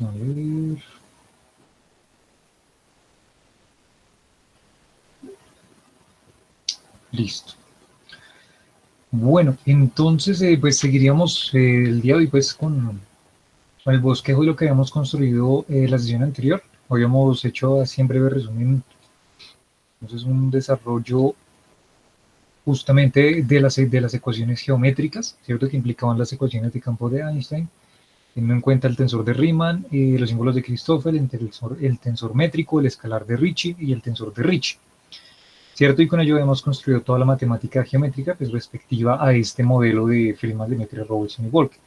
A ver. Listo. Bueno, entonces pues seguiríamos el día de hoy pues con el bosquejo de lo que habíamos construido la sesión anterior. Habíamos hecho así en breve resumen, entonces un desarrollo justamente de las ecuaciones geométricas, ¿cierto? Que implicaban las ecuaciones de campo de Einstein, teniendo en cuenta el tensor de Riemann, los símbolos de Christoffel, el tensor métrico, el escalar de Ricci y el tensor de Ricci. ¿Cierto? Y con ello hemos construido toda la matemática geométrica pues, respectiva a este modelo de Friedman, Lemaitre, Robertson y Volcker.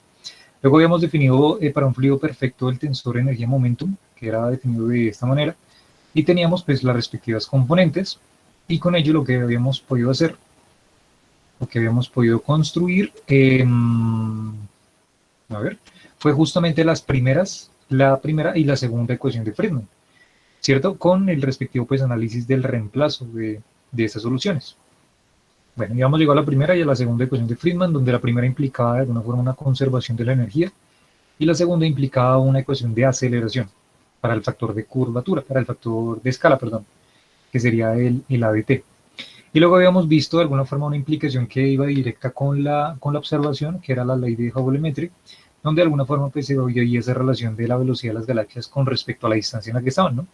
Luego habíamos definido para un fluido perfecto el tensor energía-momentum, que era definido de esta manera, y teníamos pues las respectivas componentes, y con ello lo que habíamos podido hacer, lo que habíamos podido construir, a ver, fue justamente la primera y la segunda ecuación de Friedman, ¿cierto? Con el respectivo pues análisis del reemplazo de estas soluciones. Bueno, ya hemos llegado a la primera y a la segunda ecuación de Friedman, donde la primera implicaba de alguna forma una conservación de la energía y la segunda implicaba una ecuación de aceleración para el factor de curvatura, para el factor de escala, perdón, que sería el ADT. Y luego habíamos visto de alguna forma una implicación que iba directa con la observación, que era la ley de Hubble-Lemaître, donde de alguna forma pues, se veía esa relación de la velocidad de las galaxias con respecto a la distancia en la que estaban, ¿no?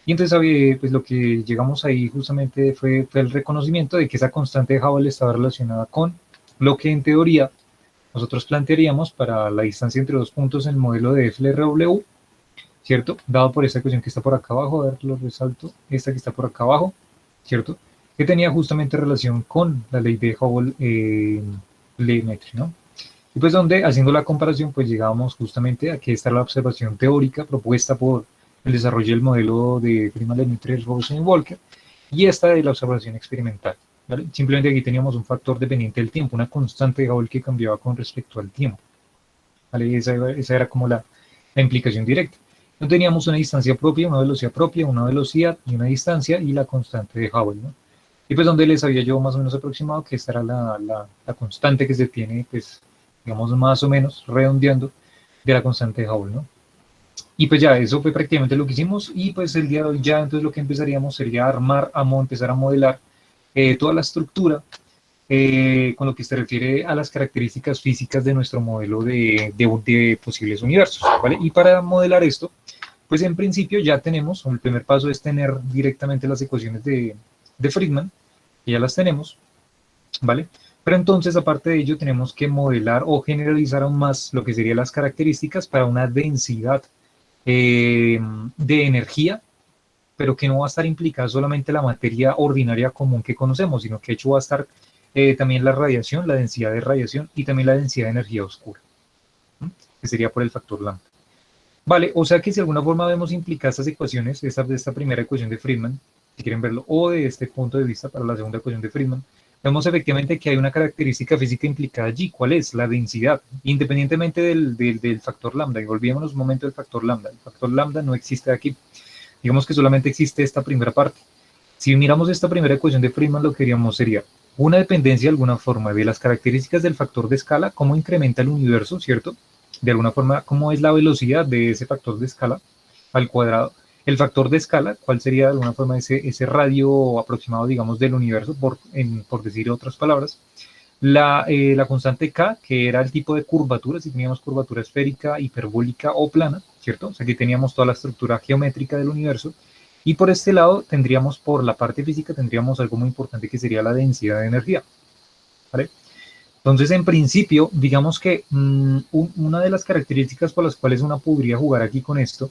Y entonces pues lo que llegamos ahí justamente fue el reconocimiento de que esa constante de Hubble estaba relacionada con lo que en teoría nosotros plantearíamos para la distancia entre dos puntos en el modelo de FLRW, ¿cierto? Dado por esta ecuación que está por acá abajo, a ver, lo resalto, esta que está por acá abajo, ¿cierto? Que tenía justamente relación con la ley de Hubble-Lemaître, ¿no? Y pues donde, haciendo la comparación, pues llegábamos justamente a que esta era la observación teórica propuesta por el desarrollo del modelo de Friedman-Lemaitre, Robertson y Walker, y esta de la observación experimental. ¿Vale? Simplemente aquí teníamos un factor dependiente del tiempo, una constante de Hubble que cambiaba con respecto al tiempo. ¿Vale? Esa era como la implicación directa. No teníamos una distancia propia, una velocidad y una distancia y la constante de Hubble, ¿no? Y pues donde les había yo más o menos aproximado que esta era la constante que se tiene, pues, digamos, más o menos redondeando de la constante de Hubble, ¿no? Y pues ya, eso fue prácticamente lo que hicimos y pues el día de hoy ya entonces lo que empezaríamos sería empezar a modelar toda la estructura con lo que se refiere a las características físicas de nuestro modelo de posibles universos, ¿vale? Y para modelar esto, pues en principio ya tenemos, el primer paso es tener directamente las ecuaciones de Friedman, que ya las tenemos, ¿vale? Pero entonces, aparte de ello, tenemos que modelar o generalizar aún más lo que serían las características para una densidad de energía, pero que no va a estar implicada solamente la materia ordinaria común que conocemos, sino que de hecho va a estar también la radiación, la densidad de radiación y también la densidad de energía oscura, ¿no? Que sería por el factor lambda. Vale, o sea que si de alguna forma vemos implicadas estas ecuaciones, de esta primera ecuación de Friedman, si quieren verlo, o de este punto de vista para la segunda ecuación de Friedman, vemos efectivamente que hay una característica física implicada allí. ¿Cuál es? La densidad, independientemente del factor lambda. Y volvíamos un momento del factor lambda. El factor lambda no existe aquí. Digamos que solamente existe esta primera parte. Si miramos esta primera ecuación de Friedman, lo que haríamos sería una dependencia de alguna forma de las características del factor de escala, cómo incrementa el universo, ¿cierto? De alguna forma, cómo es la velocidad de ese factor de escala al cuadrado. El factor de escala, cuál sería de alguna forma ese radio aproximado, digamos, del universo, por decir otras palabras. La constante K, que era el tipo de curvatura, si teníamos curvatura esférica, hiperbólica o plana, ¿cierto? O sea, aquí teníamos toda la estructura geométrica del universo. Y por este lado tendríamos, por la parte física, tendríamos algo muy importante que sería la densidad de energía, ¿vale? Entonces, en principio, digamos que una de las características por las cuales uno podría jugar aquí con esto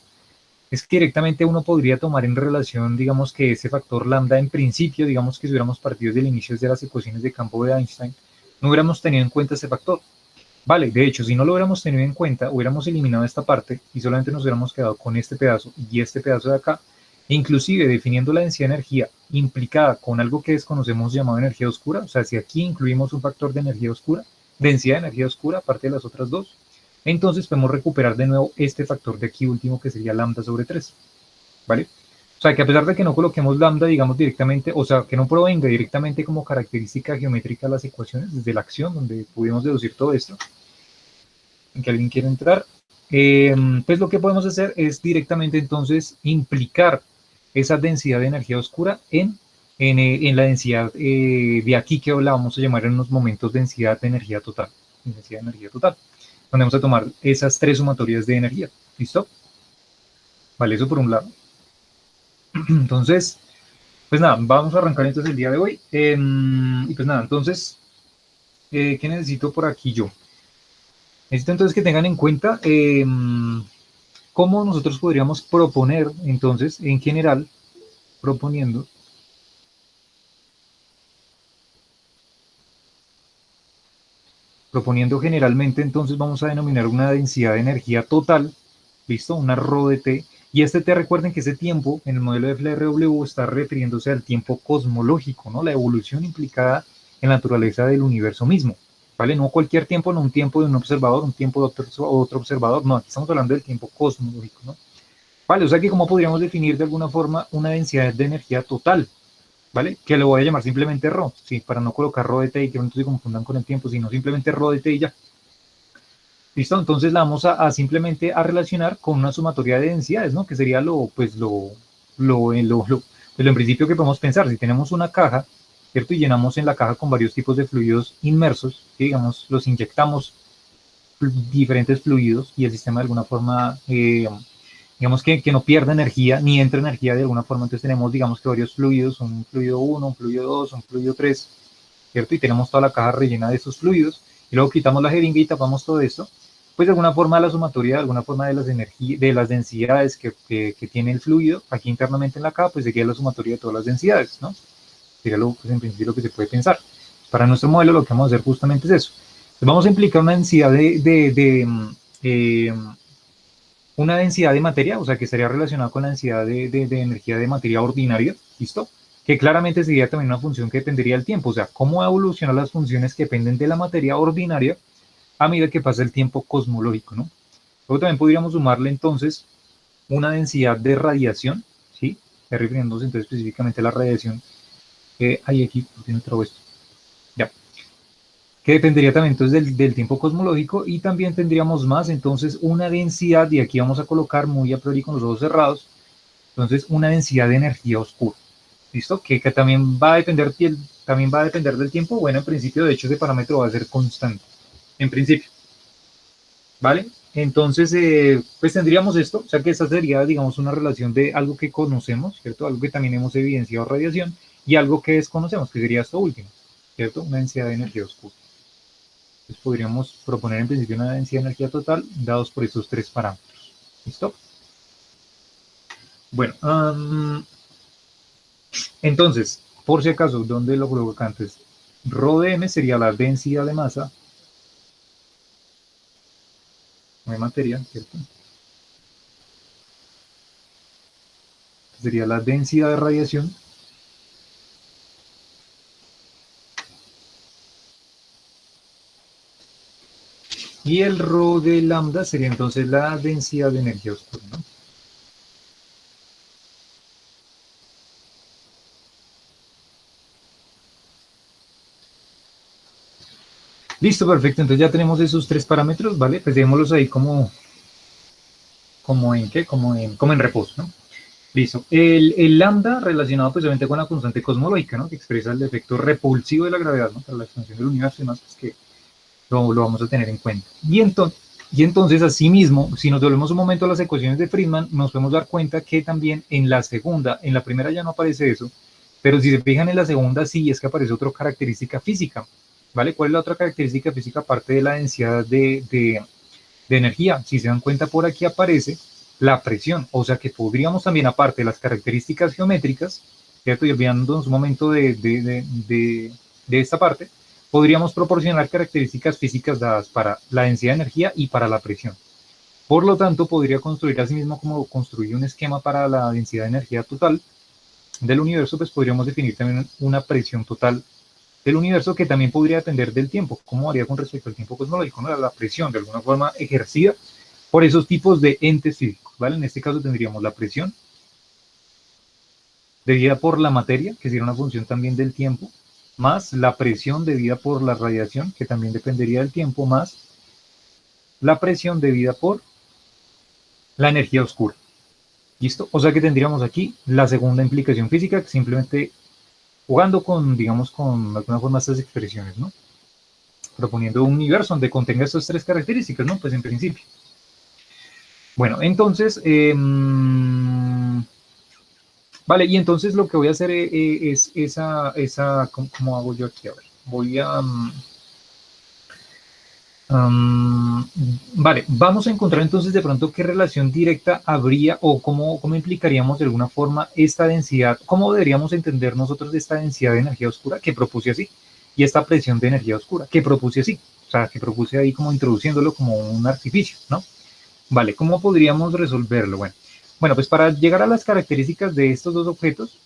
es que directamente uno podría tomar en relación, digamos que ese factor lambda en principio, digamos que si hubiéramos partido del inicio de las ecuaciones de campo de Einstein, no hubiéramos tenido en cuenta ese factor. Vale, de hecho, si no lo hubiéramos tenido en cuenta, hubiéramos eliminado esta parte y solamente nos hubiéramos quedado con este pedazo y este pedazo de acá, e inclusive definiendo la densidad de energía implicada con algo que desconocemos llamado energía oscura, o sea, si aquí incluimos un factor de energía oscura, densidad de energía oscura, aparte de las otras dos, entonces podemos recuperar de nuevo este factor de aquí último que sería lambda sobre 3, ¿vale? O sea, que a pesar de que no coloquemos lambda, digamos directamente, o sea, que no provenga directamente como característica geométrica las ecuaciones desde la acción donde pudimos deducir todo esto, en que alguien quiere entrar. Pues lo que podemos hacer es directamente entonces implicar esa densidad de energía oscura en la densidad de aquí, que la vamos a llamar en unos momentos densidad de energía total. Densidad de energía total. Donde vamos a tomar esas tres sumatorias de energía. ¿Listo? Vale, eso por un lado. Entonces, pues nada, vamos a arrancar entonces el día de hoy. Y pues nada, entonces, ¿qué necesito por aquí yo? Necesito entonces que tengan en cuenta cómo nosotros podríamos proponer, entonces, en general, proponiendo generalmente, entonces vamos a denominar una densidad de energía total, ¿listo? Una ρ de T. Y este T, recuerden que ese tiempo en el modelo de FLRW está refiriéndose al tiempo cosmológico, ¿no? La evolución implicada en la naturaleza del universo mismo, ¿vale? No cualquier tiempo, no un tiempo de un observador, un tiempo de otro observador, no, aquí estamos hablando del tiempo cosmológico, ¿no? Vale, o sea que cómo podríamos definir de alguna forma una densidad de energía total, ¿vale? Que lo voy a llamar simplemente ρ, ¿sí? Para no colocar ρ de T y que no se confundan con el tiempo, sino simplemente ρ de T y ya. ¿Listo? Entonces la vamos a simplemente a relacionar con una sumatoria de densidades, ¿no? Que sería pues en principio que podemos pensar. Si tenemos una caja, ¿cierto? Y llenamos en la caja con varios tipos de fluidos inmersos, ¿sí? Digamos, los inyectamos diferentes fluidos y el sistema de alguna forma, digamos que no pierda energía ni entra energía de alguna forma. Entonces tenemos, digamos que varios fluidos, un fluido 1, un fluido 2, un fluido 3, ¿cierto? Y tenemos toda la caja rellena de esos fluidos y luego quitamos la jeringa y tapamos todo esto. Pues de alguna forma la sumatoria, de alguna forma de las densidades que tiene el fluido aquí internamente en la caja, pues sería la sumatoria de todas las densidades, ¿no? Sería pues en principio lo que se puede pensar. Para nuestro modelo lo que vamos a hacer justamente es eso. Entonces vamos a implicar una densidad una densidad de materia, o sea que estaría relacionada con la densidad de energía de materia ordinaria, ¿listo? Que claramente sería también una función que dependería del tiempo, o sea, cómo evolucionan las funciones que dependen de la materia ordinaria a medida que pasa el tiempo cosmológico, ¿no? Luego también podríamos sumarle entonces una densidad de radiación, ¿sí? Refiriéndose entonces específicamente a la radiación. Hay aquí, ¿por qué no traigo esto? Ya. Que dependería también entonces del tiempo cosmológico y también tendríamos más, entonces una densidad, y aquí vamos a colocar muy a priori con los ojos cerrados, entonces una densidad de energía oscura, ¿listo? Que también va a depender del tiempo. Bueno, en principio, de hecho, ese parámetro va a ser constante, en principio. ¿Vale? Entonces, pues tendríamos esto, o sea que esta sería, digamos, una relación de algo que conocemos, ¿cierto? Algo que también hemos evidenciado radiación y algo que desconocemos, que sería esto último, ¿cierto? Una densidad de energía oscura. Entonces podríamos proponer en principio una densidad de energía total dados por estos tres parámetros. ¿Listo? Bueno, entonces, por si acaso, ¿dónde lo coloco antes? Rho de m sería la densidad de masa de materia, ¿cierto? Sería la densidad de radiación. Y el rho de lambda sería entonces la densidad de energía oscura, ¿no? Listo, perfecto. Entonces ya tenemos esos tres parámetros, ¿vale? Pues dejémoslos ahí como en qué, como en reposo, ¿no? Listo. El lambda relacionado pues obviamente con la constante cosmológica, ¿no? Que expresa el efecto repulsivo de la gravedad, ¿no? Para la expansión del universo y más, pues que lo vamos a tener en cuenta. Y entonces, asimismo, si nos volvemos un momento a las ecuaciones de Friedman, nos podemos dar cuenta que también en la segunda, en la primera ya no aparece eso, pero si se fijan en la segunda sí es que aparece otra característica física, ¿vale? ¿Cuál es la otra característica física aparte de la densidad de energía? Si se dan cuenta, por aquí aparece la presión, o sea que podríamos también, aparte de las características geométricas, ¿cierto? Y olvidándonos un momento de esta parte, podríamos proporcionar características físicas dadas para la densidad de energía y para la presión. Por lo tanto, podría construir así mismo como construir un esquema para la densidad de energía total del universo, pues podríamos definir también una presión total del universo que también podría depender del tiempo. ¿Cómo haría con respecto al tiempo cosmológico? ¿No? La presión de alguna forma ejercida por esos tipos de entes físicos, ¿vale? En este caso tendríamos la presión debida por la materia, que sería una función también del tiempo, más la presión debida por la radiación, que también dependería del tiempo, más la presión debida por la energía oscura. ¿Listo? O sea que tendríamos aquí la segunda implicación física, simplemente jugando con, digamos, con alguna forma estas expresiones, ¿no? Proponiendo un universo donde contenga estas tres características, ¿no? Pues en principio. Bueno, entonces, vale, y entonces lo que voy a hacer es ¿cómo hago yo aquí? A ver, voy a, vale, vamos a encontrar entonces de pronto qué relación directa habría o cómo implicaríamos de alguna forma esta densidad, cómo deberíamos entender nosotros de esta densidad de energía oscura que propuse así y esta presión de energía oscura que propuse así, o sea, que propuse ahí como introduciéndolo como un artificio, ¿no? Vale, ¿cómo podríamos resolverlo? Bueno, pues para llegar a las características de estos dos objetos,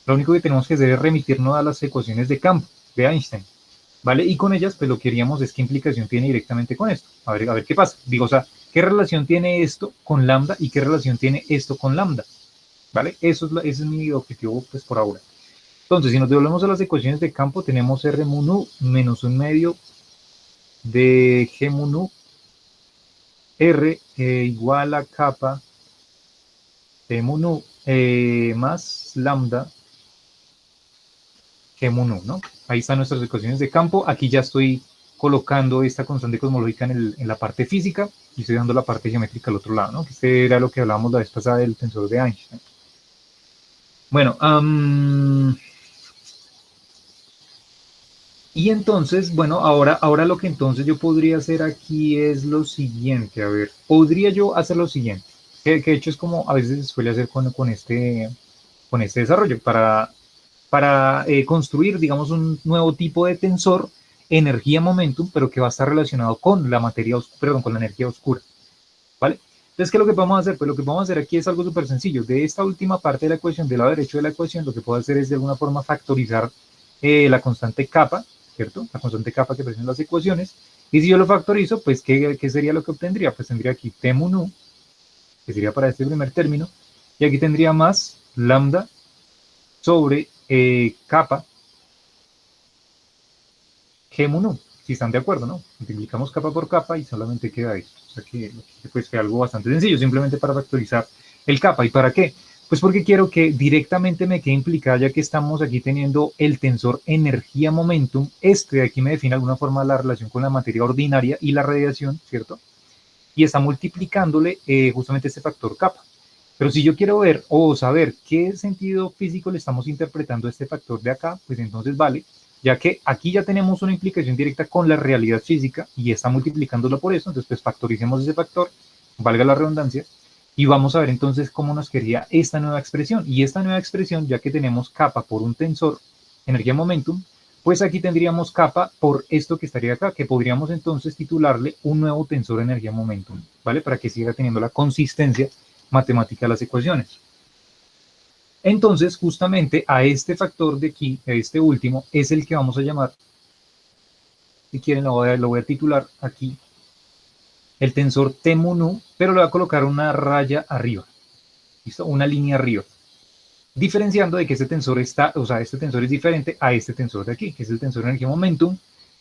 lo único que tenemos que hacer es remitirnos a las ecuaciones de campo de Einstein. ¿Vale? Y con ellas, pues lo que queríamos es qué implicación tiene directamente con esto. A ver qué pasa. Digo, o sea, ¿qué relación tiene esto con lambda y qué relación tiene esto con lambda? ¿Vale? Ese es mi objetivo, pues por ahora. Entonces, si nos devolvemos a las ecuaciones de campo, tenemos R mun u menos un medio de G mun u R igual a kappa T mun u más lambda G mun u, ¿no? Ahí están nuestras ecuaciones de campo. Aquí ya estoy colocando esta constante cosmológica en la parte física y estoy dando la parte geométrica al otro lado, ¿no? Que este era lo que hablábamos la vez pasada del tensor de Einstein. Bueno, y entonces, bueno, ahora lo que entonces yo podría hacer aquí es lo siguiente, a ver, podría yo hacer lo siguiente, que de hecho es como a veces se suele hacer con este desarrollo, para construir, digamos, un nuevo tipo de tensor, energía momentum, pero que va a estar relacionado con la materia, perdón, con la energía oscura, ¿vale? Entonces, ¿qué es lo que vamos a hacer? Pues lo que vamos a hacer aquí es algo súper sencillo. De esta última parte de la ecuación, del lado derecho de la ecuación, lo que puedo hacer es de alguna forma factorizar la constante kappa, ¿cierto? La constante kappa que presentan las ecuaciones. Y si yo lo factorizo, pues, ¿qué sería lo que obtendría? Pues tendría aquí T mun u, que sería para este primer término, y aquí tendría más lambda sobre kappa G mun u, si están de acuerdo, ¿no? Multiplicamos capa por capa y solamente queda esto. O sea que pues fue algo bastante sencillo, simplemente para factorizar el capa. ¿Y para qué? Pues porque quiero que directamente me quede implicada, ya que estamos aquí teniendo el tensor energía-momentum. Este de aquí me define de alguna forma la relación con la materia ordinaria y la radiación, ¿cierto? Y está multiplicándole justamente este factor capa. Pero si yo quiero ver o saber qué sentido físico le estamos interpretando a este factor de acá, pues entonces vale, ya que aquí ya tenemos una implicación directa con la realidad física y está multiplicándolo por eso, entonces pues factoricemos ese factor, valga la redundancia, y vamos a ver entonces cómo nos quedaría esta nueva expresión. Y esta nueva expresión, ya que tenemos kappa por un tensor, energía momentum, pues aquí tendríamos kappa por esto que estaría acá, que podríamos entonces titularle un nuevo tensor energía momentum, ¿vale? Para que siga teniendo la consistencia matemática de las ecuaciones. Entonces, justamente a este factor de aquí, a este último, es el que vamos a llamar, si quieren lo voy a titular aquí, el tensor T mun u, pero le voy a colocar una raya arriba, ¿listo? Una línea arriba, diferenciando de que este tensor este tensor es diferente a este tensor de aquí, que es el tensor de energía momentum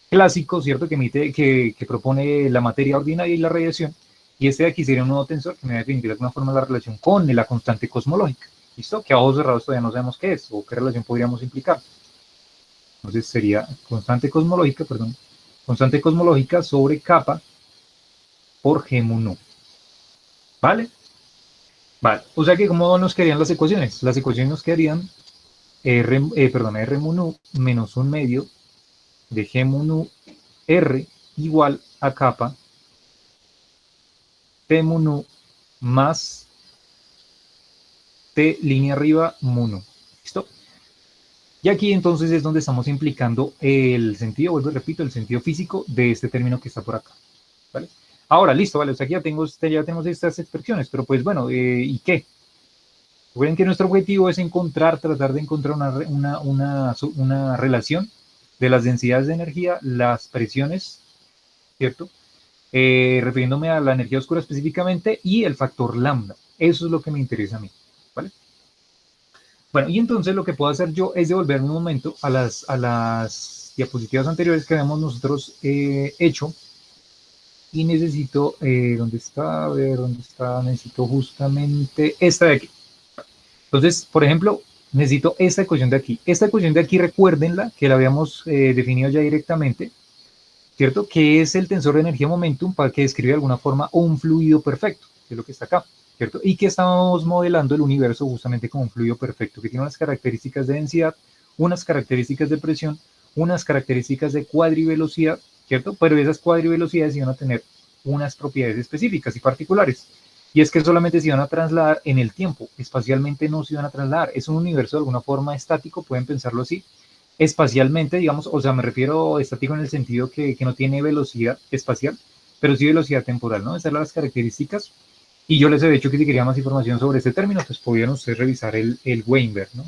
clásico, ¿cierto? Que propone la materia ordinaria y la radiación, y este de aquí sería un nuevo tensor que me va a definir de alguna forma la relación con la constante cosmológica, ¿listo? Que a ojos cerrados todavía no sabemos qué es o qué relación podríamos implicar. Entonces sería constante cosmológica sobre kappa por G mun u, ¿vale? Vale, o sea que ¿cómo nos quedarían las ecuaciones? Las ecuaciones nos quedarían R mun u menos un medio de G mun u R igual a kappa T mun u más T línea arriba mun u. ¿Listo? Y aquí entonces es donde estamos implicando el sentido, vuelvo y repito, el sentido físico de este término que está por acá. ¿Vale? Ahora, listo, vale, o sea, aquí ya tenemos estas expresiones, pero pues bueno, ¿y qué? Recuerden que nuestro objetivo es tratar de encontrar una relación de las densidades de energía, las presiones, ¿cierto? Refiriéndome a la energía oscura específicamente y el factor lambda. Eso es lo que me interesa a mí, ¿vale? Bueno, y entonces lo que puedo hacer yo es devolverme un momento a las diapositivas anteriores que habíamos nosotros hecho y necesito, ¿dónde está? A ver, ¿dónde está? Necesito justamente esta de aquí. Entonces, por ejemplo, necesito esta ecuación de aquí. Esta ecuación de aquí, recuérdenla, que la habíamos definido ya directamente, ¿cierto? Que es el tensor de energía momentum para que describa de alguna forma un fluido perfecto, que es lo que está acá, ¿cierto? Y que estamos modelando el universo justamente como un fluido perfecto, que tiene unas características de densidad, unas características de presión, unas características de cuadrivelocidad, ¿cierto? Pero esas cuadrivelocidades iban a tener unas propiedades específicas y particulares. Y es que solamente se iban a trasladar en el tiempo, espacialmente no se iban a trasladar. Es un universo de alguna forma estático, pueden pensarlo así, espacialmente, digamos, o sea, me refiero estático en el sentido que no tiene velocidad espacial, pero sí velocidad temporal, ¿no? Esas son las características. Y yo les he dicho que si quería más información sobre este término, pues podían ustedes revisar el Weinberg, ¿no?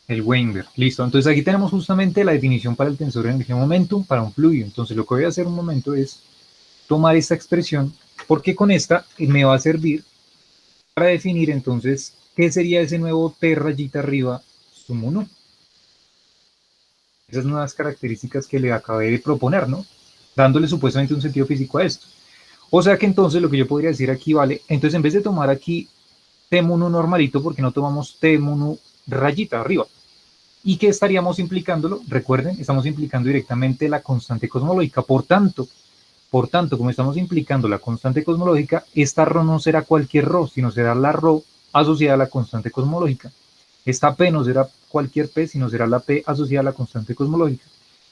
El Weinberg, listo. Entonces aquí tenemos justamente la definición para el tensor de energía momentum para un fluido. Entonces lo que voy a hacer un momento es tomar esta expresión, porque con esta me va a servir para definir entonces qué sería ese nuevo T rayita arriba sum 1. Esas nuevas características que le acabé de proponer, ¿no? Dándole supuestamente un sentido físico a esto. O sea que entonces lo que yo podría decir aquí vale, entonces en vez de tomar aquí T-1 normalito, porque no tomamos T-1 rayita arriba? ¿Y qué estaríamos implicándolo? Recuerden, estamos implicando directamente la constante cosmológica. Por tanto, como estamos implicando la constante cosmológica, esta ρ no será cualquier ρ, sino será la ρ asociada a la constante cosmológica. Esta P no será cualquier P, sino será la P asociada a la constante cosmológica.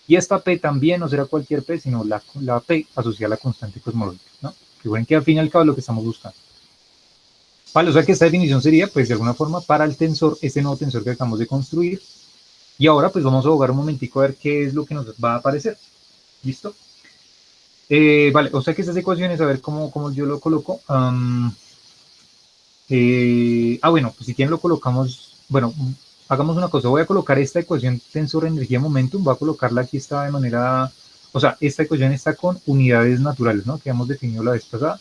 Y esta P también no será cualquier P, sino la P asociada a la constante cosmológica, ¿no? Que bueno, que al fin y al cabo es lo que estamos buscando. Vale, o sea que esta definición sería, pues de alguna forma, para el tensor, este nuevo tensor que acabamos de construir. Y ahora, pues vamos a jugar un momentico a ver qué es lo que nos va a aparecer. ¿Listo? Vale, o sea que estas ecuaciones, a ver cómo yo lo coloco. Bueno, pues si quieren lo colocamos, bueno, hagamos una cosa, voy a colocar esta ecuación tensor energía momentum, voy a colocarla aquí, está de manera, o sea, esta ecuación está con unidades naturales, ¿no? Que hemos definido la vez pasada.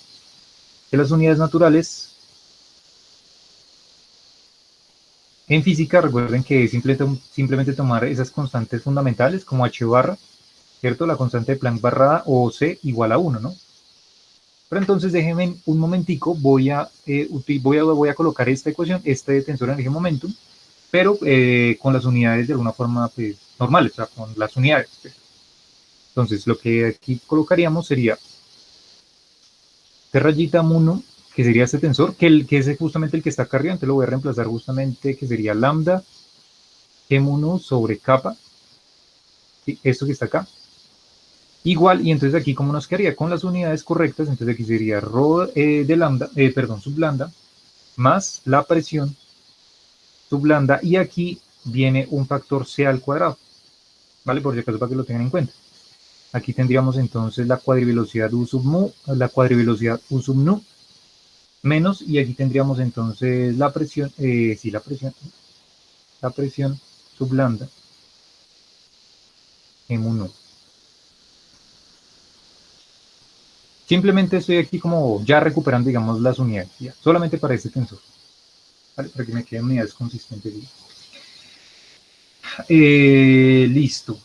Que las unidades naturales en física, recuerden que simplemente tomar esas constantes fundamentales como h barra, ¿cierto? La constante de Planck barrada o c igual a 1, ¿no? Pero entonces déjenme un momentico, voy a colocar esta ecuación, este tensor de energía momentum, pero con las unidades de alguna forma pues, normales, o sea, con las unidades. Pues. Entonces, lo que aquí colocaríamos sería T rayita 1, que sería este tensor, que es justamente el que está acá arriba, entonces lo voy a reemplazar justamente, que sería lambda M1 sobre kappa, ¿sí? Esto que está acá. Igual, y entonces aquí como nos quedaría con las unidades correctas, entonces aquí sería rho de lambda, perdón, sub lambda, más la presión sub lambda, y aquí viene un factor C al cuadrado, ¿vale? Por si acaso para que lo tengan en cuenta. Aquí tendríamos entonces la cuadrivelocidad U sub mu, la cuadrivelocidad U sub nu, menos, y aquí tendríamos entonces la presión, sí, la presión sub lambda en mu nu. Simplemente estoy aquí como ya recuperando, digamos, las unidades, ya, solamente para este tensor, ¿vale? Para que me queden unidades consistentes. Listo.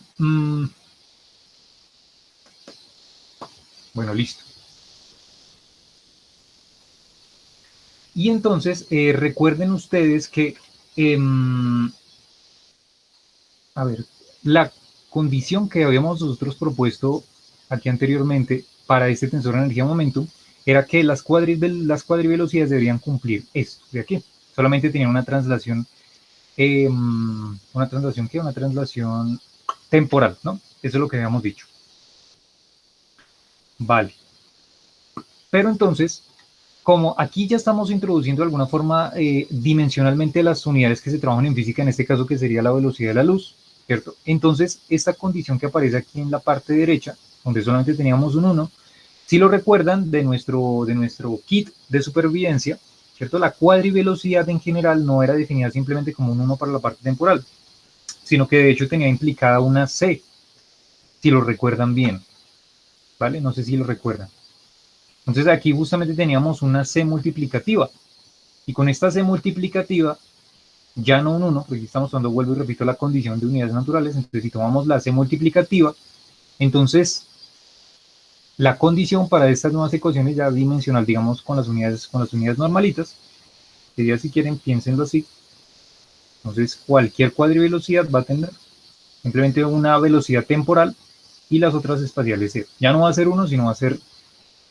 Bueno, listo. Y entonces, recuerden ustedes que, a ver, la condición que habíamos nosotros propuesto aquí anteriormente para este tensor de energía momentum era que las cuadrivelocidades deberían cumplir esto de aquí. Solamente tenían una translación, una translación temporal, ¿no? Eso es lo que habíamos dicho. Vale. Pero entonces, como aquí ya estamos introduciendo de alguna forma dimensionalmente las unidades que se trabajan en física, en este caso que sería la velocidad de la luz, ¿cierto? Entonces, esta condición que aparece aquí en la parte derecha, donde solamente teníamos un 1, si lo recuerdan de nuestro kit de supervivencia, ¿cierto? La cuadrivelocidad en general no era definida simplemente como un 1 para la parte temporal, sino que de hecho tenía implicada una C, si lo recuerdan bien, ¿vale? No sé si lo recuerdan. Entonces aquí justamente teníamos una C multiplicativa. Y con esta C multiplicativa, ya no un 1, porque estamos usando, vuelvo y repito, la condición de unidades naturales. Entonces si tomamos la C multiplicativa, entonces La condición para estas nuevas ecuaciones ya dimensional, digamos, con las unidades normalitas, sería, si quieren, piénsenlo así. Entonces, cualquier cuadrivelocidad va a tener simplemente una velocidad temporal y las otras espaciales C. Ya no va a ser 1, sino va a ser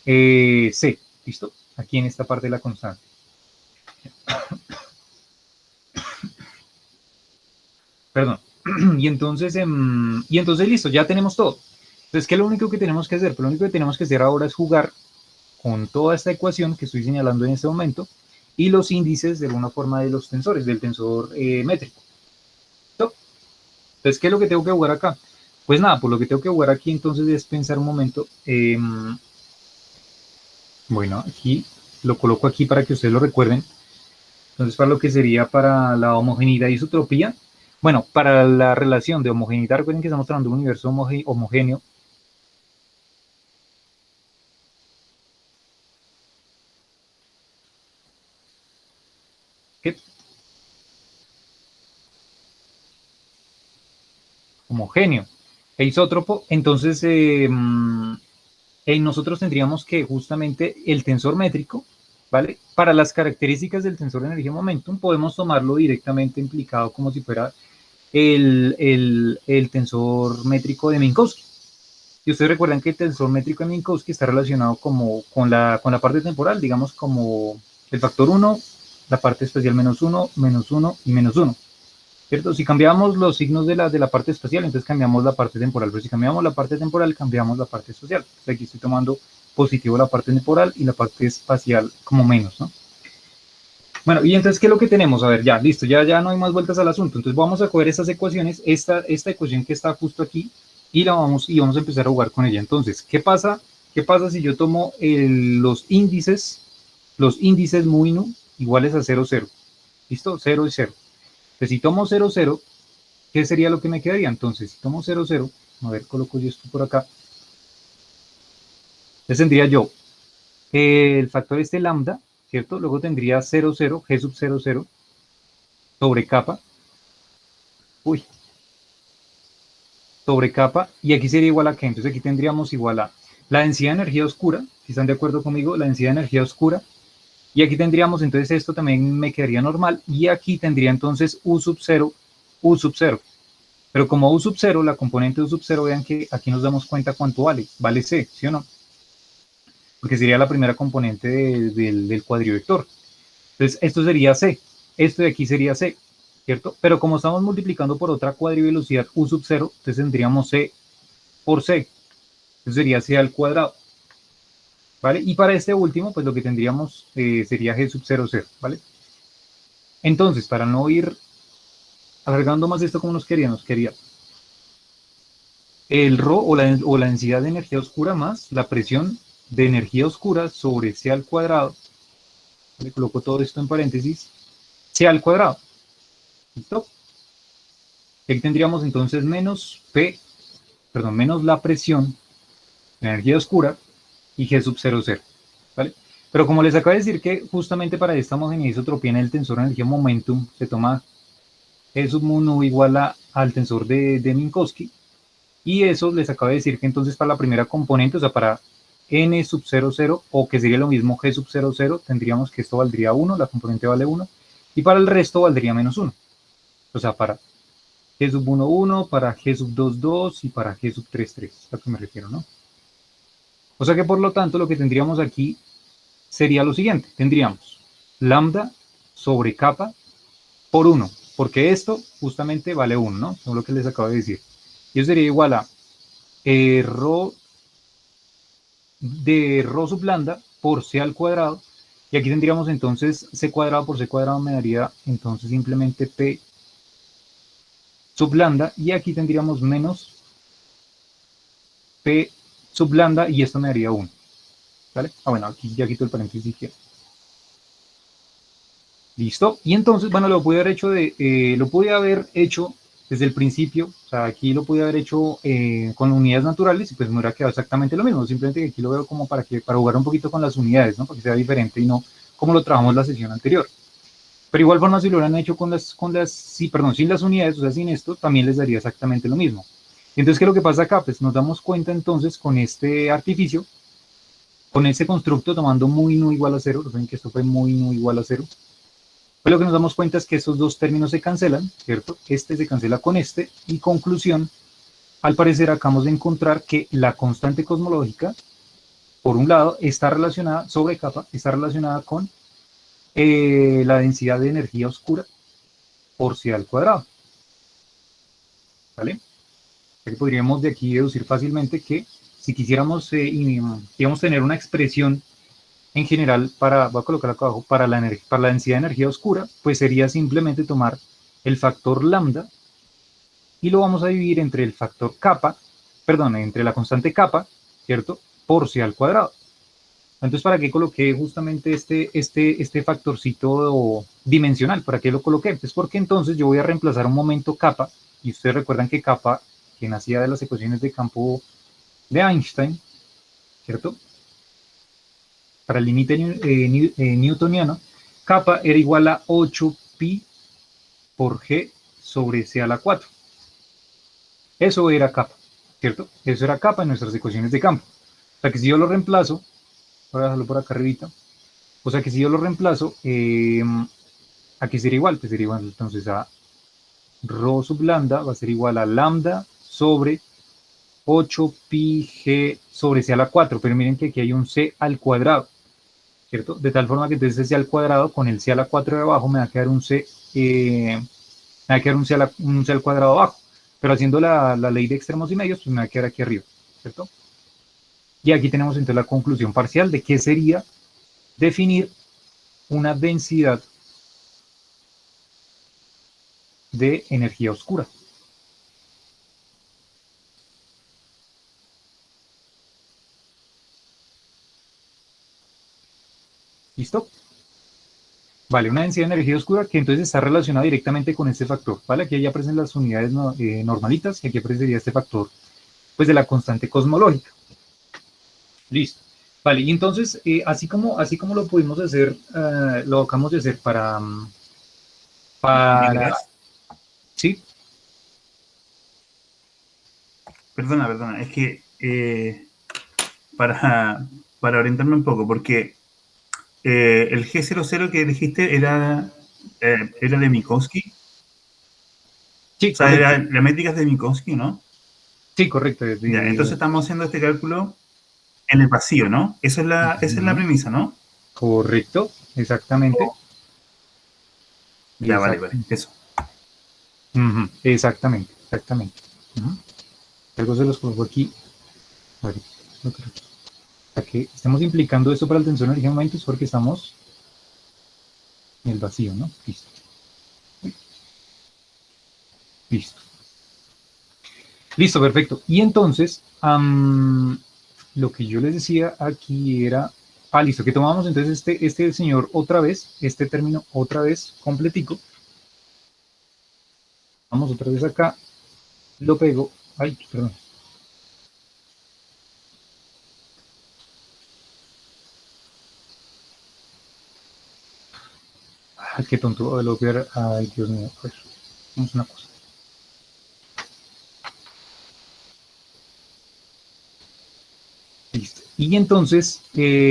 C. ¿Listo? Aquí en esta parte de la constante. Perdón. Y entonces listo, ya tenemos todo. Entonces, ¿qué es lo único que tenemos que hacer? Pues lo único que tenemos que hacer ahora es jugar con toda esta ecuación que estoy señalando en este momento y los índices de alguna forma de los tensores, del tensor métrico. ¿Listo? Entonces, ¿qué es lo que tengo que jugar acá? Pues nada, pues lo que tengo que jugar aquí entonces es pensar un momento. Bueno, aquí lo coloco aquí para que ustedes lo recuerden. Entonces, para lo que sería para la homogeneidad y isotropía, bueno, para la relación de homogeneidad, recuerden que estamos hablando de un universo homogéneo. ¿Qué? Homogéneo e isótropo, entonces nosotros tendríamos que justamente el tensor métrico, ¿vale? Para las características del tensor de energía momentum podemos tomarlo directamente implicado como si fuera el tensor métrico de Minkowski. Y ustedes recuerdan que el tensor métrico de Minkowski está relacionado como con la parte temporal, digamos como el factor 1, la parte espacial -1, -1 y -1. ¿Cierto? Si cambiamos los signos de la parte espacial, entonces cambiamos la parte temporal, pero si cambiamos la parte temporal, cambiamos la parte espacial. Entonces aquí estoy tomando positivo la parte temporal y la parte espacial como menos, ¿no? Bueno, y entonces, ¿qué es lo que tenemos? A ver, ya, listo, ya no hay más vueltas al asunto. Entonces vamos a coger estas ecuaciones, esta ecuación que está justo aquí, y vamos a empezar a jugar con ella. Entonces, ¿qué pasa si yo tomo los índices muy nu iguales a 0, 0? ¿Listo? 0 y 0. Entonces, si tomo 0, 0, ¿qué sería lo que me quedaría? Entonces, si tomo 0, 0, a ver, coloco yo esto por acá. Entonces tendría yo el factor lambda, ¿cierto? Luego tendría 0, 0, G sub 0, 0, sobre capa. Uy. Sobre capa. Y aquí sería igual a ¿qué? Entonces aquí tendríamos igual a la densidad de energía oscura, si están de acuerdo conmigo, la densidad de energía oscura. Y aquí tendríamos, entonces esto también me quedaría normal. Y aquí tendría entonces U sub 0, U sub 0. Pero como U sub 0, la componente U sub 0, vean que aquí nos damos cuenta cuánto vale. Vale C, ¿sí o no? Porque sería la primera componente del cuadrivector. Entonces, esto sería C. Esto de aquí sería C, ¿cierto? Pero como estamos multiplicando por otra cuadrivelocidad U sub 0, entonces tendríamos C por C. Entonces sería C al cuadrado. ¿Vale? Y para este último, pues lo que tendríamos sería G sub 0, 0, ¿vale? Entonces, para no ir alargando más esto como nos quería el ρ o la densidad de energía oscura más la presión de energía oscura sobre C al cuadrado. Le coloco todo esto en paréntesis. C al cuadrado. ¿Listo? Y aquí tendríamos entonces menos la presión de energía oscura y G sub 0, 0. ¿Vale? Pero como les acabo de decir que justamente para esta homogeneidad isotropía en el tensor de energía momentum se toma G sub mu nu igual al tensor de Minkowski. Y eso les acabo de decir que entonces para la primera componente, o sea, para n sub 0, 0, o que sería lo mismo G sub 0, 0, tendríamos que esto valdría 1, la componente vale 1, y para el resto valdría menos 1. O sea, para G sub 1, 1, para G sub 2, 2 y para G sub 3, 3, a lo que me refiero, ¿no? O sea que por lo tanto lo que tendríamos aquí sería lo siguiente, tendríamos lambda sobre capa por 1, porque esto justamente vale 1, ¿no? Es lo que les acabo de decir. Y eso sería igual a rho de rho sub lambda por C al cuadrado, y aquí tendríamos entonces C cuadrado por C cuadrado me daría entonces simplemente P sub lambda, y aquí tendríamos menos P sub lambda, y esto me daría 1. ¿Vale? Bueno, aquí ya quito el paréntesis izquierdo. Listo. Y entonces, bueno, lo pude haber hecho desde el principio. O sea, aquí lo pude haber hecho con unidades naturales y pues me hubiera quedado exactamente lo mismo. Simplemente que aquí lo veo como para jugar un poquito con las unidades, ¿no? Para que sea diferente y no como lo trabajamos la sesión anterior. Pero igual forma, si lo hubieran hecho sin las unidades, o sea, sin esto, también les daría exactamente lo mismo. Entonces, ¿qué es lo que pasa acá? Pues nos damos cuenta entonces con este artificio Con ese constructo, tomando mu y nu igual a 0, recuerden que esto fue mu y nu igual a 0, pues lo que nos damos cuenta es que esos dos términos se cancelan, ¿cierto? Este se cancela con este, y conclusión, al parecer acabamos de encontrar que la constante cosmológica, por un lado, está relacionada, sobre capa, está relacionada con la densidad de energía oscura por C al cuadrado, ¿vale? Que podríamos de aquí deducir fácilmente que si quisiéramos digamos, tener una expresión en general para, voy a colocar acá abajo, para la densidad de energía oscura, pues sería simplemente tomar el factor lambda y lo vamos a dividir entre el factor kappa, perdón, entre la constante kappa, ¿cierto? Por C al cuadrado. Entonces, ¿para qué coloqué justamente este factorcito dimensional? ¿Para qué lo coloqué? Pues porque entonces yo voy a reemplazar un momento kappa, y ustedes recuerdan que kappa, que nacía de las ecuaciones de campo de Einstein, ¿cierto? Para el límite newtoniano, kappa era igual a 8 pi por g sobre c a la 4. Eso era kappa, ¿cierto? Eso era kappa en nuestras ecuaciones de campo. O sea que si yo lo reemplazo, voy a dejarlo por acá arribita, o sea que si yo lo reemplazo, aquí sería igual, pues sería igual entonces a rho sub lambda va a ser igual a lambda sobre 8 pi g sobre c a la 4, pero miren que aquí hay un c al cuadrado, ¿cierto? De tal forma que entonces c al cuadrado con el c a la 4 de abajo me va a quedar un c, me va a quedar un c al cuadrado abajo, pero haciendo la ley de extremos y medios, pues me va a quedar aquí arriba, ¿cierto? Y aquí tenemos entonces la conclusión parcial de qué sería definir una densidad de energía oscura. ¿Listo? Vale, una densidad de energía oscura que entonces está relacionada directamente con este factor, ¿vale? Aquí ya aparecen las unidades normalitas y aquí aparecería este factor, pues, de la constante cosmológica. Listo. Vale, y entonces, así como lo pudimos hacer, lo acabamos de hacer para, ¿sí? Perdona, es que para, para orientarme un poco, porque el G00 que dijiste era de Minkowski. Sí, O sea, correcto. era la métrica de Minkowski, ¿no? Sí, correcto. Ya, entonces estamos haciendo este cálculo en el vacío, ¿no? Esa es la premisa, ¿no? Correcto, exactamente. Ya, vale, eso. Exactamente, exactamente. Algo se los coloco aquí. Vale. Para que estemos implicando esto para el tensor de energía es porque estamos en el vacío, ¿no? Listo. Listo. Listo, perfecto. Y entonces, lo que yo les decía aquí era, listo, que tomamos entonces este señor otra vez, este término otra vez completico. Vamos otra vez acá, lo pego, ay, perdón. Ay, qué tonto, lo voy a ver, ay, Dios mío, a ver, vamos a una cosa. Listo. Y entonces,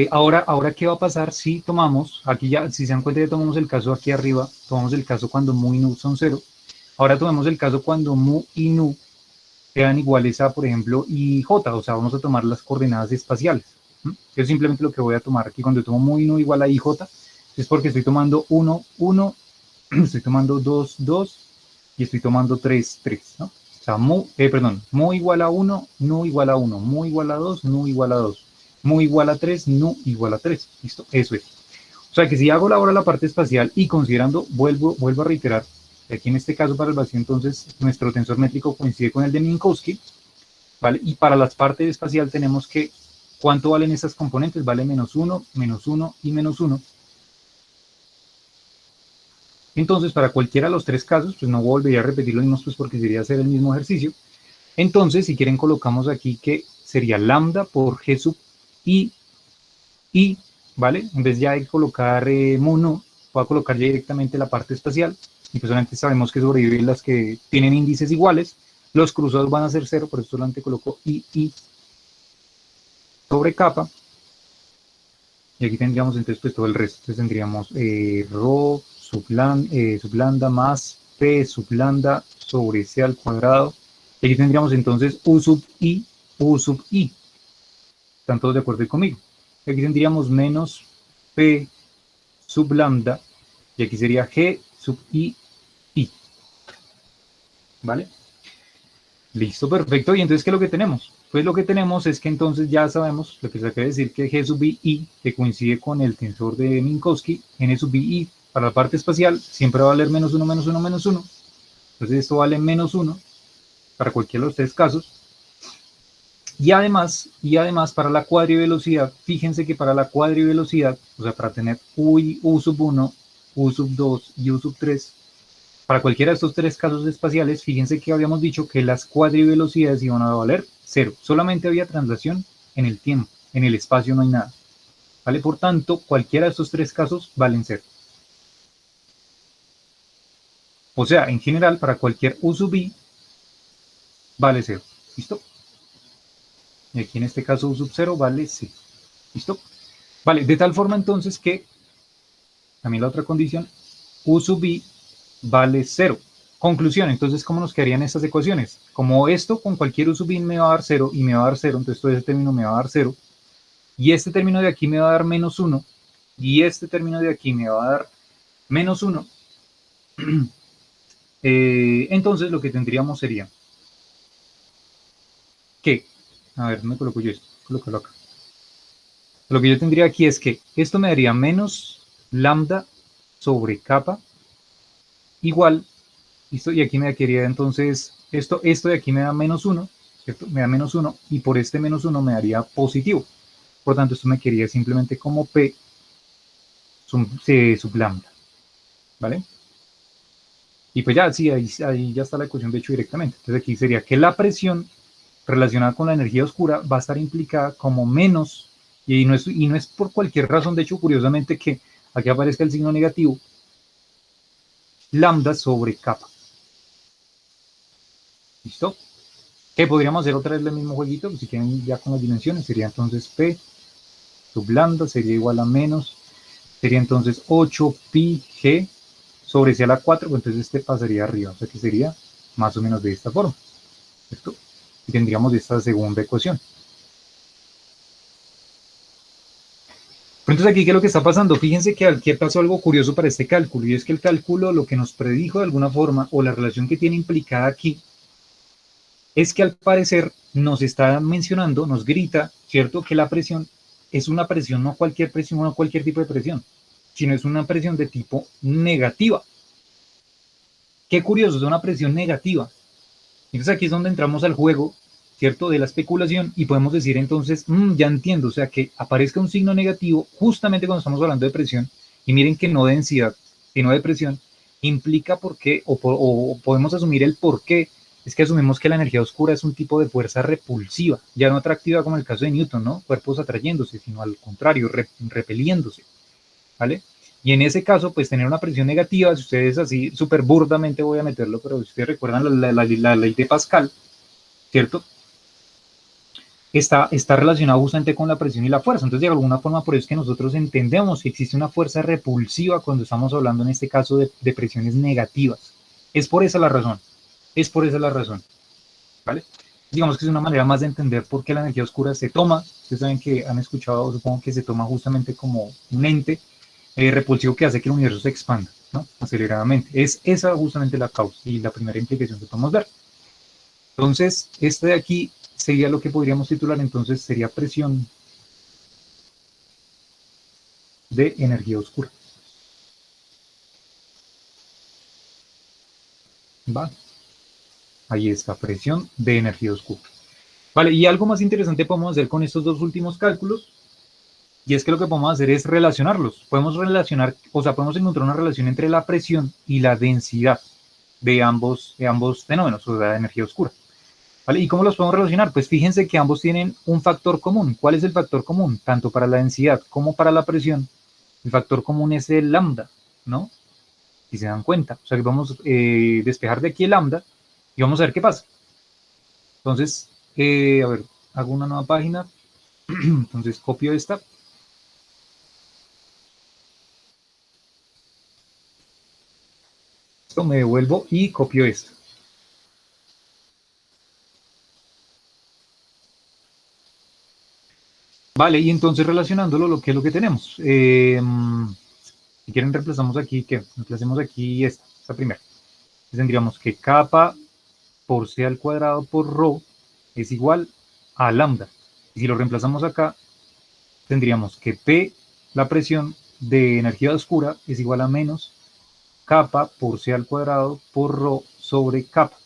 ahora, ¿qué va a pasar si tomamos, aquí ya, si se dan cuenta, ya tomamos el caso aquí arriba, tomamos el caso cuando mu y nu son 0. Ahora tomemos el caso cuando mu y nu sean iguales a, por ejemplo, y j, o sea, vamos a tomar las coordenadas espaciales. Yo simplemente lo que voy a tomar aquí cuando tomo mu y nu igual a ij, es porque estoy tomando 1, 1, estoy tomando 2, 2 y estoy tomando 3, 3, ¿no? O sea, mu igual a 1, nu igual a 1, mu igual a 2, nu igual a 2, mu igual a 3, nu igual a 3. ¿Listo? Eso es. O sea que si hago ahora la parte espacial y considerando, vuelvo a reiterar, aquí en este caso para el vacío, entonces nuestro tensor métrico coincide con el de Minkowski, ¿vale? Y para la parte espacial tenemos que, ¿cuánto valen estas componentes? Vale -1, -1 y -1. Entonces, para cualquiera de los tres casos, pues no volvería a repetir lo mismo, pues porque sería hacer el mismo ejercicio. Entonces, si quieren, colocamos aquí que sería lambda por G sub I, ¿vale? En vez ya de colocar mu nu, voy a colocar ya directamente la parte espacial. Y pues solamente sabemos que sobreviven las que tienen índices iguales. Los cruzados van a ser 0, por eso solamente coloco I sobre capa. Y aquí tendríamos entonces pues todo el resto. Entonces tendríamos rho sub lambda más P sub lambda sobre C al cuadrado. Y aquí tendríamos entonces U sub I, U sub I. ¿Están todos de acuerdo conmigo? Y aquí tendríamos menos P sub lambda. Y aquí sería G sub I, I. ¿Vale? Listo, perfecto. Y entonces, ¿qué es lo que tenemos? Pues lo que tenemos es que entonces ya sabemos lo que se quiere decir que G sub I, que coincide con el tensor de Minkowski, N sub I para la parte espacial, siempre va a valer menos 1, menos 1, menos 1. Entonces esto vale menos 1 para cualquiera de los tres casos. Y además para la cuadrivelocidad, fíjense que para la cuadrivelocidad, o sea, para tener U sub 1, U sub 2 y U sub 3, para cualquiera de estos tres casos espaciales, fíjense que habíamos dicho que las cuadrivelocidades iban a valer 0. Solamente había translación en el tiempo, en el espacio no hay nada. ¿Vale? Por tanto, cualquiera de estos tres casos valen 0. O sea, en general, para cualquier U sub I, vale 0. ¿Listo? Y aquí en este caso U sub 0 vale 0. ¿Listo? Vale, de tal forma entonces que, también la otra condición, U sub I vale 0. Conclusión, entonces, ¿cómo nos quedarían estas ecuaciones? Como esto con cualquier U sub i me va a dar 0 y me va a dar 0, entonces todo ese término me va a dar 0, y este término de aquí me va a dar menos 1, y este término de aquí me va a dar menos 1, entonces lo que tendríamos sería que, a ver, ¿dónde coloco yo esto? Colócalo acá. Lo que yo tendría aquí es que esto me daría menos lambda sobre kappa igual, ¿listo? Y aquí me quedaría entonces, esto de aquí me da menos 1, ¿cierto? Me da menos 1 y por este menos 1 me daría positivo. Por lo tanto, esto me quedaría simplemente como P sub lambda, ¿vale? Y pues ya, sí, ahí ya está la ecuación de hecho directamente. Entonces aquí sería que la presión relacionada con la energía oscura va a estar implicada como menos, y no es por cualquier razón, de hecho, curiosamente, que aquí aparezca el signo negativo, lambda sobre kappa. ¿Listo? Que podríamos hacer otra vez el mismo jueguito, si quieren ya con las dimensiones, sería entonces P sub lambda sería igual a menos, sería entonces 8 pi g sobre C a la 4, pues entonces este pasaría arriba, o sea que sería más o menos de esta forma, ¿cierto? Y tendríamos esta segunda ecuación. Pero entonces aquí, ¿qué es lo que está pasando? Fíjense que aquí pasó algo curioso para este cálculo, y es que el cálculo lo que nos predijo de alguna forma, o la relación que tiene implicada aquí, es que al parecer nos está mencionando, nos grita, ¿cierto? Que la presión es una presión, no cualquier presión, no cualquier tipo de presión, sino es una presión de tipo negativa. Qué curioso, es una presión negativa. Entonces aquí es donde entramos al juego, ¿cierto? De la especulación y podemos decir entonces, ya entiendo, o sea, que aparezca un signo negativo justamente cuando estamos hablando de presión, y miren que no de densidad, sino de presión, implica por qué, o podemos asumir el por qué, es que asumimos que la energía oscura es un tipo de fuerza repulsiva, ya no atractiva como el caso de Newton, ¿no? Cuerpos atrayéndose, sino al contrario, repeliéndose, ¿vale? Y en ese caso, pues tener una presión negativa, si ustedes así súper burdamente voy a meterlo, pero si ustedes recuerdan la ley de Pascal, ¿cierto? Está relacionado justamente con la presión y la fuerza. Entonces, de alguna forma, por eso es que nosotros entendemos que existe una fuerza repulsiva cuando estamos hablando en este caso de presiones negativas. Es por esa la razón. Es por esa la razón. ¿Vale? Digamos que es una manera más de entender por qué la energía oscura se toma. Ustedes saben que han escuchado, supongo que se toma justamente como un ente repulsivo que hace que el universo se expanda, ¿no? Aceleradamente. Es esa justamente la causa y la primera implicación que podemos ver. Entonces, este de aquí sería lo que podríamos titular, entonces sería presión de energía oscura. ¿Va? Ahí está, presión de energía oscura. Vale, y algo más interesante podemos hacer con estos dos últimos cálculos, y es que lo que podemos hacer es relacionarlos. Podemos relacionar, o sea, podemos encontrar una relación entre la presión y la densidad de ambos fenómenos, o sea, de energía oscura. ¿Vale? ¿Y cómo los podemos relacionar? Pues fíjense que ambos tienen un factor común. ¿Cuál es el factor común? Tanto para la densidad como para la presión. El factor común es el lambda, ¿no? Si se dan cuenta. O sea que vamos a despejar de aquí el lambda y vamos a ver qué pasa. Entonces, a ver, hago una nueva página. Entonces copio esta. Me devuelvo y copio esto. Vale, y entonces relacionándolo, lo que es lo que tenemos. Si quieren reemplazamos aquí, ¿qué? Reemplacemos aquí esta primera. Entonces tendríamos que capa por C al cuadrado por rho es igual a lambda. Y si lo reemplazamos acá, tendríamos que P, la presión de energía oscura, es igual a menos capa por C al cuadrado por rho sobre capa.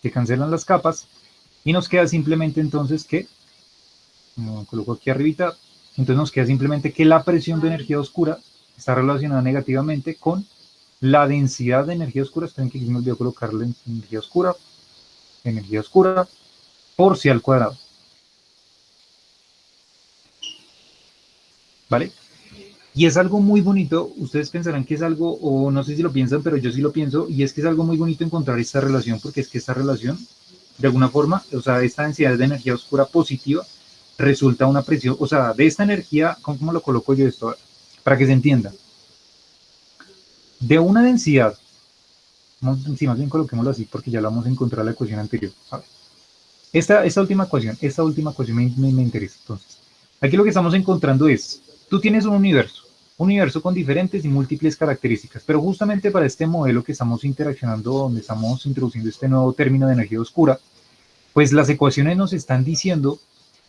Se cancelan las capas y nos queda simplemente entonces que, como coloco aquí arribita, entonces nos queda simplemente que la presión de energía oscura está relacionada negativamente con la densidad de energía oscura. Esperen que aquí me olvidó colocarle energía oscura por C al cuadrado. ¿Vale? Y es algo muy bonito, ustedes pensarán que es algo, o no sé si lo piensan, pero yo sí lo pienso, y es que es algo muy bonito encontrar esta relación, porque es que esta relación, de alguna forma, o sea, esta densidad de energía oscura positiva resulta una presión, o sea, de esta energía, ¿cómo lo coloco yo esto? Para que se entienda. De una densidad, sí, más bien coloquémoslo así, porque ya lo vamos a encontrar en la ecuación anterior. A ver. Esta última ecuación me interesa. Entonces, aquí lo que estamos encontrando es, tú tienes un universo con diferentes y múltiples características, pero justamente para este modelo que estamos interaccionando, donde estamos introduciendo este nuevo término de energía oscura, pues las ecuaciones nos están diciendo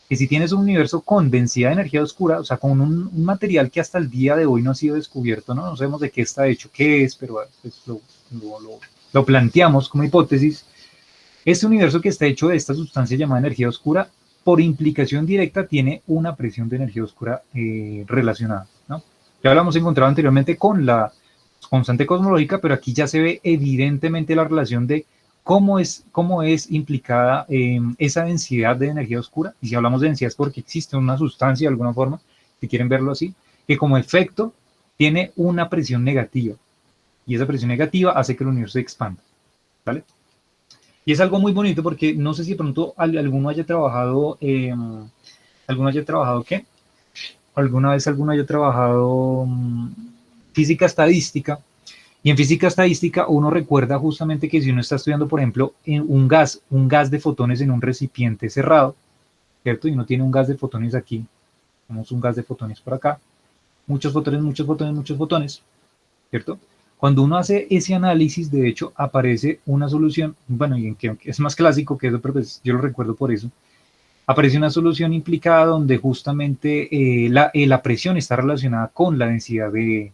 que si tienes un universo con densidad de energía oscura, o sea, con un material que hasta el día de hoy no ha sido descubierto, no sabemos de qué está hecho, qué es, pero pues, lo planteamos como hipótesis. Este universo que está hecho de esta sustancia llamada energía oscura, por implicación directa, tiene una presión de energía oscura relacionada, ¿no? Ya lo hemos encontrado anteriormente con la constante cosmológica, pero aquí ya se ve evidentemente la relación de cómo es implicada esa densidad de energía oscura. Y si hablamos de densidad es porque existe una sustancia de alguna forma, si quieren verlo así, que como efecto tiene una presión negativa. Y esa presión negativa hace que el universo se expanda, ¿vale? Y es algo muy bonito porque no sé si de pronto alguno haya trabajado, ¿qué? Alguna vez alguno haya trabajado física estadística. Y en física estadística uno recuerda justamente que si uno está estudiando, por ejemplo, en un gas de fotones en un recipiente cerrado, ¿cierto? Y uno tiene un gas de fotones aquí, tenemos un gas de fotones por acá, muchos fotones, muchos fotones, muchos fotones, ¿cierto? Cuando uno hace ese análisis, de hecho, aparece una solución, bueno, y que es más clásico que eso, pero pues yo lo recuerdo por eso, aparece una solución implicada donde justamente la presión está relacionada con la densidad de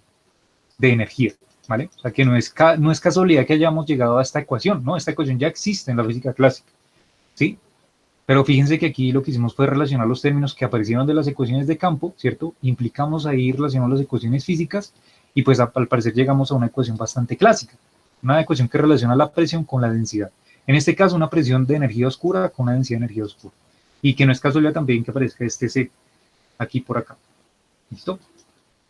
energía, ¿vale? O sea, que no es casualidad que hayamos llegado a esta ecuación, ¿no? Esta ecuación ya existe en la física clásica, ¿sí? Pero fíjense que aquí lo que hicimos fue relacionar los términos que aparecieron de las ecuaciones de campo, ¿cierto? Implicamos ahí relacionando las ecuaciones físicas y pues al parecer llegamos a una ecuación bastante clásica, una ecuación que relaciona la presión con la densidad. En este caso, una presión de energía oscura con una densidad de energía oscura. Y que no es casualidad también que aparezca este C aquí por acá. ¿Listo?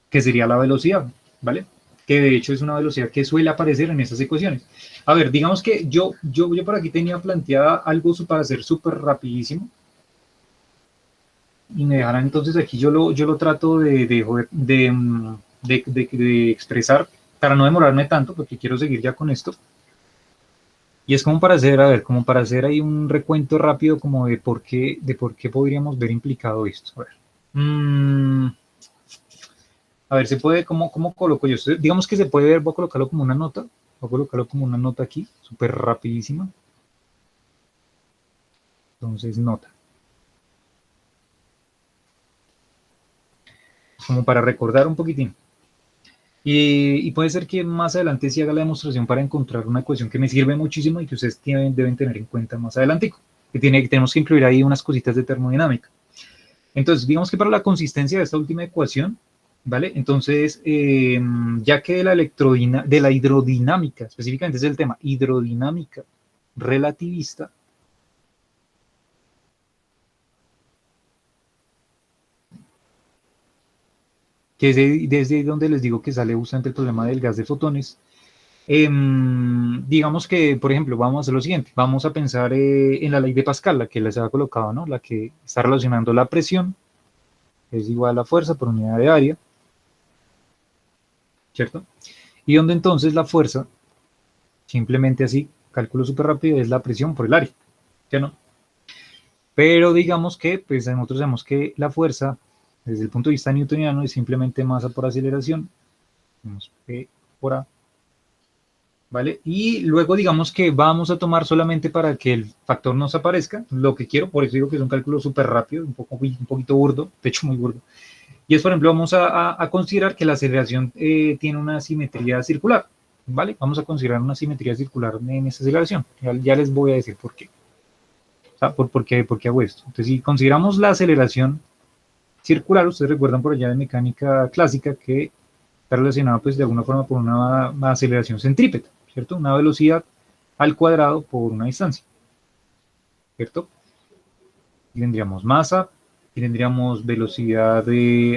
Que sería la velocidad, ¿vale? Que de hecho es una velocidad que suele aparecer en estas ecuaciones. A ver, digamos que yo por aquí tenía planteada algo para hacer súper rapidísimo. Y me dejarán entonces aquí, yo lo trato de expresar para no demorarme tanto, porque quiero seguir ya con esto. Y es como para hacer, a ver, como para hacer ahí un recuento rápido como de por qué podríamos ver implicado esto. A ver. A ver, se puede, ¿cómo coloco yo? Digamos que se puede ver, voy a colocarlo como una nota. Voy a colocarlo como una nota aquí, súper rapidísima. Entonces, nota. Como para recordar un poquitín. Y puede ser que más adelante sí haga la demostración para encontrar una ecuación que me sirve muchísimo y que ustedes deben tener en cuenta más adelante. Que tenemos que incluir ahí unas cositas de termodinámica. Entonces, digamos que para la consistencia de esta última ecuación, ¿vale? Entonces, ya que de la hidrodinámica, específicamente es el tema, hidrodinámica relativista, que es desde donde les digo que sale justamente el problema del gas de fotones, digamos que, por ejemplo, vamos a hacer lo siguiente, vamos a pensar en la ley de Pascal, la que les había colocado, ¿no? La que está relacionando la presión, es igual a la fuerza por unidad de área, ¿cierto? Y donde entonces la fuerza Simplemente así, cálculo súper rápido, es la presión por el área, ¿ya no? Pero digamos que, pues nosotros sabemos que la fuerza, desde el punto de vista newtoniano, es simplemente masa por aceleración, tenemos P por A, ¿vale? Y luego digamos que vamos a tomar solamente para que el factor nos aparezca, lo que quiero, por eso digo que es un cálculo súper rápido, un poquito burdo, de hecho muy burdo. Y es, por ejemplo, vamos a considerar que la aceleración tiene una simetría circular, ¿vale? Vamos a considerar una simetría circular en esta aceleración. Ya les voy a decir por qué. O sea, por qué hago esto. Entonces, si consideramos la aceleración circular, ustedes recuerdan por allá de mecánica clásica que está relacionada, pues, de alguna forma por una aceleración centrípeta, ¿cierto? Una velocidad al cuadrado por una distancia, ¿cierto? Y tendríamos masa, y tendríamos velocidad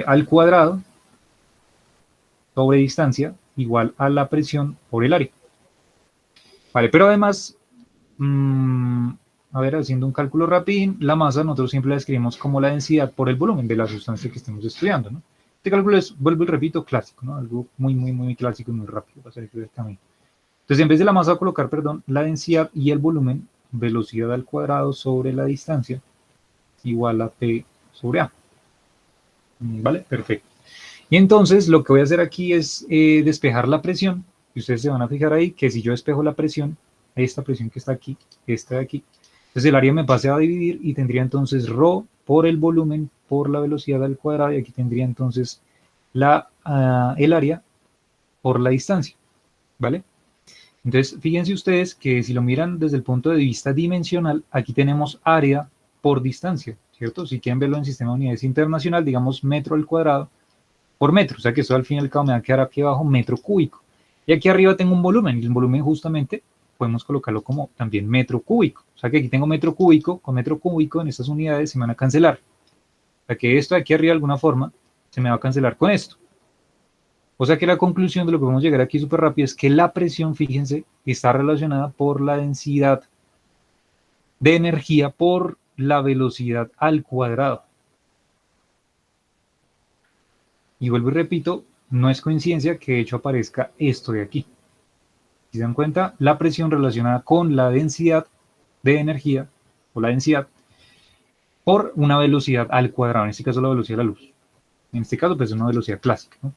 al cuadrado sobre distancia igual a la presión por el área. Vale, pero además, a ver, haciendo un cálculo rápido, la masa nosotros siempre la escribimos como la densidad por el volumen de la sustancia que estemos estudiando, ¿no? Este cálculo es, vuelvo y repito, clásico, ¿no? Algo muy clásico y muy rápido para hacer el camino. Entonces, en vez de la masa, colocar, perdón, la densidad y el volumen, velocidad al cuadrado sobre la distancia, igual a P sobre A. ¿Vale? Perfecto. Y entonces lo que voy a hacer aquí es despejar la presión. Y ustedes se van a fijar ahí que si yo despejo la presión, esta presión que está aquí, esta de aquí, entonces el área me pase a dividir y tendría entonces ρ por el volumen por la velocidad al cuadrado, y aquí tendría entonces el área por la distancia, ¿vale? Entonces fíjense ustedes que si lo miran desde el punto de vista dimensional, aquí tenemos área por distancia, ¿cierto? Si quieren verlo en sistema de unidades internacional, digamos metro al cuadrado por metro, o sea que eso al fin y al cabo me va a quedar aquí abajo metro cúbico. Y aquí arriba tengo un volumen, y el volumen justamente podemos colocarlo como también metro cúbico. O sea que aquí tengo metro cúbico con metro cúbico, en estas unidades se me van a cancelar. O sea que esto de aquí arriba de alguna forma se me va a cancelar con esto. O sea que la conclusión de lo que podemos llegar aquí súper rápido es que la presión, fíjense, está relacionada por la densidad de energía por la velocidad al cuadrado. Y vuelvo y repito, no es coincidencia que de hecho aparezca esto de aquí. Si se dan cuenta, la presión relacionada con la densidad de energía, o la densidad, por una velocidad al cuadrado, en este caso la velocidad de la luz. En este caso, pues es una velocidad clásica, ¿no?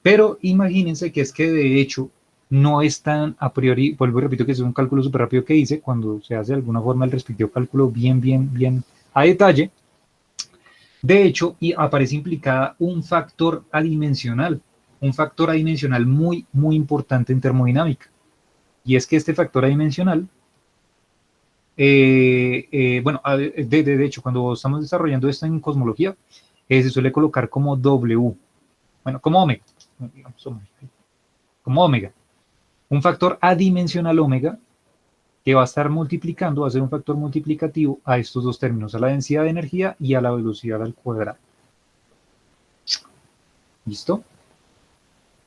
Pero imagínense que es que de hecho no es tan a priori, vuelvo y repito que es un cálculo súper rápido que hice, cuando se hace de alguna forma el respectivo cálculo bien a detalle. De hecho, y aparece implicada un factor adimensional muy importante en termodinámica. Y es que este factor adimensional, bueno, de hecho, cuando estamos desarrollando esto en cosmología, se suele colocar como W, bueno, como omega, digamos, como omega. Un factor adimensional omega que va a estar multiplicando, va a ser un factor multiplicativo a estos dos términos, a la densidad de energía y a la velocidad al cuadrado. ¿Listo?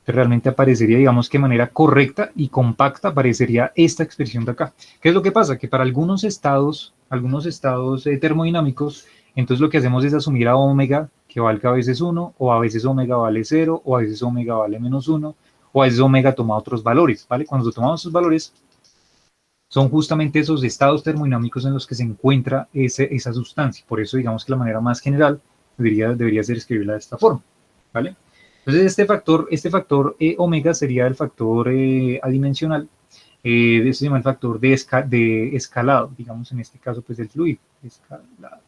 Realmente aparecería, digamos que de manera correcta y compacta, aparecería esta expresión de acá. ¿Qué es lo que pasa? Que para algunos estados termodinámicos, entonces lo que hacemos es asumir a omega que valga a veces 1, o a veces omega vale 0, o a veces omega vale menos 1, o a veces omega toma otros valores, ¿vale? Cuando tomamos esos valores, son justamente esos estados termodinámicos en los que se encuentra esa sustancia. Por eso, digamos que la manera más general debería ser escribirla de esta forma, ¿vale? Entonces, este factor omega sería el factor adimensional, eso se llama el factor de escalado, digamos en este caso, pues del fluido, escalado.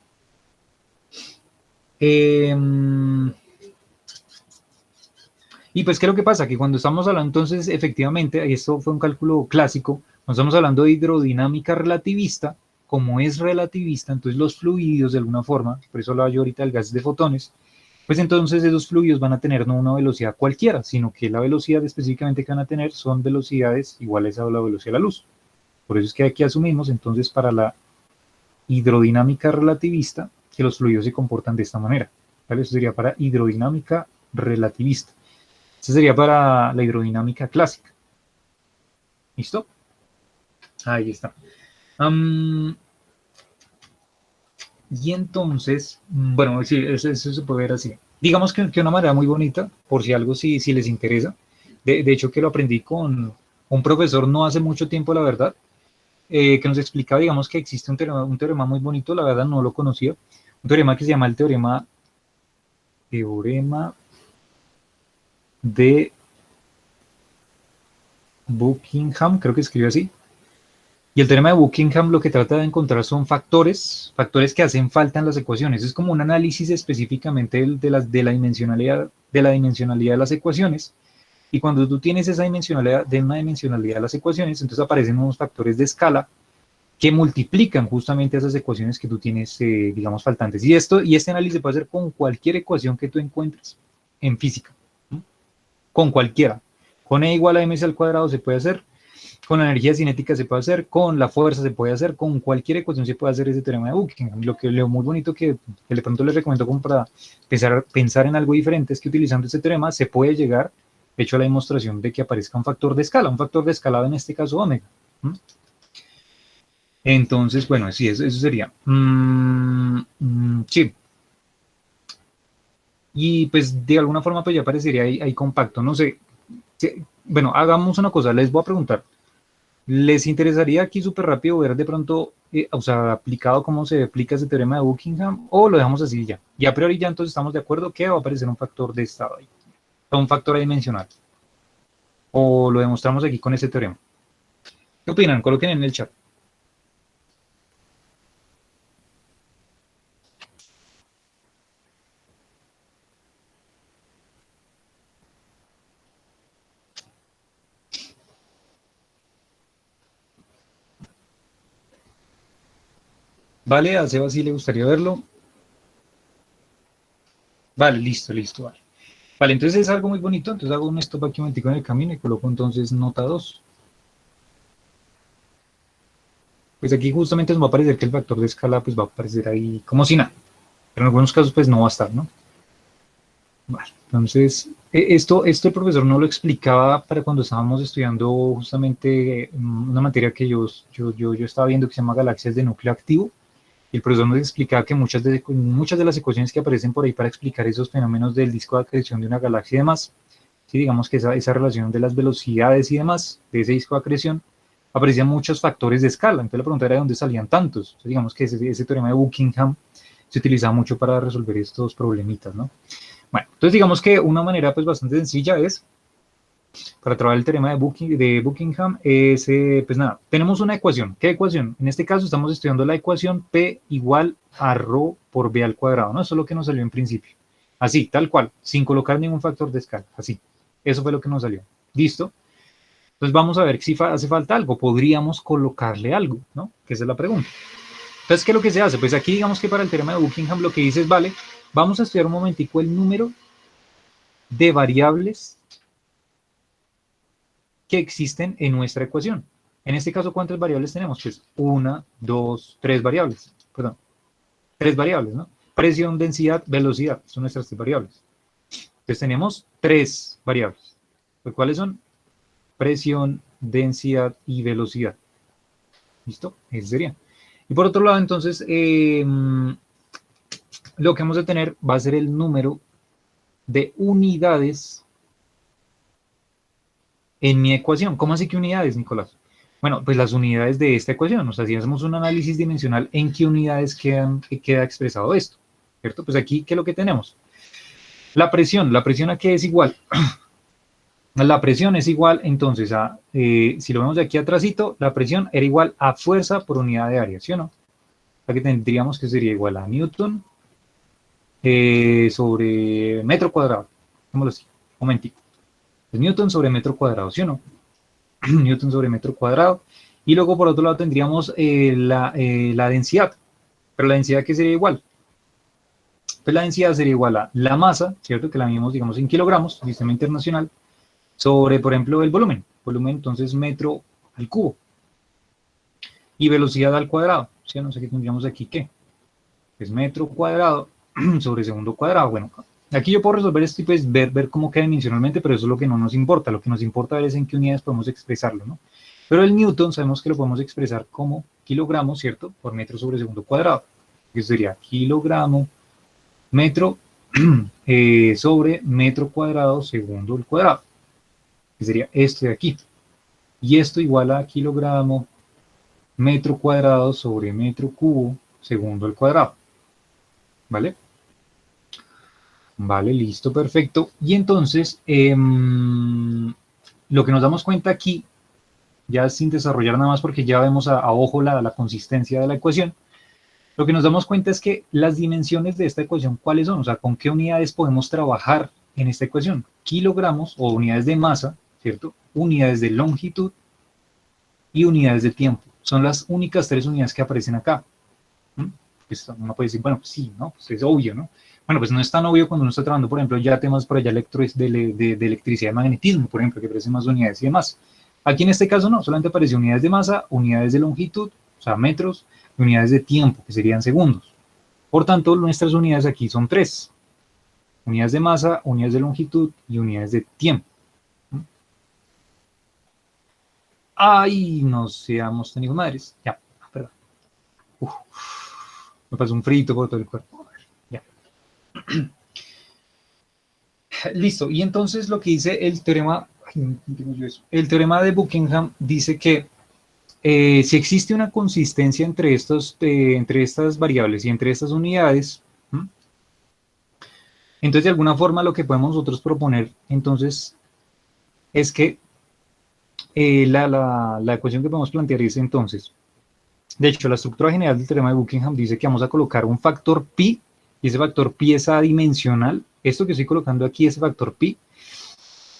Y pues, ¿qué es lo que pasa? Que cuando estamos hablando, entonces, efectivamente, esto fue un cálculo clásico, cuando estamos hablando de hidrodinámica relativista, como es relativista, entonces los fluidos de alguna forma, por eso hablaba yo ahorita del gas de fotones, pues entonces esos fluidos van a tener no una velocidad cualquiera, sino que la velocidad específicamente que van a tener son velocidades iguales a la velocidad de la luz. Por eso es que aquí asumimos entonces para la hidrodinámica relativista que los fluidos se comportan de esta manera, ¿vale? Eso sería para hidrodinámica relativista. Eso sería para la hidrodinámica clásica. ¿Listo? Ahí está. Y entonces, bueno, sí, eso se puede ver así. Digamos que una manera muy bonita, por si algo si les interesa. De hecho, que lo aprendí con un profesor no hace mucho tiempo, la verdad, que nos explicaba, digamos, que existe un teorema muy bonito, la verdad no lo conocía, un teorema que se llama el teorema de Buckingham, creo que escribe así. Y el teorema de Buckingham lo que trata de encontrar son factores que hacen falta en las ecuaciones. Es como un análisis específicamente de la dimensionalidad de las ecuaciones. Y cuando tú tienes esa dimensionalidad de una dimensionalidad de las ecuaciones, entonces aparecen unos factores de escala que multiplican justamente esas ecuaciones que tú tienes, digamos, faltantes. Y este análisis se puede hacer con cualquier ecuación que tú encuentres en física, ¿no? Con cualquiera. Con E igual a mc al cuadrado se puede hacer, con la energía cinética se puede hacer, con la fuerza se puede hacer, con cualquier ecuación se puede hacer ese teorema de Buckingham. Lo muy bonito que de pronto les recomiendo como para pensar en algo diferente es que utilizando ese teorema se puede llegar, de hecho, a la demostración de que aparezca un factor de escala en este caso omega. Entonces, bueno, sí, eso sería. Sí. Y pues de alguna forma pues ya parecería ahí compacto. No sé. Bueno, hagamos una cosa, les voy a preguntar. ¿Les interesaría aquí súper rápido ver de pronto, o sea, aplicado cómo se aplica ese teorema de Buckingham o lo dejamos así ya? Y a priori ya entonces estamos de acuerdo que va a aparecer un factor de estado ahí, un factor adimensional. O lo demostramos aquí con ese teorema. ¿Qué opinan? Coloquen en el chat. Vale, a Seba sí le gustaría verlo. Vale, listo, vale. Vale, entonces es algo muy bonito, entonces hago un stop aquí un momentico en el camino y coloco entonces nota 2. Pues aquí justamente nos va a aparecer que el factor de escala pues va a aparecer ahí como si nada, pero en algunos casos pues no va a estar, ¿no? Vale, entonces esto el profesor no lo explicaba para cuando estábamos estudiando justamente una materia que yo estaba viendo que se llama galaxias de núcleo activo. Y el profesor nos explicaba que muchas de las ecuaciones que aparecen por ahí para explicar esos fenómenos del disco de acreción de una galaxia y demás, ¿sí? Digamos que esa relación de las velocidades y demás, de ese disco de acreción, aparecían muchos factores de escala. Entonces la pregunta era de dónde salían tantos. Entonces, digamos que ese teorema de Buckingham se utilizaba mucho para resolver estos problemitas, ¿no? Bueno, entonces digamos que una manera pues bastante sencilla es, para trabajar el teorema de Buckingham, es, pues nada, tenemos una ecuación. ¿Qué ecuación? En este caso estamos estudiando la ecuación P igual a ρ por B al cuadrado, ¿no? Eso es lo que nos salió en principio. Así, tal cual, sin colocar ningún factor de escala, así. Eso fue lo que nos salió. ¿Listo? Entonces vamos a ver si hace falta algo. Podríamos colocarle algo, ¿no? Que esa es la pregunta. Entonces, ¿qué es lo que se hace? Pues aquí digamos que para el teorema de Buckingham lo que dice es, vale, vamos a estudiar un momentico el número de variables que existen en nuestra ecuación. En este caso, ¿cuántas variables tenemos? Pues una, dos, tres variables. Perdón, tres variables, ¿no? Presión, densidad, velocidad. Son nuestras tres variables. Entonces tenemos tres variables. Pues, ¿cuáles son? Presión, densidad y velocidad. ¿Listo? Ese sería. Y por otro lado, entonces, lo que vamos a tener va a ser el número de unidades en mi ecuación. ¿Cómo así que unidades, Nicolás? Bueno, pues las unidades de esta ecuación. O sea, si hacemos un análisis dimensional, ¿en qué unidades queda expresado esto? ¿Cierto? Pues aquí, ¿qué es lo que tenemos? La presión ¿a qué es igual? La presión es igual, entonces, si lo vemos de aquí atrásito, la presión era igual a fuerza por unidad de área, ¿sí o no? Aquí tendríamos que sería igual a Newton sobre metro cuadrado. Démoslo así, un momentito. Es Newton sobre metro cuadrado, ¿sí o no? Newton sobre metro cuadrado. Y luego por otro lado tendríamos la densidad. Pero la densidad, ¿qué sería igual? Pues la densidad sería igual a la masa, ¿cierto? Que la medimos, digamos, en kilogramos, sistema internacional, sobre, por ejemplo, el volumen. Volumen, entonces, metro al cubo. Y velocidad al cuadrado. ¿Sí? No sé qué tendríamos aquí, ¿qué? Es metro cuadrado sobre segundo cuadrado. Bueno, aquí yo puedo resolver esto y pues ver cómo queda dimensionalmente, pero eso es lo que no nos importa. Lo que nos importa ver es en qué unidades podemos expresarlo, ¿no? Pero el Newton sabemos que lo podemos expresar como kilogramos, ¿cierto? Por metro sobre segundo cuadrado. Eso sería kilogramo, metro sobre metro cuadrado segundo al cuadrado. Que sería esto de aquí. Y esto igual a kilogramo metro cuadrado sobre metro cubo segundo al cuadrado. ¿Vale? Vale, listo, perfecto. Y entonces, lo que nos damos cuenta aquí, ya sin desarrollar nada más porque ya vemos a ojo la consistencia de la ecuación, lo que nos damos cuenta es que las dimensiones de esta ecuación, ¿cuáles son? O sea, ¿con qué unidades podemos trabajar en esta ecuación? Kilogramos o unidades de masa, ¿cierto? Unidades de longitud y unidades de tiempo. Son las únicas tres unidades que aparecen acá. Pues uno puede decir, bueno, pues sí, ¿no? Pues es obvio, ¿no? Bueno, pues no es tan obvio cuando uno está trabajando, por ejemplo, ya temas por allá de electricidad y magnetismo, por ejemplo, que aparecen más unidades y demás. Aquí en este caso no, solamente aparecen unidades de masa, unidades de longitud, o sea, metros, y unidades de tiempo, que serían segundos. Por tanto, nuestras unidades aquí son tres. Unidades de masa, unidades de longitud y unidades de tiempo. ¡Ay! No seamos tan hijos madres. Ya, perdón. Uf, me pasó un frito por todo el cuerpo. Ya. Listo. Y entonces lo que dice el teorema, el teorema de Buckingham dice que si existe una consistencia entre estas variables y entre estas unidades, entonces de alguna forma lo que podemos nosotros proponer entonces es que la ecuación que podemos plantear es entonces, de hecho la estructura general del teorema de Buckingham dice que vamos a colocar un factor pi, y ese factor pi es adimensional. Esto que estoy colocando aquí, ese factor pi,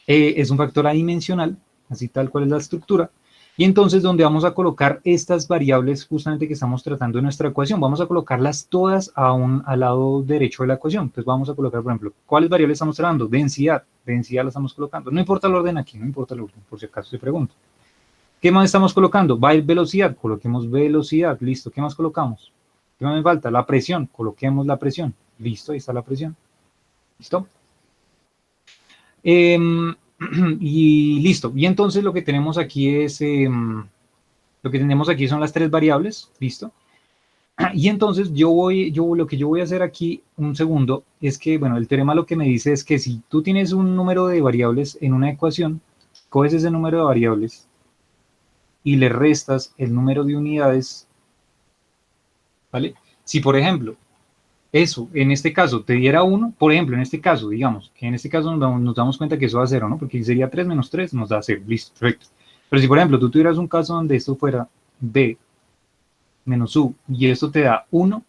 es un factor adimensional, así tal cual es la estructura. Y entonces, donde vamos a colocar estas variables justamente que estamos tratando en nuestra ecuación, vamos a colocarlas todas al lado derecho de la ecuación. Entonces vamos a colocar, por ejemplo, ¿cuáles variables estamos tratando? Densidad la estamos colocando. No importa el orden aquí, no importa el orden, por si acaso se pregunta. ¿Qué más estamos colocando? Va a ir velocidad, coloquemos velocidad, listo. ¿Qué más colocamos? ¿Qué más me falta? La presión, coloquemos la presión. Listo, ahí está la presión. ¿Listo? Y listo. Y entonces lo que tenemos aquí es, lo que tenemos aquí son las tres variables, ¿listo? Y entonces lo que yo voy a hacer aquí, un segundo, es que, bueno, el teorema lo que me dice es que si tú tienes un número de variables en una ecuación, coges ese número de variables y le restas el número de unidades, ¿vale? Si, por ejemplo, eso, en este caso, te diera 1, por ejemplo, en este caso, digamos, que en este caso nos damos cuenta que eso da 0, ¿no? Porque sería 3 menos 3, nos da 0, listo, perfecto. Pero si, por ejemplo, tú tuvieras un caso donde esto fuera b menos u y esto te da 1,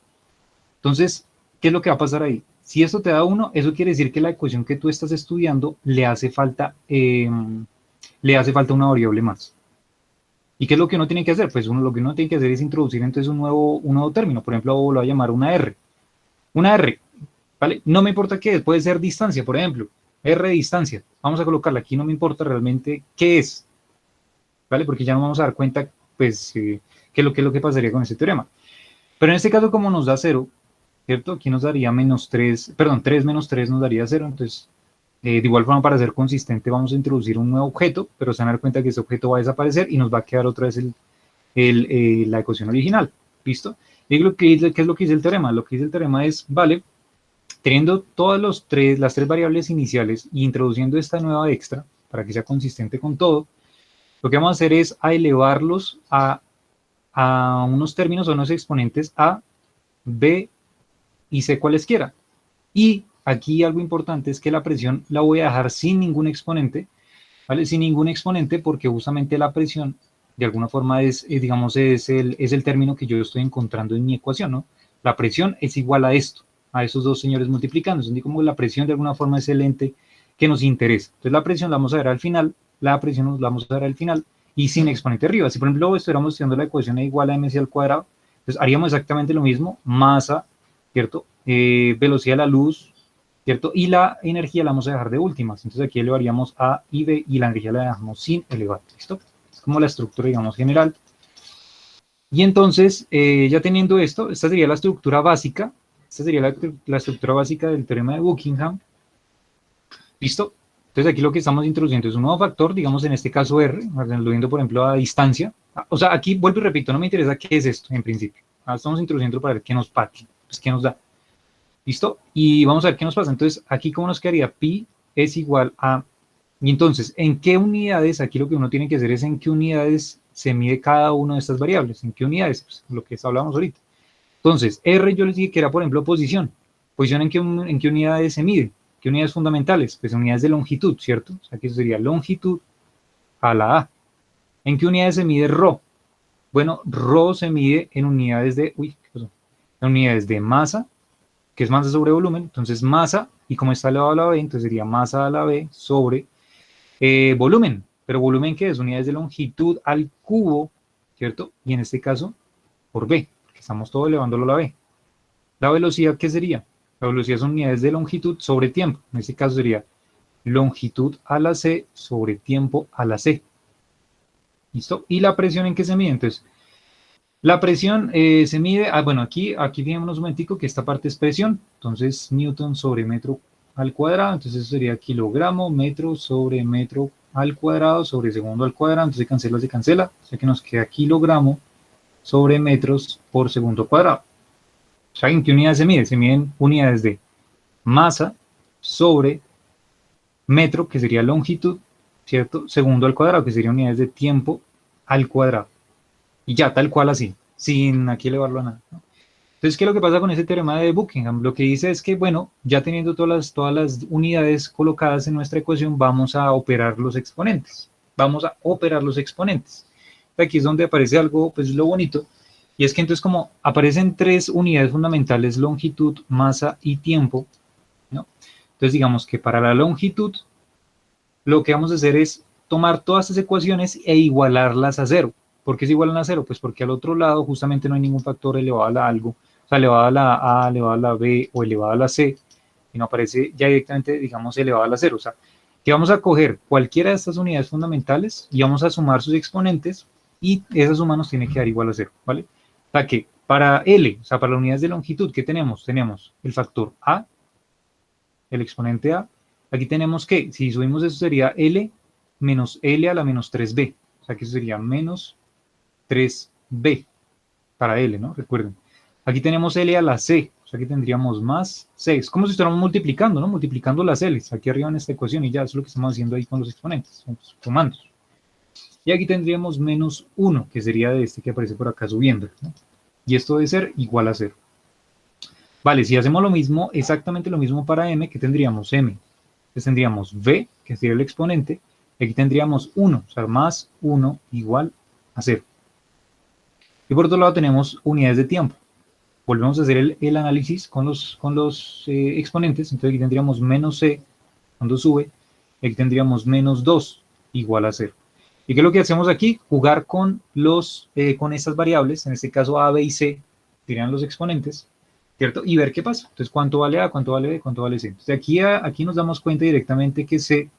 entonces, ¿qué es lo que va a pasar ahí? Si esto te da 1, eso quiere decir que la ecuación que tú estás estudiando le hace falta una variable más. ¿Y qué es lo que uno tiene que hacer? Pues lo que uno tiene que hacer es introducir entonces un nuevo término, por ejemplo, lo voy a llamar una R. Una R, ¿vale? No me importa qué es, puede ser distancia, por ejemplo, R de distancia. Vamos a colocarla aquí, no me importa realmente qué es, ¿vale? Porque ya nos vamos a dar cuenta, pues, qué es lo que pasaría con este teorema. Pero en este caso, como nos da 0, ¿cierto? Aquí nos daría menos 3, perdón, 3 menos 3 nos daría 0, entonces, de igual forma, para ser consistente, vamos a introducir un nuevo objeto, pero se van a dar cuenta que ese objeto va a desaparecer y nos va a quedar otra vez la ecuación original, ¿listo? ¿Y qué es lo que dice el teorema? Lo que dice el teorema es, vale, teniendo todas las tres variables iniciales e introduciendo esta nueva extra, para que sea consistente con todo, lo que vamos a hacer es elevarlos a unos términos o unos exponentes A, B y C cualesquiera. Y aquí algo importante es que la presión la voy a dejar sin ningún exponente, ¿vale? Sin ningún exponente porque justamente la presión de alguna forma digamos, es el término que yo estoy encontrando en mi ecuación, ¿no? La presión es igual a esto, a esos dos señores multiplicando. Entonces, como la presión de alguna forma es el ente que nos interesa. Entonces, la presión la vamos a ver al final, la presión la vamos a ver al final y sin exponente arriba. Si, por ejemplo, estuviéramos estudiando la ecuación E igual a mc al cuadrado, entonces haríamos exactamente lo mismo, masa, ¿cierto? Velocidad de la luz, ¿cierto? Y la energía la vamos a dejar de últimas. Entonces, aquí elevaríamos A y B y la energía la dejamos sin elevar, ¿listo? Como la estructura, digamos, general. Y entonces, ya teniendo esto, esta sería la estructura básica, esta sería la estructura básica del teorema de Buckingham. ¿Listo? Entonces, aquí lo que estamos introduciendo es un nuevo factor, digamos, en este caso R, lo viendo, por ejemplo, a distancia. O sea, aquí vuelvo y repito, no me interesa qué es esto, en principio. Ahora estamos introduciendo para ver qué nos pasa, pues qué nos da. ¿Listo? Y vamos a ver qué nos pasa. Entonces, aquí, ¿cómo nos quedaría? Pi es igual a Y entonces, ¿en qué unidades? Aquí lo que uno tiene que hacer es en qué unidades se mide cada una de estas variables. ¿En qué unidades? Pues, lo que hablábamos ahorita. Entonces, R yo les dije que era, por ejemplo, posición. Posición en qué unidades se mide. ¿Qué unidades fundamentales? Pues unidades de longitud, ¿cierto? O sea, que eso sería longitud a la A. ¿En qué unidades se mide ρ? Bueno, ρ se mide en unidades de, en unidades de masa, que es masa sobre volumen. Entonces, masa, y como está elevado a la B, entonces sería masa a la B sobre volumen. Pero volumen, ¿qué es? Unidades de longitud al cubo, ¿cierto? Y en este caso, por B, porque estamos todo elevándolo a la B. La velocidad, ¿qué sería? La velocidad son unidades de longitud sobre tiempo. En este caso sería longitud a la C sobre tiempo a la C. ¿Listo? ¿Y la presión en qué se mide? Entonces, la presión se mide, bueno, aquí fijémonos un momentico que esta parte es presión. Entonces, Newton sobre metro al cuadrado. Entonces, eso sería kilogramo, metro sobre metro al cuadrado sobre segundo al cuadrado. Entonces, se cancela. O sea que nos queda kilogramo sobre metros por segundo cuadrado. O sea, ¿en qué unidades se mide? Se miden unidades de masa sobre metro, que sería longitud, ¿cierto? Segundo al cuadrado, que sería unidades de tiempo al cuadrado. Y ya, tal cual así, sin aquí elevarlo a nada, ¿no? Entonces, ¿qué es lo que pasa con ese teorema de Buckingham? Lo que dice es que, bueno, ya teniendo todas las unidades colocadas en nuestra ecuación, vamos a operar los exponentes. Vamos a operar los exponentes. Aquí es donde aparece algo, pues lo bonito, y es que entonces como aparecen tres unidades fundamentales, longitud, masa y tiempo, ¿no? Entonces digamos que para la longitud, lo que vamos a hacer es tomar todas estas ecuaciones e igualarlas a cero. ¿Por qué se igualan a cero? Pues porque al otro lado justamente no hay ningún factor elevado a la algo, o sea, elevado a la A, elevado a la B o elevado a la C, y no aparece ya directamente, digamos, elevado a la cero. O sea, que vamos a coger cualquiera de estas unidades fundamentales y vamos a sumar sus exponentes y esa suma nos tiene que dar igual a cero, ¿vale? O sea que para L, o sea, para las unidades de longitud, ¿qué tenemos? Tenemos el factor A, el exponente A. Aquí tenemos que, si subimos eso sería L menos L a la menos 3B. O sea que eso sería menos 3B para L, ¿no? Recuerden. Aquí tenemos L a la C, o sea que tendríamos más C. Es como si estuviéramos multiplicando, ¿no? Multiplicando las L's aquí arriba en esta ecuación y ya, eso es lo que estamos haciendo ahí con los exponentes, sumando. Y aquí tendríamos menos 1, que sería de este que aparece por acá subiendo, ¿no? Y esto debe ser igual a 0. Vale, si hacemos lo mismo, exactamente lo mismo para M, ¿qué tendríamos? M. Entonces tendríamos V, que sería el exponente, y aquí tendríamos 1, o sea, más 1 igual a 0. Y por otro lado tenemos unidades de tiempo. Volvemos a hacer el análisis con los exponentes. Entonces aquí tendríamos menos C cuando sube. Y aquí tendríamos menos 2 igual a 0. ¿Y qué es lo que hacemos aquí? Jugar con estas variables. En este caso A, B y C serían los exponentes, ¿cierto? Y ver qué pasa. Entonces, ¿cuánto vale A? ¿Cuánto vale B? ¿Cuánto vale C? Entonces aquí nos damos cuenta directamente que C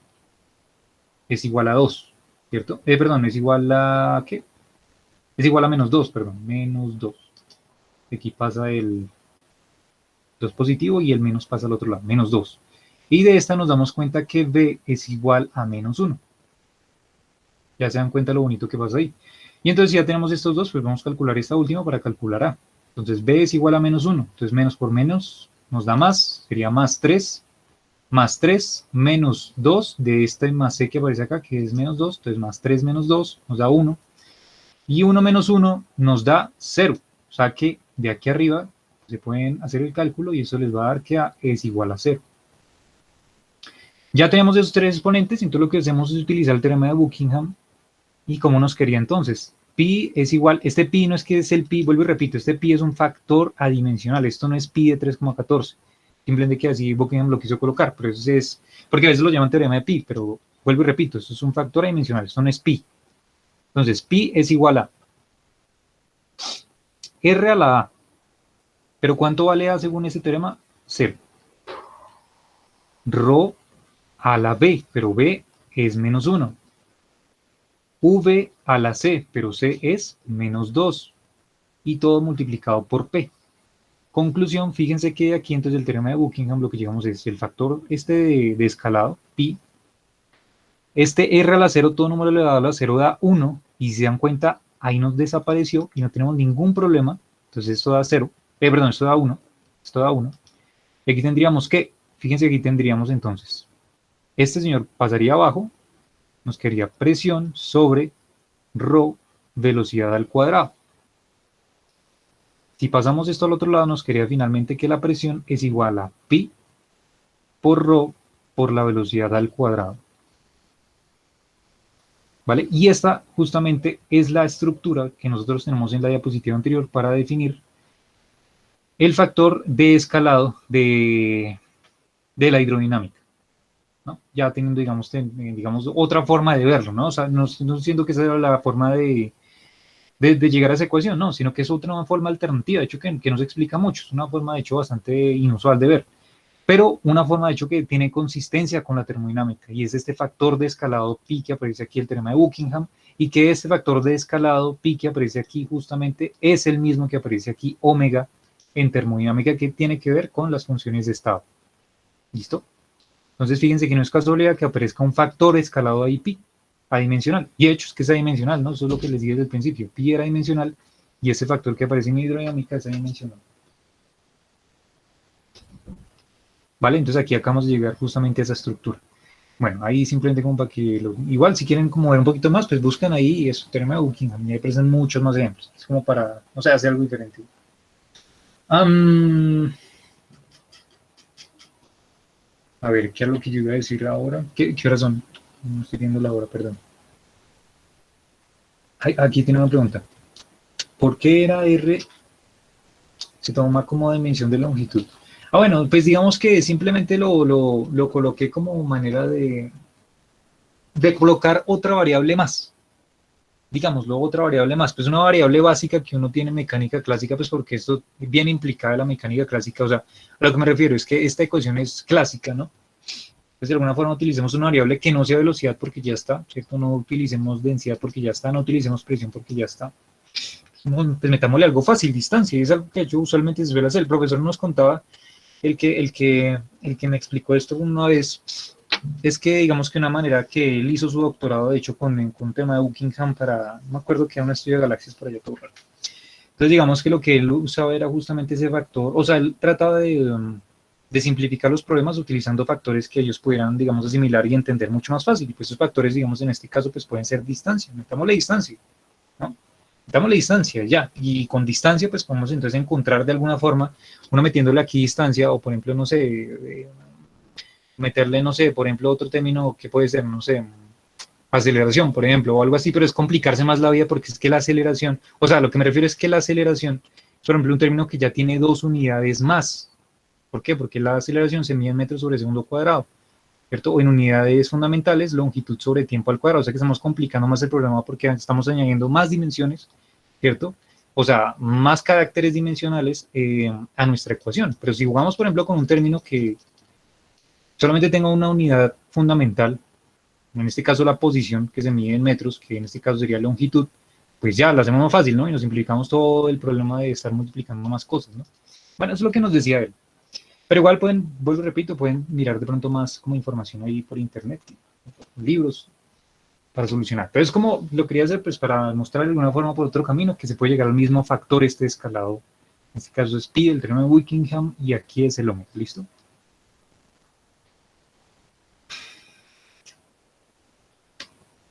es igual a 2, ¿cierto? Perdón, es igual a... ¿qué? Es igual a menos 2, perdón, menos 2. Aquí pasa el 2 positivo y el menos pasa al otro lado, menos 2. Y de esta nos damos cuenta que B es igual a menos 1. Ya se dan cuenta lo bonito que pasa ahí. Y entonces si ya tenemos estos dos, pues vamos a calcular esta última para calcular A. Entonces B es igual a menos 1. Entonces menos por menos nos da más, sería más 3, menos 2 de este más C que aparece acá, que es menos 2. Entonces más 3 menos 2 nos da 1. Y 1 menos 1 nos da 0. O sea que de aquí arriba se pueden hacer el cálculo y eso les va a dar que A es igual a 0. Ya tenemos esos tres exponentes, entonces lo que hacemos es utilizar el teorema de Buckingham. ¿Y cómo nos quería entonces? Pi es igual, este pi no es que es el pi, vuelvo y repito, este pi es un factor adimensional, esto no es pi de 3,14. Simplemente que así Buckingham lo quiso colocar, pero eso es, porque a veces lo llaman teorema de pi, pero vuelvo y repito, esto es un factor adimensional, esto no es pi. Entonces, pi es igual a R a la A. ¿Pero cuánto vale A según ese teorema? 0. Rho a la B, pero B es menos 1. V a la C, pero C es menos 2. Y todo multiplicado por P. Conclusión, fíjense que aquí entonces el teorema de Buckingham lo que llegamos es el factor de escalado, pi. Este R a la 0, todo número elevado a la 0 da 1. Y si se dan cuenta, ahí nos desapareció y no tenemos ningún problema. Entonces esto da 0. Perdón, esto da 1. Esto da 1. Y aquí tendríamos que, fíjense, aquí tendríamos entonces Este señor pasaría abajo, nos quedaría presión sobre ρ velocidad al cuadrado. Si pasamos esto al otro lado, nos quedaría finalmente que la presión es igual a pi por ρ por la velocidad al cuadrado. ¿Vale? Y esta justamente es la estructura que nosotros tenemos en la diapositiva anterior para definir el factor de escalado de la hidrodinámica, ¿no? Ya teniendo, digamos, otra forma de verlo, ¿no? O sea, no siento que esa era la forma de llegar a esa ecuación, no, sino que es otra forma alternativa, de hecho, que no se explica mucho, es una forma, de hecho, bastante inusual de ver, pero una forma, de hecho, que tiene consistencia con la termodinámica, y es este factor de escalado pi que aparece aquí, el teorema de Buckingham, y que este factor de escalado pi que aparece aquí justamente es el mismo que aparece aquí, omega, en termodinámica, que tiene que ver con las funciones de estado. ¿Listo? Entonces, fíjense que no es casualidad que aparezca un factor escalado ahí pi, adimensional. Y de hecho es que es adimensional, ¿no? Eso es lo que les dije desde el principio. Pi era adimensional y ese factor que aparece en hidrodinámica es adimensional. ¿Vale? Entonces aquí acabamos de llegar justamente a esa estructura. Bueno, ahí simplemente como para que igual si quieren como ver un poquito más, pues buscan ahí eso, teorema de Buckingham, y ahí aparecen muchos más ejemplos. Es como para, no sé, hacer algo diferente. A ver, ¿qué es lo que yo iba a decir ahora? ¿Qué horas son? No estoy viendo la hora, perdón. Ay, aquí tiene una pregunta. ¿Por qué era R se toma como dimensión de longitud? Ah, bueno, pues digamos que simplemente lo coloqué como manera de colocar otra variable más. Digámoslo, otra variable más. Pues una variable básica que uno tiene en mecánica clásica, pues porque esto viene implicada en la mecánica clásica. O sea, a lo que me refiero es que esta ecuación es clásica, ¿no? Pues de alguna forma utilicemos una variable que no sea velocidad porque ya está, ¿cierto? No utilicemos densidad porque ya está, no utilicemos presión porque ya está. Pues metámosle algo fácil, distancia, y es algo que yo usualmente se suele hacer. El profesor nos contaba, el que me explicó esto una vez, es que digamos que una manera que él hizo su doctorado, de hecho, con un tema de Buckingham para, no me acuerdo que era un estudio de galaxias por allá todo raro. Entonces digamos que lo que él usaba era justamente ese factor, o sea, él trataba de simplificar los problemas utilizando factores que ellos pudieran, digamos, asimilar y entender mucho más fácil. Y pues esos factores, digamos, en este caso, pues pueden ser distancia, metámosle distancia, ¿no? Metámosle distancia, ya. Y con distancia, pues podemos entonces encontrar de alguna forma, uno metiéndole aquí distancia, o por ejemplo, no sé, meterle, no sé, por ejemplo, otro término que puede ser, no sé, aceleración, por ejemplo, o algo así, pero es complicarse más la vida porque es que la aceleración, o sea, lo que me refiero es que la aceleración, por ejemplo, un término que ya tiene 2 unidades más. ¿Por qué? Porque la aceleración se mide en metros sobre segundo cuadrado, ¿cierto? O en unidades fundamentales, longitud sobre tiempo al cuadrado. O sea que estamos complicando más el problema porque estamos añadiendo más dimensiones, ¿cierto? O sea, más caracteres dimensionales a nuestra ecuación. Pero si jugamos, por ejemplo, con un término que solamente tenga una unidad fundamental, en este caso la posición que se mide en metros, que en este caso sería longitud, pues ya lo hacemos más fácil, ¿no? Y nos simplificamos todo el problema de estar multiplicando más cosas, ¿no? Bueno, eso es lo que nos decía él. Pero igual pueden, vuelvo y repito, pueden mirar de pronto más como información ahí por internet, libros, para solucionar. Pero es como lo quería hacer pues para mostrar de alguna forma por otro camino que se puede llegar al mismo factor este escalado. En este caso es pi, el teorema de Buckingham, y aquí es el ohms. ¿Listo?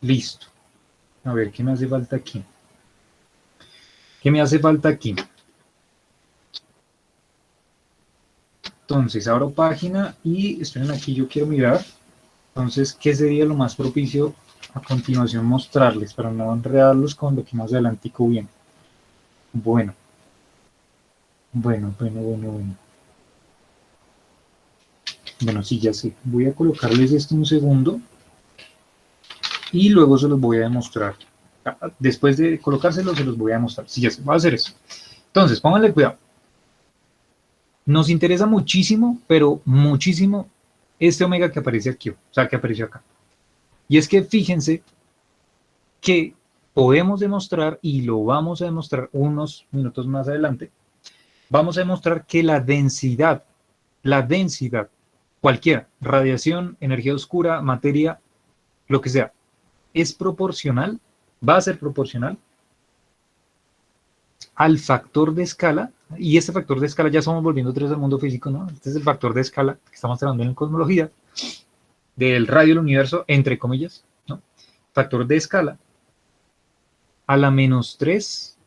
Listo. A ver, ¿qué me hace falta aquí? ¿Qué me hace falta aquí? Entonces, abro página y esperen aquí, yo quiero mirar. Entonces, ¿qué sería lo más propicio a continuación mostrarles para no enredarlos con lo que más adelantico viene? Bueno. Bueno, sí, ya sé. Voy a colocarles esto un segundo y luego se los voy a demostrar. Después de colocárselo, se los voy a demostrar. Sí, ya sé, voy a hacer eso. Entonces, pónganle cuidado. Nos interesa muchísimo, pero muchísimo, este omega que aparece aquí, o sea, que apareció acá. Y es que fíjense que podemos demostrar, y lo vamos a demostrar unos minutos más adelante, vamos a demostrar que la densidad, cualquiera, radiación, energía oscura, materia, lo que sea, es proporcional, va a ser proporcional al factor de escala, y este factor de escala ya estamos volviendo otra vez al mundo físico, ¿no? Este es el factor de escala que estamos hablando en cosmología, del radio del universo, entre comillas, ¿no? Factor de escala a la menos 3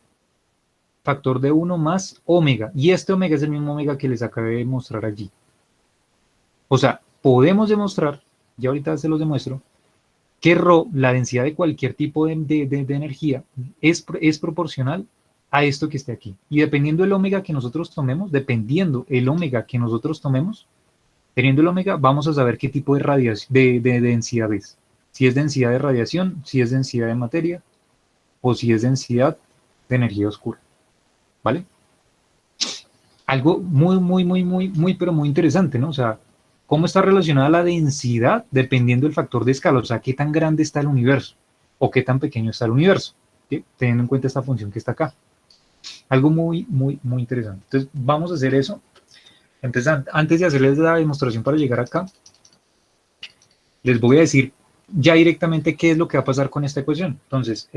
factor de 1 más omega. Y este omega es el mismo omega que les acabé de mostrar allí. O sea, podemos demostrar, ya ahorita se los demuestro, que Rho, la densidad de cualquier tipo de energía, es proporcional a esto que esté aquí. Y dependiendo del omega que nosotros tomemos, teniendo el omega, vamos a saber qué tipo de radiación, de densidad es. Si es densidad de radiación, si es densidad de materia, o si es densidad de energía oscura. ¿Vale? Algo pero muy interesante, ¿no? O sea, cómo está relacionada la densidad dependiendo del factor de escala, o sea, qué tan grande está el universo o qué tan pequeño está el universo, ¿sí? Teniendo en cuenta esta función que está acá. Algo muy interesante. Entonces, vamos a hacer eso. Entonces, antes de hacerles la demostración para llegar acá, les voy a decir ya directamente qué es lo que va a pasar con esta ecuación. Entonces,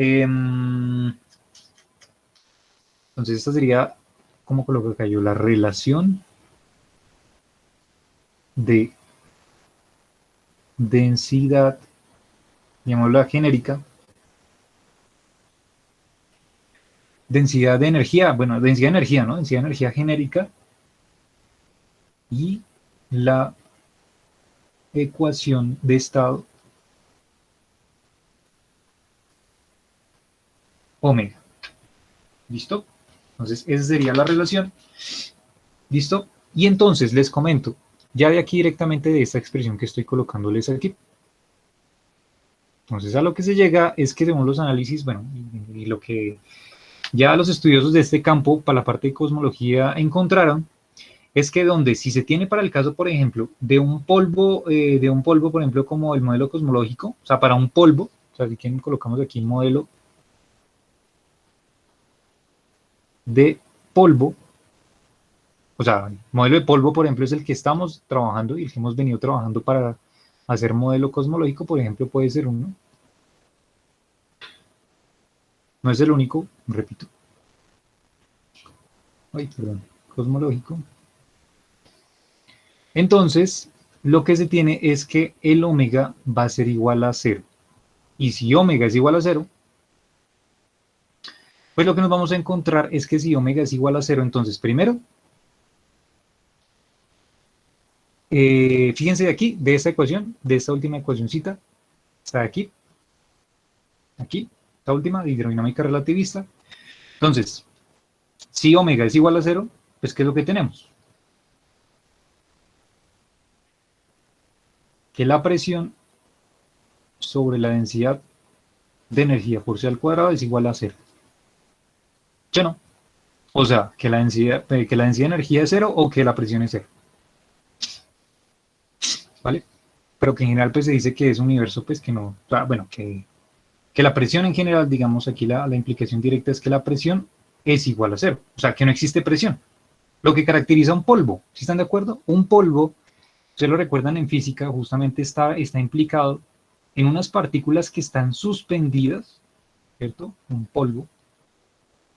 esta sería, ¿cómo coloco acá yo? La relación de densidad, llamémosla genérica, densidad de energía, bueno, densidad de energía, ¿no? Densidad de energía genérica y la ecuación de estado omega. ¿Listo? Entonces, esa sería la relación. ¿Listo? Y entonces les comento, ya de aquí directamente de esta expresión que estoy colocándoles aquí. Entonces, a lo que se llega es que según los análisis, bueno, y lo que ya los estudiosos de este campo para la parte de cosmología encontraron, es que donde si se tiene para el caso, por ejemplo, de un polvo, por ejemplo, como el modelo cosmológico, o sea, para un polvo, o sea, si quieren colocamos aquí un modelo de polvo, o sea, el modelo de polvo, por ejemplo, es el que estamos trabajando y el que hemos venido trabajando para hacer modelo cosmológico, por ejemplo, puede ser uno. No es el único, repito. Ay, perdón, cosmológico. Entonces, lo que se tiene es que el omega va a ser igual a 0. Y si omega es igual a 0, pues lo que nos vamos a encontrar es que si omega es igual a 0, entonces primero, fíjense de aquí, de esta ecuación, de esta última ecuacióncita, está aquí, esta última, de hidrodinámica relativista. Entonces, si omega es igual a 0, pues ¿qué es lo que tenemos? Que la presión sobre la densidad de energía por C al cuadrado es igual a 0. ¿Sí o no? O sea, que la densidad de energía es 0 o que la presión es 0. ¿Vale? Pero que en general pues se dice que es un universo pues que no, bueno, que la presión en general, digamos aquí la implicación directa es que la presión es igual a 0. O sea, que no existe presión. Lo que caracteriza un polvo, ¿sí están de acuerdo? Un polvo, ustedes lo recuerdan en física, justamente está implicado en unas partículas que están suspendidas, ¿cierto? Un polvo,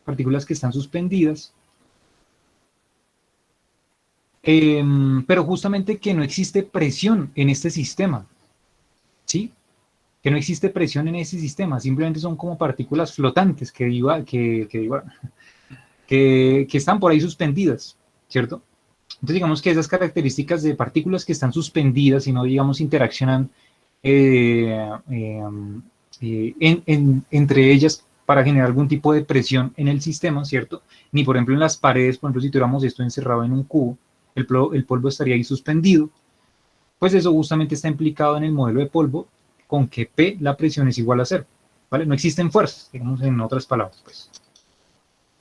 partículas que están suspendidas, pero justamente que no existe presión en este sistema, ¿sí? Que no existe presión en ese sistema, simplemente son como partículas flotantes que están por ahí suspendidas, ¿cierto? Entonces digamos que esas características de partículas que están suspendidas y no, digamos, interaccionan entre ellas para generar algún tipo de presión en el sistema, ¿cierto? Ni por ejemplo en las paredes, por ejemplo si tuviéramos esto encerrado en un cubo, el polvo estaría ahí suspendido, pues eso justamente está implicado en el modelo de polvo con que P, la presión es igual a 0, ¿vale? No existen fuerzas, digamos en otras palabras, pues.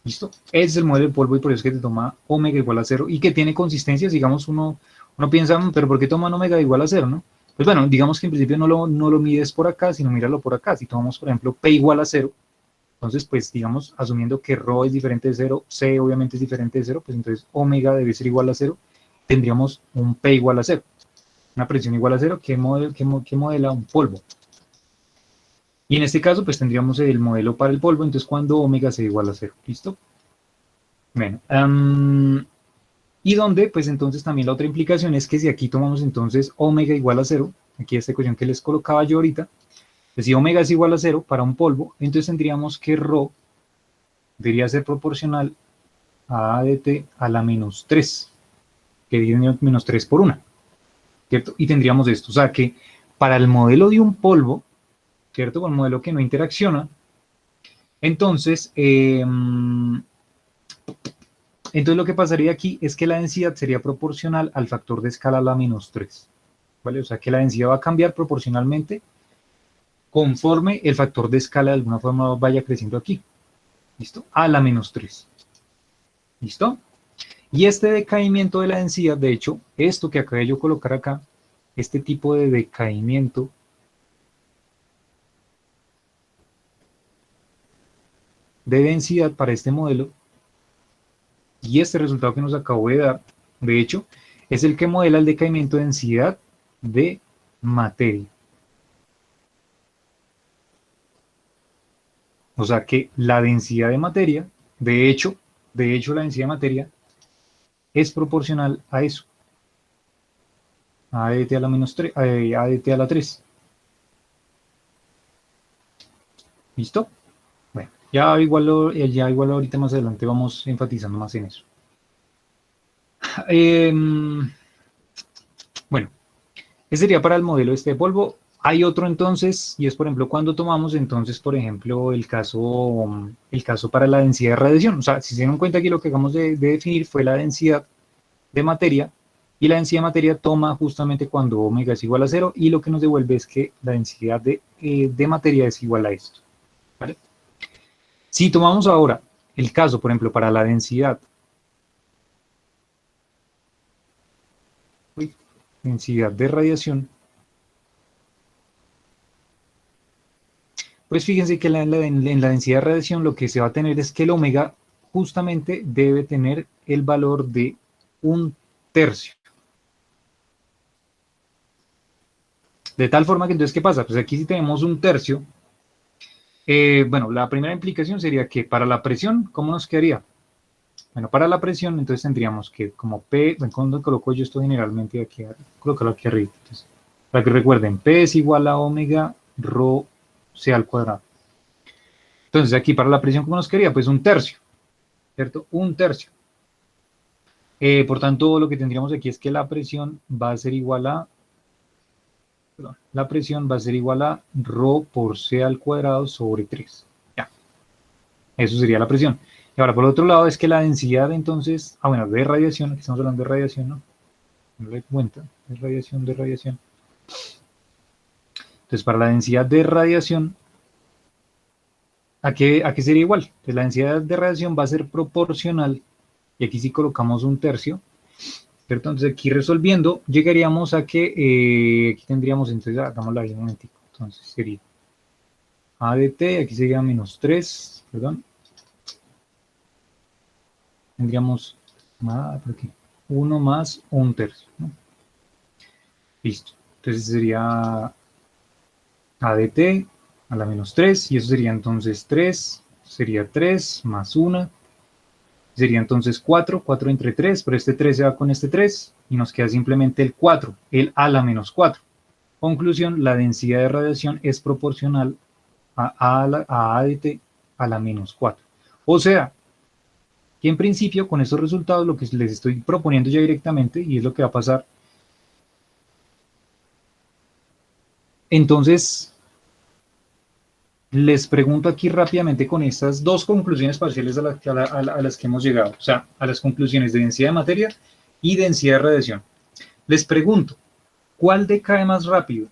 ¿Listo? Ese es el modelo de polvo y por eso es que te toma omega igual a 0 y que tiene consistencias, digamos, uno piensa, pero ¿por qué toman omega igual a 0, no? Pues bueno, digamos que en principio no lo mides por acá, sino míralo por acá. Si tomamos, por ejemplo, P igual a 0, entonces, pues, digamos, asumiendo que Rho es diferente de 0, C obviamente es diferente de 0, pues entonces omega debe ser igual a 0, tendríamos un P igual a 0, una presión igual a 0 que modela un polvo. Y en este caso, pues tendríamos el modelo para el polvo, entonces cuando omega sea igual a 0, ¿listo? Bueno, y donde, pues entonces también la otra implicación es que si aquí tomamos entonces omega igual a 0, aquí esta ecuación que les colocaba yo ahorita, pues si omega es igual a 0 para un polvo, entonces tendríamos que ρ debería ser proporcional a A de t a la menos 3, que viene menos 3 por 1, ¿cierto? Y tendríamos esto, o sea que para el modelo de un polvo, ¿cierto? Con un modelo que no interacciona, entonces, entonces lo que pasaría aquí es que la densidad sería proporcional al factor de escala a la menos 3, ¿vale? O sea que la densidad va a cambiar proporcionalmente conforme el factor de escala de alguna forma vaya creciendo aquí, ¿listo? A la menos 3, ¿listo? Y este decaimiento de la densidad, de hecho, esto que acabé de yo colocar acá, este tipo de decaimiento, de densidad para este modelo, y este resultado que nos acabo de dar, de hecho, es el que modela el decaimiento de densidad de materia. O sea que la densidad de materia, de hecho la densidad de materia es proporcional a eso, a de t a la menos 3, a de t a la 3. ¿Listo? Bueno, ya igual ahorita más adelante vamos enfatizando más en eso. Bueno, ese sería para el modelo este de polvo. Hay otro entonces, y es por ejemplo cuando tomamos entonces, por ejemplo, el caso para la densidad de radiación. O sea, si se dieron cuenta aquí lo que acabamos de definir fue la densidad de materia, y la densidad de materia toma justamente cuando omega es igual a 0, y lo que nos devuelve es que la densidad de materia es igual a esto, ¿vale? Si tomamos ahora el caso, por ejemplo, para la densidad de radiación, pues fíjense que en la densidad de radiación lo que se va a tener es que el omega justamente debe tener el valor de 1/3. De tal forma que entonces, ¿qué pasa? Pues aquí si tenemos 1/3, bueno, la primera implicación sería que para la presión, ¿cómo nos quedaría? Bueno, para la presión, entonces tendríamos que como P, cuando coloco yo esto generalmente aquí, colocarlo aquí arriba. Entonces, para que recuerden, P es igual a omega rho C al cuadrado. Entonces, aquí para la presión, ¿cómo nos quedaría? Pues 1/3, ¿cierto? 1/3. Por tanto, lo que tendríamos aquí es que la presión va a ser igual a, perdón, la presión va a ser igual a rho por C al cuadrado sobre 3. Ya, eso sería la presión. Y ahora, por el otro lado, es que la densidad, entonces, bueno, de radiación, aquí estamos hablando de radiación, ¿no? No le cuenta, de radiación, de radiación. Entonces, para la densidad de radiación, ¿a qué sería igual? Pues la densidad de radiación va a ser proporcional, y aquí si colocamos 1/3, ¿cierto? Entonces, aquí resolviendo, llegaríamos a que, aquí tendríamos, entonces, hagámoslo ahí un momentico. Entonces, sería A de t, aquí sería menos 3, perdón. Tendríamos, por aquí, 1 más 1/3, ¿no? Listo. Entonces sería A de t a la menos 3, y eso sería entonces 3, sería 3 más 1, sería entonces 4, 4 entre 3, pero este 3 se va con este 3, y nos queda simplemente el 4, el a la menos 4. Conclusión, la densidad de radiación es proporcional a A de t a la menos 4. O sea, que en principio con estos resultados lo que les estoy proponiendo ya directamente, y es lo que va a pasar, entonces les pregunto aquí rápidamente con estas dos conclusiones parciales a las que hemos llegado, o sea, a las conclusiones de densidad de materia y densidad de radiación. Les pregunto, ¿cuál decae más rápido?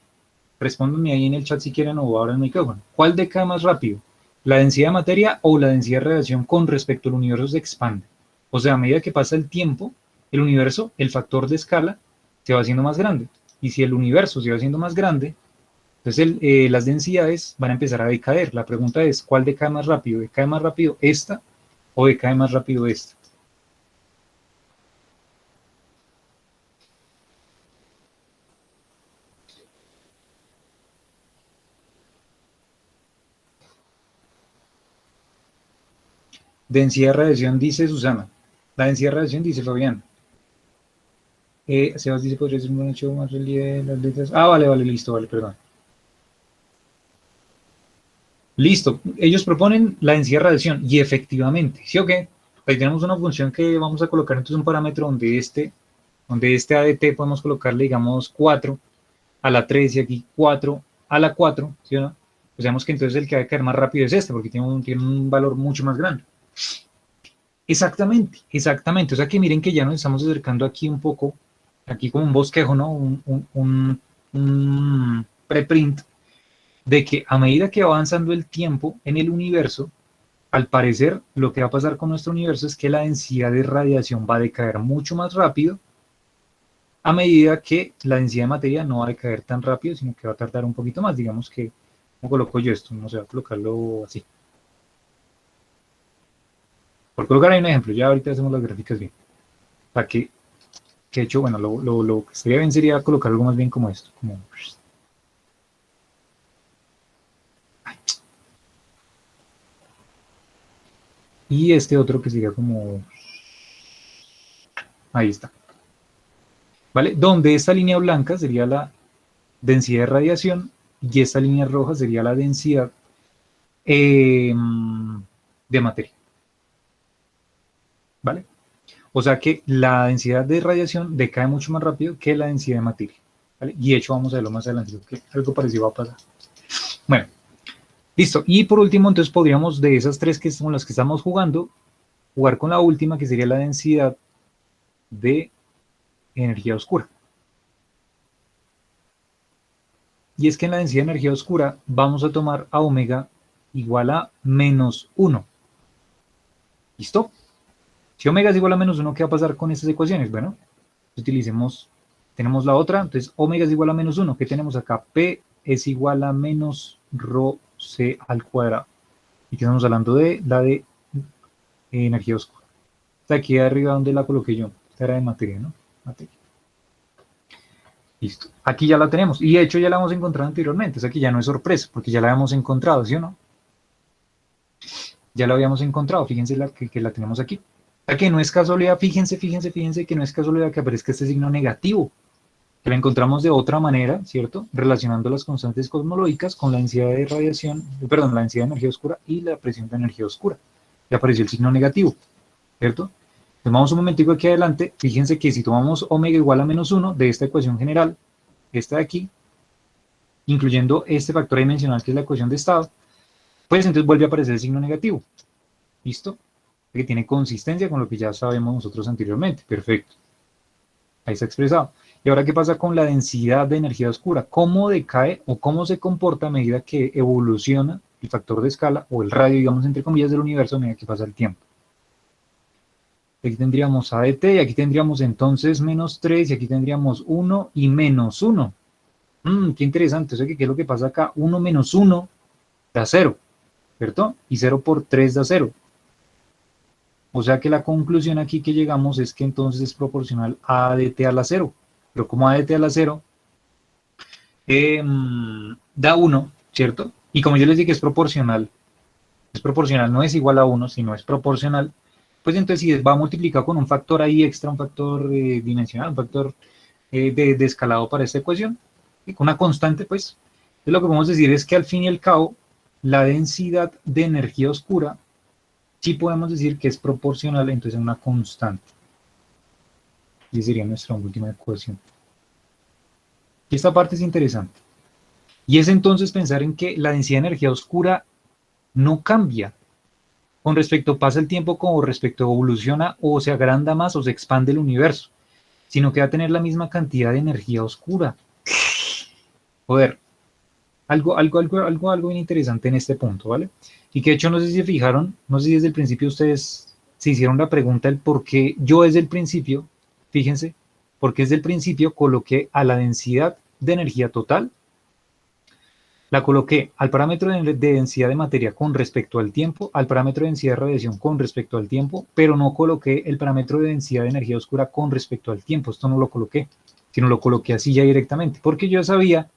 Respóndanme ahí en el chat si quieren o abran el micrófono. ¿Cuál decae más rápido? ¿La densidad de materia o la densidad de radiación con respecto al universo se expande? O sea, a medida que pasa el tiempo, el universo, el factor de escala, se va haciendo más grande. Y si el universo se va haciendo más grande, entonces las densidades van a empezar a decaer. La pregunta es, ¿cuál decae más rápido? ¿Decae más rápido esta o decae más rápido esta? Densidad de radiación dice Susana. La densidad de radiación dice Fabián. Sebas dice, podría ser un buen hecho más relieve de las letras. Ah, vale, listo, vale, perdón. Listo, ellos proponen la densidad de radiación y efectivamente, ¿sí o qué? Ahí tenemos una función que vamos a colocar entonces un parámetro donde este ADT podemos colocarle, digamos, 4 a la 3 y aquí 4 a la 4, ¿sí o no? Pues vemos que entonces el que va a caer más rápido es este, porque tiene un valor mucho más grande. Exactamente, exactamente. O sea que miren que ya nos estamos acercando aquí un poco, aquí como un bosquejo, ¿no? Un preprint de que a medida que va avanzando el tiempo en el universo, al parecer lo que va a pasar con nuestro universo es que la densidad de radiación va a decaer mucho más rápido a medida que la densidad de materia no va a decaer tan rápido, sino que va a tardar un poquito más. Digamos que, ¿cómo coloco yo esto? No sé, voy a colocarlo así. Por colocar ahí un ejemplo, ya ahorita hacemos las gráficas bien. Para que he hecho, bueno, lo que estaría bien sería colocar algo más bien como esto. Como... Y este otro que sería como... Ahí está. ¿Vale? Donde esta línea blanca sería la densidad de radiación y esta línea roja sería la densidad de materia. ¿Vale? O sea que la densidad de radiación decae mucho más rápido que la densidad de materia. ¿Vale? Y de hecho vamos a verlo más adelante, que algo parecido va a pasar. Bueno, listo. Y por último, entonces podríamos, de esas tres que son las que estamos jugando, jugar con la última, que sería la densidad de energía oscura. Y es que en la densidad de energía oscura vamos a tomar a omega igual a menos 1. ¿Listo? Si omega es igual a menos 1, ¿qué va a pasar con estas ecuaciones? Bueno, utilicemos, tenemos la otra, entonces omega es igual a menos 1. ¿Qué tenemos acá? P es igual a menos rho C al cuadrado. Y que estamos hablando de la de energía oscura. Está aquí arriba donde la coloqué yo. Esta era de materia, ¿no? Materia. Listo. Aquí ya la tenemos. Y de hecho ya la hemos encontrado anteriormente. O sea que ya no es sorpresa, porque ya la habíamos encontrado, ¿sí o no? Ya la habíamos encontrado. Fíjense que la tenemos aquí. O sea que no es casualidad, fíjense que no es casualidad que aparezca este signo negativo. Que la encontramos de otra manera, ¿cierto? Relacionando las constantes cosmológicas con la densidad de radiación, perdón, la densidad de energía oscura y la presión de energía oscura. Y apareció el signo negativo, ¿cierto? Tomamos un momentico aquí adelante, fíjense que si tomamos omega igual a menos 1 de esta ecuación general, esta de aquí, incluyendo este factor dimensional que es la ecuación de estado, pues entonces vuelve a aparecer el signo negativo. ¿Listo? Que tiene consistencia con lo que ya sabemos nosotros anteriormente. Perfecto. Ahí está expresado. ¿Y ahora qué pasa con la densidad de energía oscura? ¿Cómo decae o cómo se comporta a medida que evoluciona el factor de escala o el radio, digamos, entre comillas, del universo a medida que pasa el tiempo? Aquí tendríamos ADT y aquí tendríamos entonces menos 3 y aquí tendríamos 1 y menos 1. Qué interesante. O sea, ¿qué es lo que pasa acá? 1 menos 1 da 0, ¿cierto? Y 0 por 3 da 0. O sea que la conclusión aquí que llegamos es que entonces es proporcional a ADT a la 0. Pero como ADT a la 0 da 1, ¿cierto? Y como yo les dije, es proporcional, no es igual a 1, sino es proporcional, pues entonces si va a multiplicar con un factor ahí extra, un factor dimensional, un factor de escalado para esta ecuación, y con una constante, pues, entonces lo que podemos decir es que al fin y al cabo, la densidad de energía oscura, sí podemos decir que es proporcional entonces a una constante. Y sería nuestra última ecuación. Y esta parte es interesante. Y es entonces pensar en que la densidad de energía oscura no cambia con respecto, pasa el tiempo con respecto evoluciona o se agranda más o se expande el universo, sino que va a tener la misma cantidad de energía oscura. Joder, algo bien interesante en este punto, ¿vale? Y que de hecho no sé si se fijaron, no sé si desde el principio ustedes se hicieron la pregunta el por qué yo desde el principio, fíjense, porque desde el principio coloqué a la densidad de energía total, la coloqué al parámetro de densidad de materia con respecto al tiempo, al parámetro de densidad de radiación con respecto al tiempo, pero no coloqué el parámetro de densidad de energía oscura con respecto al tiempo. Esto no lo coloqué, sino lo coloqué así ya directamente, porque yo sabía,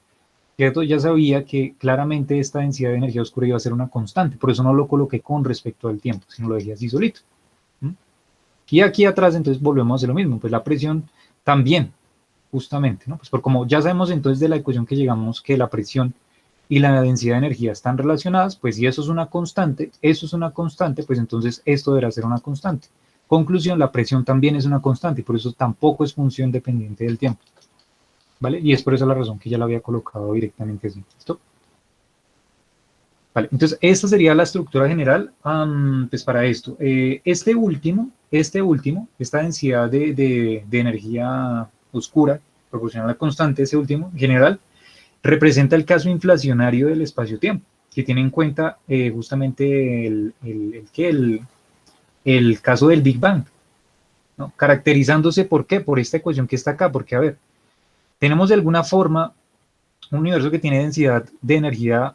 ¿cierto? Ya sabía que claramente esta densidad de energía oscura iba a ser una constante, por eso no lo coloqué con respecto al tiempo, sino lo dejé así solito. Y aquí atrás entonces volvemos a hacer lo mismo, pues la presión también, justamente, ¿no? Pues por como ya sabemos entonces de la ecuación que llegamos que la presión y la densidad de energía están relacionadas, pues si eso es una constante, pues entonces esto deberá ser una constante. Conclusión, la presión también es una constante y por eso tampoco es función dependiente del tiempo, ¿vale? Y es por esa la razón que ya la había colocado directamente así. ¿Listo? Vale, entonces esta sería la estructura general, pues para esto. Esta densidad de energía oscura proporcional a la constante, ese último, en general, representa el caso inflacionario del espacio-tiempo, que tiene en cuenta justamente el caso del Big Bang, ¿no? Caracterizándose, ¿por qué? Por esta ecuación que está acá, porque, a ver, tenemos de alguna forma un universo que tiene densidad de energía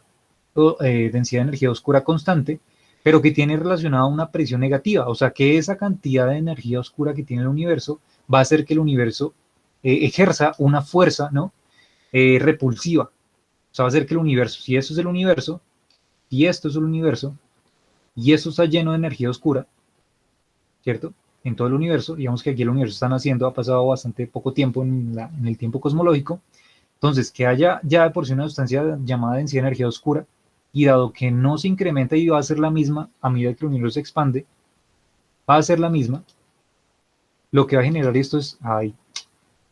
oscura constante, pero que tiene relacionada una presión negativa, o sea que esa cantidad de energía oscura que tiene el universo va a hacer que el universo ejerza una fuerza, ¿no? Repulsiva, o sea va a hacer que el universo, si eso es el universo, y esto es el universo, y esto está lleno de energía oscura, ¿cierto? En todo el universo, digamos que aquí el universo está naciendo, ha pasado bastante poco tiempo en el tiempo cosmológico, entonces que haya ya de por sí una sustancia llamada densidad de energía oscura, y dado que no se incrementa y va a ser la misma a medida que el universo se expande, va a ser la misma, lo que va a generar esto es,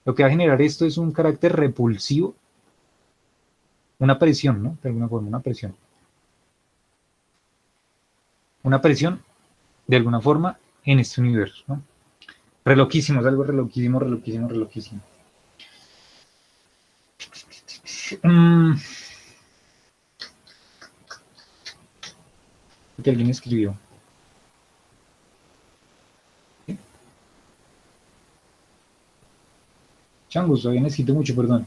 lo que va a generar esto es un carácter repulsivo, una presión, ¿no? De alguna forma, una presión de alguna forma en este universo, ¿no? Reloquísimo, es algo reloquísimo, reloquísimo, reloquísimo. Que alguien escribió. Changos, todavía necesito mucho, perdón.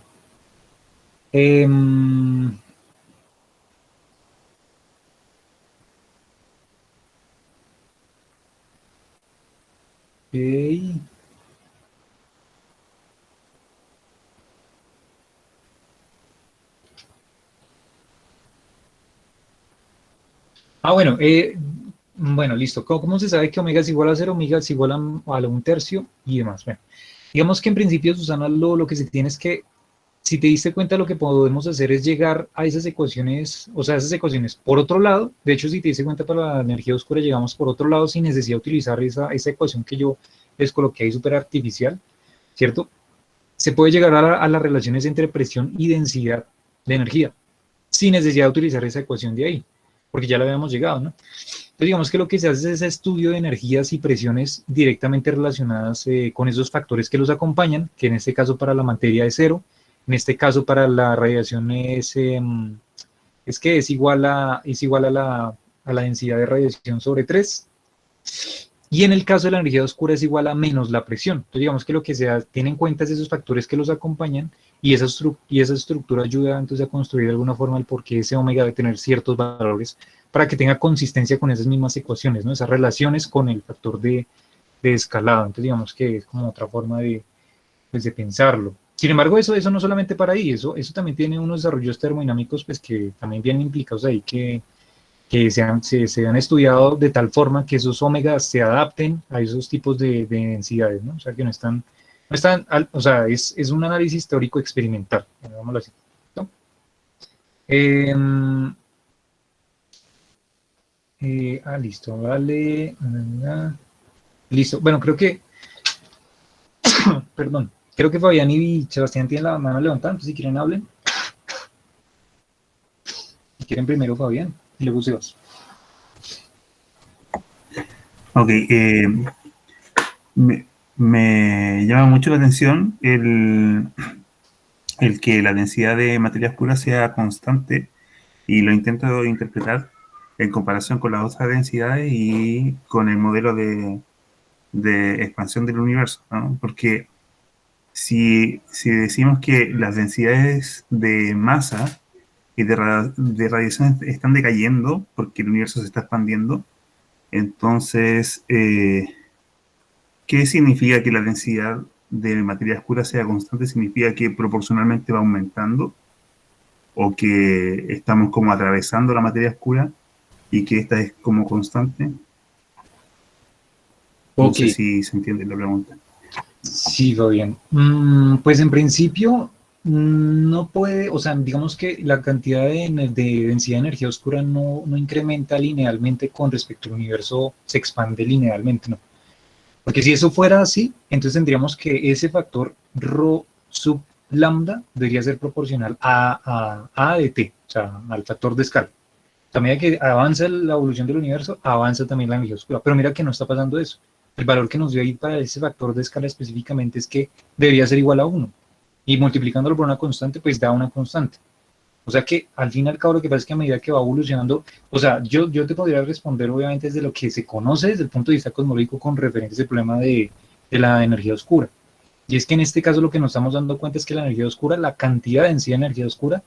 Okay. Bueno, listo. ¿Cómo se sabe que omega es igual a 0? Omega es igual a 1/3 y demás. Bueno, digamos que en principio, Susana, lo que se tiene es que, si te diste cuenta, lo que podemos hacer es llegar a esas ecuaciones, o sea, esas ecuaciones por otro lado. De hecho, si te diste cuenta, para la energía oscura llegamos por otro lado sin necesidad de utilizar esa ecuación que yo les coloqué ahí súper artificial, ¿cierto? Se puede llegar a las relaciones entre presión y densidad de energía sin necesidad de utilizar esa ecuación de ahí, porque ya la habíamos llegado, ¿no? Entonces, digamos que lo que se hace es ese estudio de energías y presiones directamente relacionadas con esos factores que los acompañan, que en este caso para la materia es 0, en este caso para la radiación es igual a la densidad de radiación sobre 3, y en el caso de la energía oscura es igual a menos la presión. Entonces, digamos que lo que se tiene en cuenta es esos factores que los acompañan, y esa estructura ayuda entonces a construir de alguna forma el por qué ese omega debe tener ciertos valores para que tenga consistencia con esas mismas ecuaciones, ¿no? Esas relaciones con el factor de escalado. Entonces, digamos que es como otra forma pues, de pensarlo. Sin embargo, eso no solamente para ahí, eso también tiene unos desarrollos termodinámicos pues, que también vienen implicados ahí, que se han estudiado de tal forma que esos omegas se adapten a esos tipos de densidades, ¿no? O sea, que o sea, es un análisis teórico experimental, digámoslo así, ¿no? Listo, vale. Listo. Bueno, creo que, perdón, creo que Fabián y Sebastián tienen la mano levantada, entonces si quieren hablen. Si quieren primero Fabián y luego Sebas. Ok, me llama mucho la atención el que la densidad de materia oscura sea constante, y lo intento interpretar en comparación con las otras densidades y con el modelo de expansión del universo, ¿no? Porque si decimos que las densidades de masa y de radiación están decayendo porque el universo se está expandiendo, entonces, ¿qué significa que la densidad de materia oscura sea constante? ¿Significa que proporcionalmente va aumentando, o que estamos como atravesando la materia oscura y que esta es como constante? No Ok, sé si se entiende la pregunta. Sí, Fabián. Pues en principio no puede, o sea, digamos que la cantidad de densidad de energía oscura no incrementa linealmente con respecto al universo, se expande linealmente, ¿no? Porque si eso fuera así, entonces tendríamos que ese factor rho sub lambda debería ser proporcional a de t, o sea, al factor de escala. A medida que avanza la evolución del universo, avanza también la energía oscura. Pero mira que no está pasando eso. El valor que nos dio ahí para ese factor de escala específicamente es que debería ser igual a uno. Y multiplicándolo por una constante, pues da una constante. O sea que al fin y al cabo lo que pasa es que a medida que va evolucionando, o sea, yo te podría responder obviamente desde lo que se conoce desde el punto de vista cosmológico con referencia al problema de la energía oscura. Y es que en este caso lo que nos estamos dando cuenta es que la energía oscura, la cantidad de densidad de energía oscura,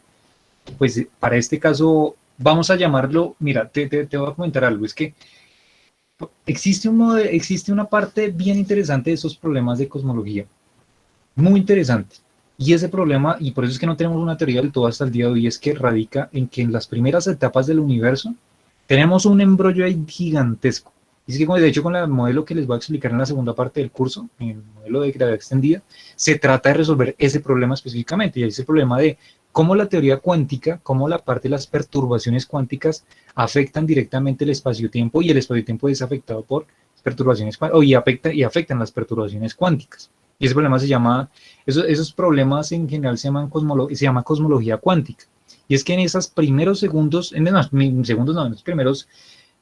pues para este caso vamos a llamarlo, mira, te voy a comentar algo, es que existe una parte bien interesante de esos problemas de cosmología, muy interesante. Y ese problema, y por eso es que no tenemos una teoría del todo hasta el día de hoy, es que radica en que en las primeras etapas del universo tenemos un embrollo ahí gigantesco. Y es que, de hecho, con el modelo que les voy a explicar en la segunda parte del curso, en el modelo de gravedad extendida, se trata de resolver ese problema específicamente, y ese problema de cómo la teoría cuántica, cómo la parte de las perturbaciones cuánticas afectan directamente el espacio-tiempo, y el espacio-tiempo es afectado por perturbaciones y afectan las perturbaciones cuánticas. Y ese problema se llama, esos problemas en general se llama cosmología cuántica. Y es que en esos primeros segundos, segundos no, en los primeros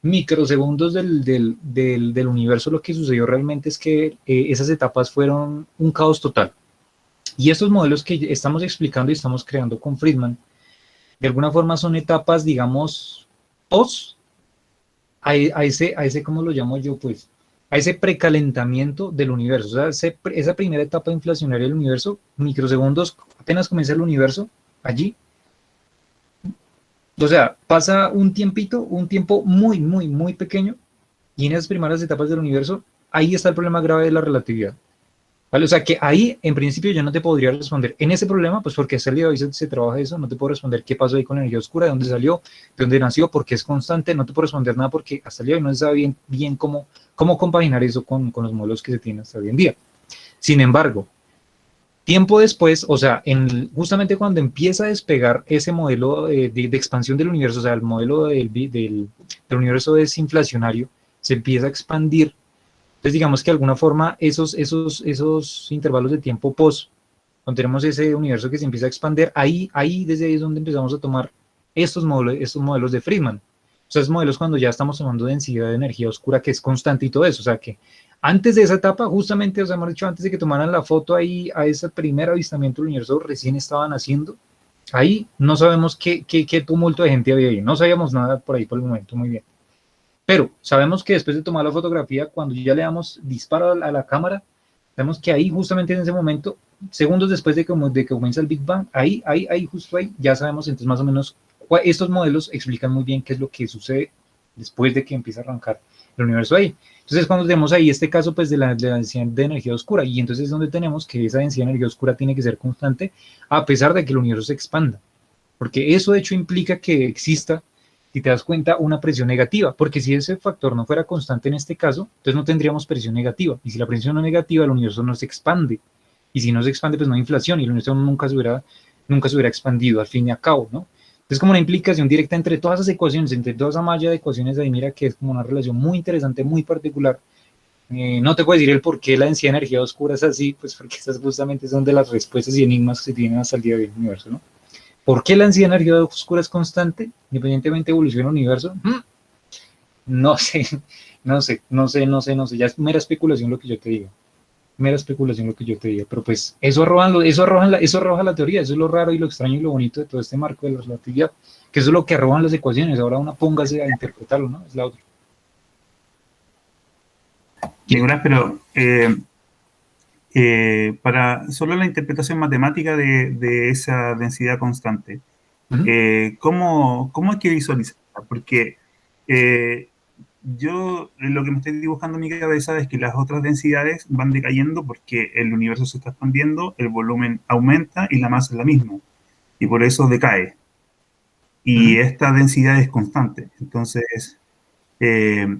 microsegundos del universo, lo que sucedió realmente es que esas etapas fueron un caos total. Y estos modelos que estamos explicando y estamos creando con Friedman, de alguna forma son etapas, digamos, post ¿cómo lo llamo yo? Pues a ese precalentamiento del universo. O sea, esa primera etapa inflacionaria del universo, microsegundos, apenas comienza el universo, allí. O sea, pasa un tiempito, un tiempo muy, muy, muy pequeño, y en esas primeras etapas del universo, ahí está el problema grave de la relatividad. ¿Vale? O sea que ahí, en principio, yo no te podría responder en ese problema, pues porque hasta el día de hoy se trabaja eso, no te puedo responder qué pasó ahí con la energía oscura, de dónde salió, de dónde nació, porque es constante, no te puedo responder nada porque hasta el día de hoy no se sabe bien cómo compaginar eso con los modelos que se tienen hasta hoy en día. Sin embargo, tiempo después, o sea, justamente cuando empieza a despegar ese modelo de expansión del universo, o sea, el modelo del universo desinflacionario, se empieza a expandir. Entonces, digamos que de alguna forma esos intervalos de tiempo post, cuando tenemos ese universo que se empieza a expandir, desde ahí es donde empezamos a tomar estos modelos de Friedman. O sea, esos modelos cuando ya estamos tomando densidad de energía oscura que es constante y todo eso. O sea, que antes de esa etapa, justamente, o sea, hemos dicho, antes de que tomaran la foto ahí a ese primer avistamiento del universo recién estaban haciendo, ahí no sabemos qué tumulto de gente había ahí. No sabíamos nada por ahí por el momento, muy bien. Pero sabemos que después de tomar la fotografía, cuando ya le damos disparo a la cámara, sabemos que ahí, justamente en ese momento, segundos después de que comienza el Big Bang, justo ahí, ya sabemos entonces más o menos, estos modelos explican muy bien qué es lo que sucede después de que empieza a arrancar el universo ahí. Entonces, cuando tenemos ahí este caso pues, de la densidad de energía oscura, y entonces es donde tenemos que esa densidad de energía oscura tiene que ser constante a pesar de que el universo se expanda. Porque eso de hecho implica que exista, si te das cuenta, una presión negativa, porque si ese factor no fuera constante en este caso, entonces no tendríamos presión negativa, y si la presión no es negativa, el universo no se expande, y si no se expande, pues no hay inflación, y el universo nunca se hubiera expandido al fin y al cabo, ¿no? Es como una implicación directa entre todas esas ecuaciones, entre toda esa malla de ecuaciones de ahí, mira que es como una relación muy interesante, muy particular. No te puedo decir el por qué la densidad de energía oscura es así, pues porque esas justamente son de las respuestas y enigmas que se tienen hasta el día de hoy en el universo, ¿no? ¿Por qué la densidad de energía oscura es constante, independientemente de evolución del universo? No sé, no sé. Ya es mera especulación lo que yo te diga. Mera especulación lo que yo te diga. Pero pues eso arroja la teoría. Eso es lo raro y lo extraño y lo bonito de todo este marco de la relatividad. Que eso es lo que arrojan las ecuaciones. Ahora una póngase a interpretarlo, ¿no? Es la otra. Nicolás, pero para solo la interpretación matemática de esa densidad constante, ¿cómo hay que visualizarla? Porque yo lo que me estoy dibujando en mi cabeza es que las otras densidades van decayendo porque el universo se está expandiendo, el volumen aumenta y la masa es la misma, y por eso decae. Y esta densidad es constante. Entonces,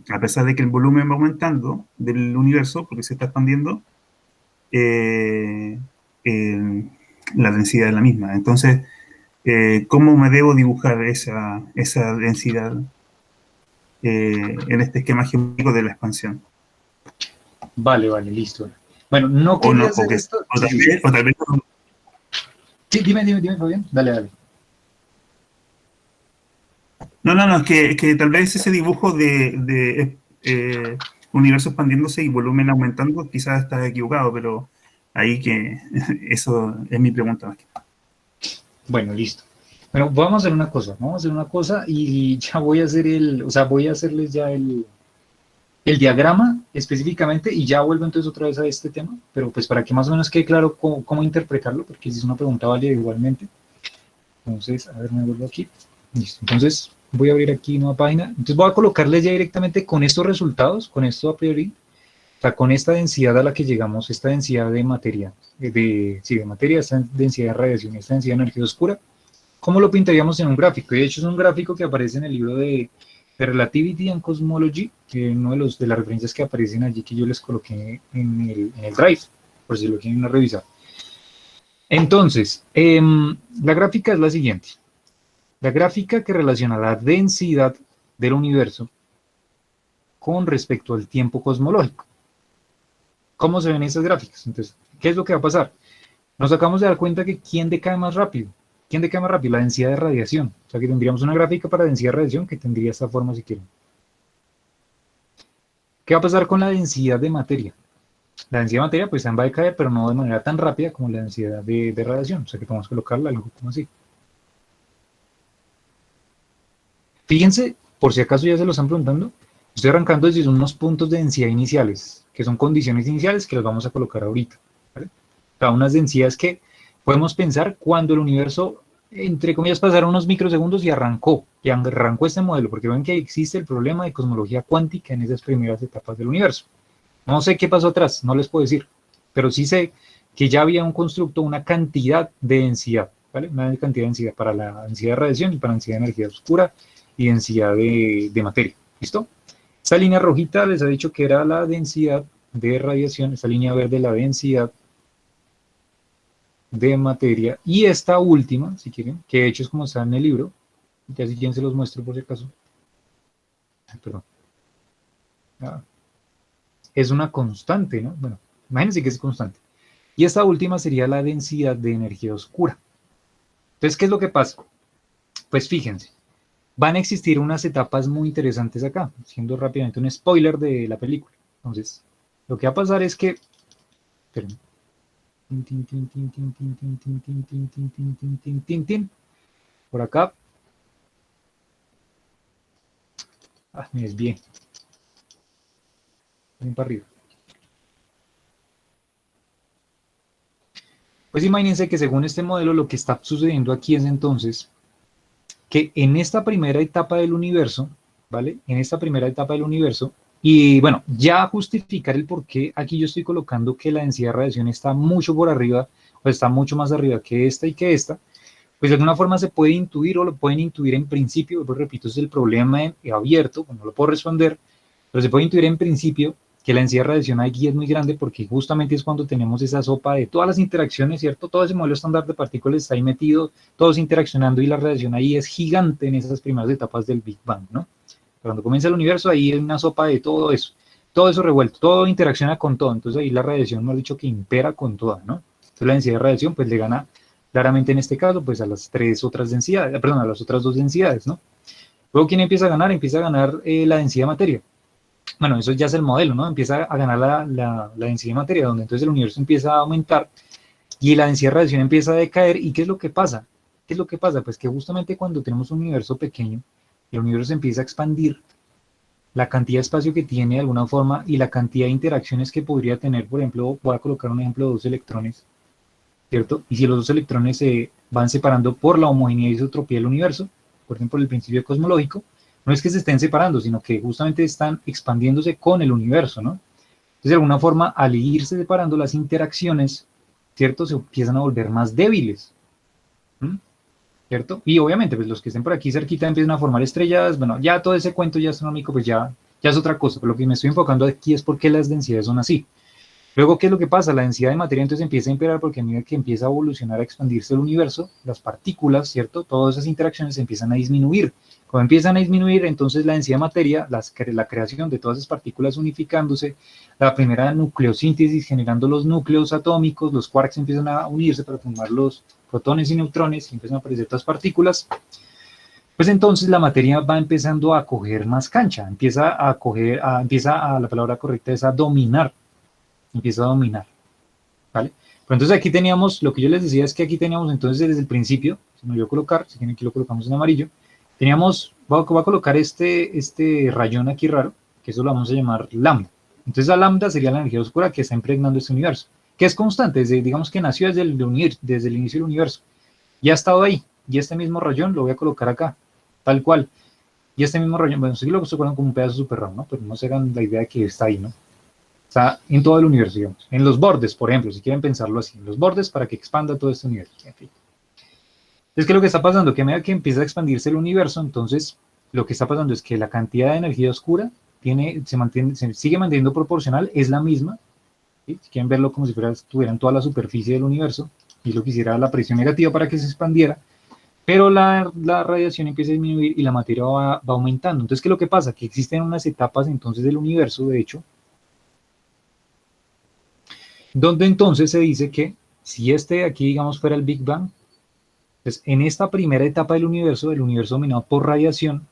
a pesar de que el volumen va aumentando del universo, porque se está expandiendo, eh, eh, la densidad es la misma. Entonces, ¿cómo me debo dibujar esa densidad en este esquema geométrico de la expansión? Vale, vale, listo. Bueno, no O no, quería hacer esto. Sí, sí, sí. o tal vez Sí, dime, Fabián. Dale, dale. no, es que tal vez ese dibujo universo expandiéndose y volumen aumentando, quizás está equivocado, pero ahí que eso es mi pregunta más que nada. Bueno, listo. Bueno, vamos a hacer una cosa y ya voy a hacer o sea, voy a hacerles ya el diagrama específicamente y ya vuelvo entonces otra vez a este tema, pero pues para que más o menos quede claro cómo interpretarlo, porque si es una pregunta válida igualmente. Entonces, a ver, me vuelvo aquí. Listo. Entonces, voy a abrir aquí una página. Entonces, voy a colocarles ya directamente con estos resultados, con esto a priori, o sea, con esta densidad a la que llegamos, esta densidad de materia, sí, de materia, esta densidad de radiación, esta densidad de energía oscura, ¿cómo lo pintaríamos en un gráfico? Y de hecho, es un gráfico que aparece en el libro de Relativity and Cosmology, uno de las referencias que aparecen allí que yo les coloqué en el Drive, por si lo quieren revisar. Entonces, la gráfica es la siguiente. La gráfica que relaciona la densidad del universo con respecto al tiempo cosmológico. ¿Cómo se ven esas gráficas? Entonces, ¿qué es lo que va a pasar? Nos acabamos de dar cuenta que ¿quién decae más rápido? ¿Quién decae más rápido? La densidad de radiación. O sea, que tendríamos una gráfica para densidad de radiación que tendría esta forma si quieren. ¿Qué va a pasar con la densidad de materia? La densidad de materia pues va a decaer, pero no de manera tan rápida como la densidad de radiación. O sea, que podemos colocarla algo como así. Fíjense, por si acaso ya se lo están preguntando, estoy arrancando desde unos puntos de densidad iniciales, que son condiciones iniciales que los vamos a colocar ahorita. ¿Vale? O sea, unas densidades que podemos pensar cuando el universo, entre comillas, pasaron unos microsegundos y arrancó este modelo, porque ven que existe el problema de cosmología cuántica en esas primeras etapas del universo. No sé qué pasó atrás, no les puedo decir, pero sí sé que ya había un constructo, una cantidad de densidad, ¿vale? Una cantidad de densidad para la densidad de radiación y para la densidad de energía oscura y densidad de materia. ¿Listo? Esta línea rojita les ha dicho que era la densidad de radiación, esta línea verde la densidad de materia, y esta última, si quieren, que de hecho es como está en el libro, ya si quieren se los muestro por si acaso. Perdón. Es una constante, ¿no? Bueno, imagínense que es constante. Y esta última sería la densidad de energía oscura. Entonces, ¿qué es lo que pasa? Pues fíjense, van a existir unas etapas muy interesantes acá, siendo rápidamente un spoiler de la película. Entonces, lo que va a pasar es que... Esperen. Por acá. Ah, me desvié. Ven para arriba. Pues imagínense que según este modelo lo que está sucediendo aquí es entonces que en esta primera etapa del universo, ¿vale? En esta primera etapa del universo, y bueno, ya justificar el por qué aquí yo estoy colocando que la densidad de radiación está mucho por arriba, o está mucho más arriba que esta y que esta, pues de alguna forma se puede intuir o lo pueden intuir en principio, pues repito, es el problema abierto, no lo puedo responder, pero se puede intuir en principio que la densidad de radiación aquí es muy grande porque justamente es cuando tenemos esa sopa de todas las interacciones, ¿cierto? Todo ese modelo estándar de partículas está ahí metido, todos interaccionando y la radiación ahí es gigante en esas primeras etapas del Big Bang, ¿no? Cuando comienza el universo ahí hay una sopa de todo eso revuelto, todo interacciona con todo, entonces ahí la radiación, hemos dicho que impera con toda, ¿no? Entonces la densidad de radiación pues le gana claramente en este caso pues a las tres otras densidades, perdón, a las otras dos densidades, ¿no? Luego, ¿quién empieza a ganar? Empieza a ganar la densidad de materia. Bueno, eso ya es el modelo, ¿no? Empieza a ganar la densidad de materia, donde entonces el universo empieza a aumentar y la densidad de radiación empieza a decaer. ¿Y qué es lo que pasa? ¿Qué es lo que pasa? Pues que justamente cuando tenemos un universo pequeño, el universo empieza a expandir, la cantidad de espacio que tiene de alguna forma y la cantidad de interacciones que podría tener, por ejemplo, voy a colocar un ejemplo de dos electrones, ¿cierto? Y si los dos electrones se van separando por la homogeneidad y isotropía del universo, por ejemplo, el principio cosmológico, no es que se estén separando, sino que justamente están expandiéndose con el universo, ¿no? Entonces, de alguna forma, al irse separando las interacciones, ¿cierto? Se empiezan a volver más débiles, ¿cierto? Y obviamente, pues los que estén por aquí cerquita empiezan a formar estrellas, bueno, ya todo ese cuento ya astronómico, pues ya es otra cosa, pero lo que me estoy enfocando aquí es por qué las densidades son así. Luego, ¿qué es lo que pasa? La densidad de materia entonces empieza a imperar porque a medida que empieza a evolucionar, a expandirse el universo, las partículas, ¿cierto? Todas esas interacciones empiezan a disminuir. Cuando empiezan a disminuir, entonces la densidad de materia, la creación de todas esas partículas unificándose, la primera nucleosíntesis generando los núcleos atómicos, los quarks empiezan a unirse para formar los protones y neutrones, y empiezan a aparecer estas partículas, pues entonces la materia va empezando a coger más cancha, la palabra correcta es a dominar, empieza a dominar, ¿vale? Pero entonces aquí teníamos, lo que yo les decía es que aquí teníamos entonces desde el principio, si me voy a colocar, si quieren aquí lo colocamos en amarillo, teníamos, voy a colocar este rayón aquí raro, que eso lo vamos a llamar lambda. Entonces la lambda sería la energía oscura que está impregnando este universo, que es constante, digamos que nació desde el inicio del universo, ya ha estado ahí, y este mismo rayón lo voy a colocar acá, tal cual. Y este mismo rayón, bueno, sí lo estoy colocando como un pedazo súper raro, ¿no? Pero no se hagan la idea de que está ahí, ¿no? Está en todo el universo, digamos. En los bordes, por ejemplo, si quieren pensarlo así, en los bordes para que expanda todo este universo. En fin. Entonces, ¿qué es lo que está pasando? Que a medida que empieza a expandirse el universo, entonces lo que está pasando es que la cantidad de energía oscura se sigue manteniendo proporcional, es la misma. ¿Sí? Si quieren verlo como si estuvieran toda la superficie del universo, y lo que hiciera la presión negativa para que se expandiera, pero la radiación empieza a disminuir y la materia va aumentando. Entonces, ¿qué es lo que pasa? Que existen unas etapas entonces del universo, de hecho, donde entonces se dice que si este de aquí, digamos, fuera el Big Bang, pues en esta primera etapa del universo dominado por radiación,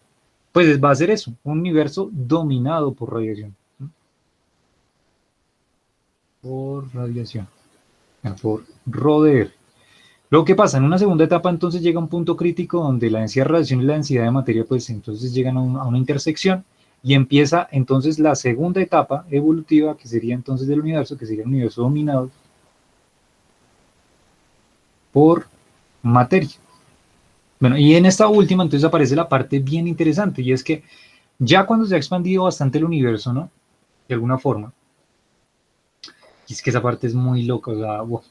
pues va a ser eso, un universo dominado por radiación. ¿No? Por radiación, por Roder. Luego, ¿qué pasa? En una segunda etapa, entonces llega un punto crítico donde la densidad de radiación y la densidad de materia, pues entonces llegan a una intersección y empieza entonces la segunda etapa evolutiva, que sería entonces del universo, que sería el universo dominado por materia. Bueno, y en esta última entonces aparece la parte bien interesante, y es que ya cuando se ha expandido bastante el universo, ¿no? De alguna forma, y es que esa parte es muy loca, o sea, wow.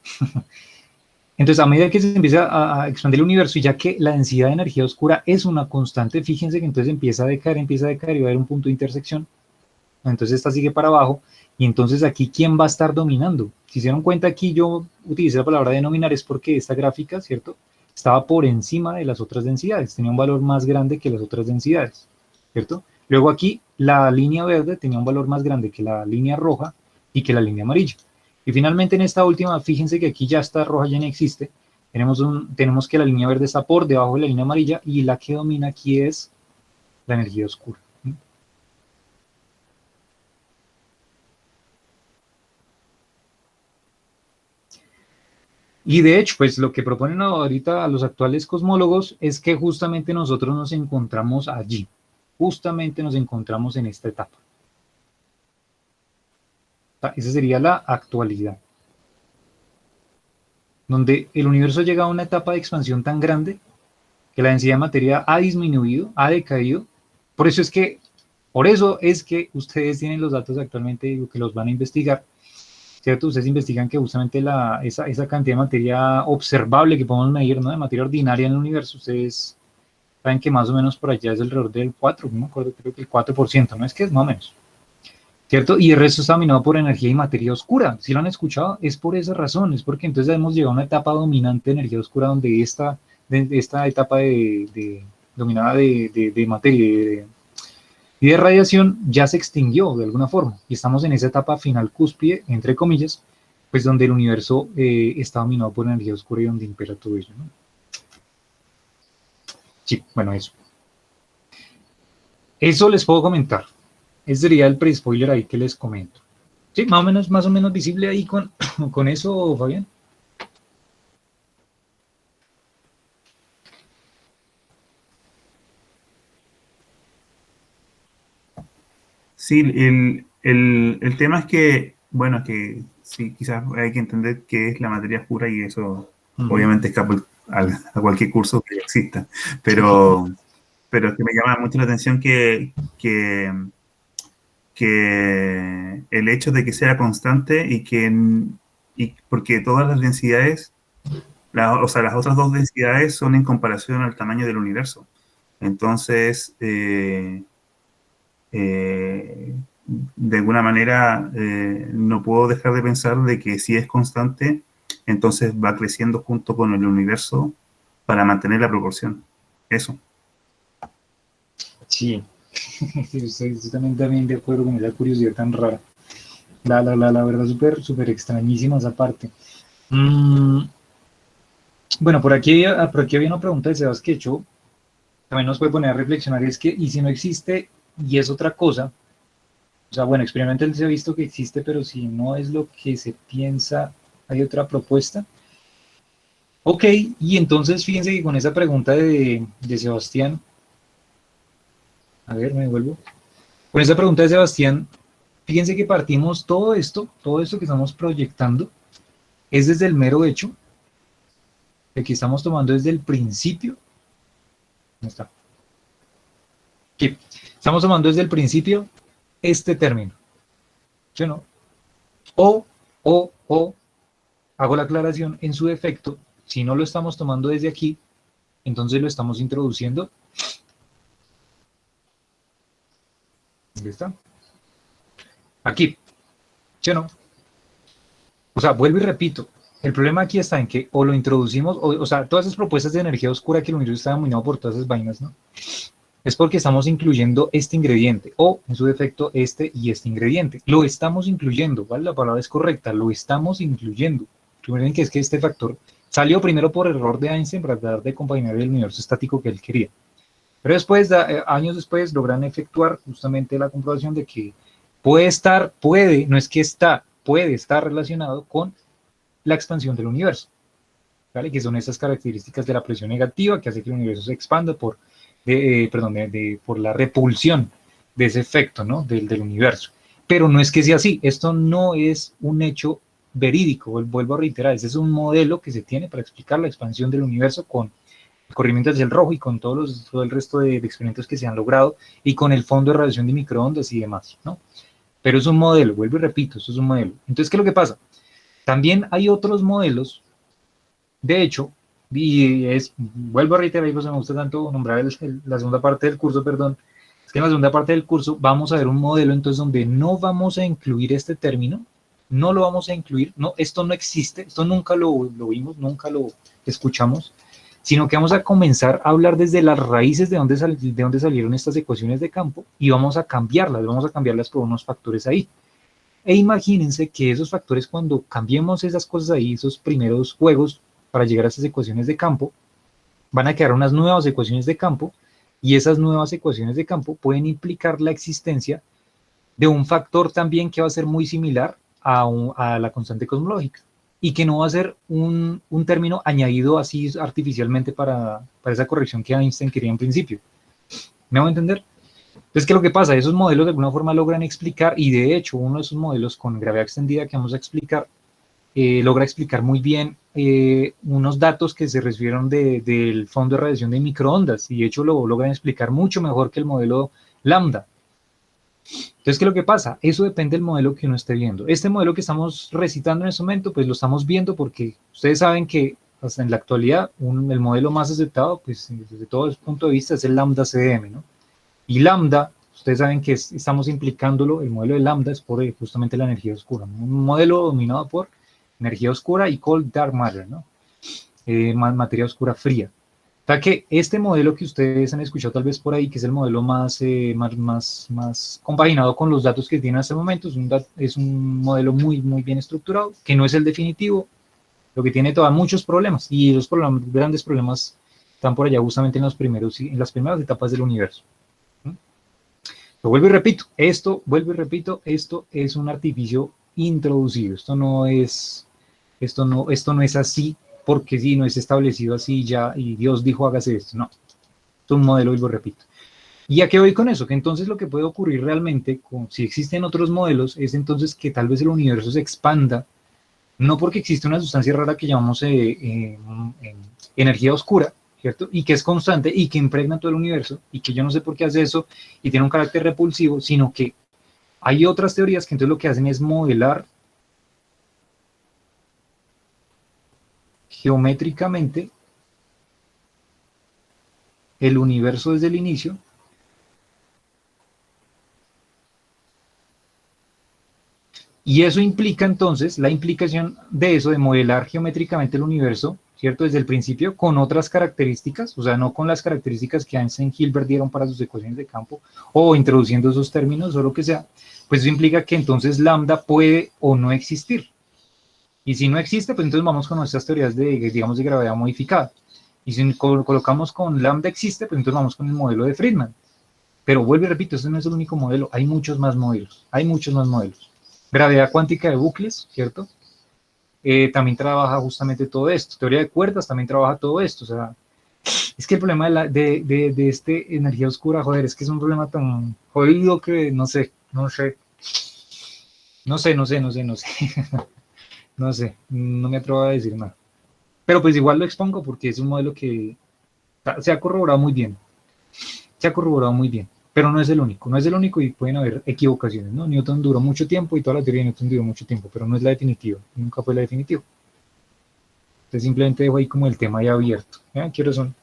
Entonces, a medida que se empieza a expandir el universo, y ya que la densidad de energía oscura es una constante, fíjense que entonces empieza a decaer, y va a haber un punto de intersección. Entonces esta sigue para abajo, y entonces aquí, ¿quién va a estar dominando? Si se dieron cuenta, aquí yo utilicé la palabra denominar, es porque esta gráfica, ¿cierto? Estaba por encima de las otras densidades, tenía un valor más grande que las otras densidades, ¿cierto? Luego aquí, la línea verde tenía un valor más grande que la línea roja y que la línea amarilla. Y finalmente en esta última, fíjense que aquí ya está roja, ya no existe. Tenemos que la línea verde está por debajo de la línea amarilla, y la que domina aquí es la energía oscura. Y de hecho, pues lo que proponen ahorita a los actuales cosmólogos es que justamente nosotros nos encontramos allí, justamente nos encontramos en esta etapa. Esa sería la actualidad, donde el universo llega a una etapa de expansión tan grande que la densidad de materia ha disminuido, ha decaído. Por eso es que ustedes tienen los datos actualmente que los van a investigar, ¿cierto? Ustedes investigan que justamente esa cantidad de materia observable que podemos medir, ¿no? De materia ordinaria en el universo, ustedes saben que más o menos por allá es alrededor del 4, no me acuerdo, creo que el 4%, ¿no? Es que es más o menos, ¿cierto? Y el resto está dominado por energía y materia oscura. Si lo han escuchado, es por esa razón, es porque entonces hemos llegado a una etapa dominante de energía oscura donde esta etapa dominada de materia y de radiación ya se extinguió de alguna forma, y estamos en esa etapa final cúspide, entre comillas, pues donde el universo está dominado por energía oscura y donde impera todo ello, ¿no? Sí, bueno, eso. Eso les puedo comentar. Ese sería el pre-spoiler ahí que les comento. Sí, más o menos visible ahí con eso, Fabián. Sí, el tema es que, bueno, que sí, quizás hay que entender qué es la materia oscura y eso obviamente escapa a cualquier curso que exista, pero, pero es que me llama mucho la atención que el hecho de que sea constante y porque todas las densidades, o sea, las otras dos densidades son en comparación al tamaño del universo. Entonces, de alguna manera no puedo dejar de pensar de que si es constante, entonces va creciendo junto con el universo para mantener la proporción. Eso. Sí, estoy también de acuerdo con esa curiosidad tan rara. La verdad, súper extrañísima esa parte. Mm, bueno, por aquí había una pregunta de Sebas que hecho también nos puede poner a reflexionar, es que, ¿y si no existe y es otra cosa? O sea, bueno, experimentalmente se ha visto que existe, pero si no es lo que se piensa, ¿hay otra propuesta? Ok, y entonces fíjense que con esa pregunta de Sebastián, a ver, me devuelvo. Con esa pregunta de Sebastián, fíjense que partimos todo esto que estamos proyectando, es desde el mero hecho de que estamos tomando desde el principio, ¿dónde está? Aquí, estamos tomando desde el principio este término, ¿sí o no? O, hago la aclaración, en su defecto, si no lo estamos tomando desde aquí, entonces lo estamos introduciendo. ¿Dónde está? Aquí, ¿sí o no? O sea, vuelvo y repito, el problema aquí está en que o lo introducimos, o sea, todas esas propuestas de energía oscura que el universo está dominado por todas esas vainas, ¿no? Es porque estamos incluyendo este ingrediente, o en su defecto, este y este ingrediente. Lo estamos incluyendo, ¿vale? La palabra es correcta, lo estamos incluyendo. Recuerden que es que este factor salió primero por error de Einstein para tratar de compaginar el universo estático que él quería. Pero después, años después, logran efectuar justamente la comprobación de que no es que está, puede estar relacionado con la expansión del universo, ¿vale? Que son esas características de la presión negativa que hace que el universo se expanda por la repulsión de ese efecto, ¿no? del universo. Pero no es que sea así, esto no es un hecho verídico, vuelvo a reiterar, ese es un modelo que se tiene para explicar la expansión del universo con el corrimiento hacia el rojo y con todo el resto de experimentos que se han logrado y con el fondo de radiación de microondas y demás, ¿no? Pero es un modelo, vuelvo y repito, esto es un modelo. Entonces, ¿qué es lo que pasa? También hay otros modelos, de hecho, vuelvo a reiterar, y pues me gusta tanto nombrar la segunda parte del curso, perdón, es que en la segunda parte del curso vamos a ver un modelo entonces donde no vamos a incluir este término, no lo vamos a incluir, no, esto no existe, esto nunca lo vimos, nunca lo escuchamos, sino que vamos a comenzar a hablar desde las raíces de dónde salieron estas ecuaciones de campo y vamos a cambiarlas por unos factores ahí. E imagínense que esos factores, cuando cambiemos esas cosas ahí, esos primeros juegos para llegar a esas ecuaciones de campo, van a quedar unas nuevas ecuaciones de campo y esas nuevas ecuaciones de campo pueden implicar la existencia de un factor también que va a ser muy similar a la constante cosmológica y que no va a ser un término añadido así artificialmente para esa corrección que Einstein quería en principio. ¿Me voy a entender? Entonces, ¿qué es lo que pasa? Esos modelos de alguna forma logran explicar, y de hecho uno de esos modelos con gravedad extendida que vamos a explicar, logra explicar muy bien unos datos que se recibieron del fondo de radiación de microondas, y de hecho lo logran explicar mucho mejor que el modelo lambda. Entonces, ¿qué es lo que pasa? Eso depende del modelo que uno esté viendo. Este modelo que estamos recitando en este momento, pues lo estamos viendo porque ustedes saben que hasta en la actualidad el modelo más aceptado, pues desde todo punto de vista, es el lambda CDM, ¿no? Y lambda, ustedes saben que estamos implicándolo, el modelo de lambda es por justamente la energía oscura, ¿no? Un modelo dominado por energía oscura y cold dark matter, ¿no? Materia oscura fría. O sea que este modelo que ustedes han escuchado tal vez por ahí, que es el modelo más compaginado con los datos que tiene hasta el momento, es un modelo muy bien estructurado, que no es el definitivo, lo que tiene todavía muchos problemas, y los grandes problemas están por allá justamente en las primeras etapas del universo. Lo vuelvo y repito, esto es un artificio introducido, esto no es así porque sí, no es establecido así ya y Dios dijo hágase esto, no, es un modelo, vuelvo y repito. ¿Y a qué voy con eso? Que entonces lo que puede ocurrir realmente, si existen otros modelos, es entonces que tal vez el universo se expanda, no porque existe una sustancia rara que llamamos energía oscura, ¿cierto? Y que es constante y que impregna todo el universo y que yo no sé por qué hace eso y tiene un carácter repulsivo, sino que hay otras teorías que entonces lo que hacen es modelar geométricamente el universo desde el inicio Y eso implica entonces, la implicación de eso, de modelar geométricamente el universo, ¿cierto? Desde el principio, con otras características, o sea, no con las características que Einstein y Hilbert dieron para sus ecuaciones de campo, o introduciendo esos términos, o lo que sea, pues eso implica que entonces lambda puede o no existir. Y si no existe, pues entonces vamos con nuestras teorías de, digamos, de gravedad modificada. Y si colocamos con lambda existe, pues entonces vamos con el modelo de Friedman. Pero vuelvo y repito, este no es el único modelo, hay muchos más modelos, hay muchos más modelos. Gravedad cuántica de bucles, ¿cierto? También trabaja justamente todo esto. Teoría de cuerdas también trabaja todo esto. O sea, es que el problema de este energía oscura, joder, es que es un problema tan jodido que no sé, no sé, no sé, no sé, no sé, no sé, no sé, no me atrevo a decir nada. Pero pues igual lo expongo porque es un modelo que se ha corroborado muy bien, se ha corroborado muy bien, pero no es el único, no es el único y pueden haber equivocaciones, ¿no? Newton duró mucho tiempo y toda la teoría de Newton duró mucho tiempo, pero no es la definitiva, nunca fue la definitiva. Entonces simplemente dejo ahí como el tema ya abierto. ¿Ya? ¿Qué horas son?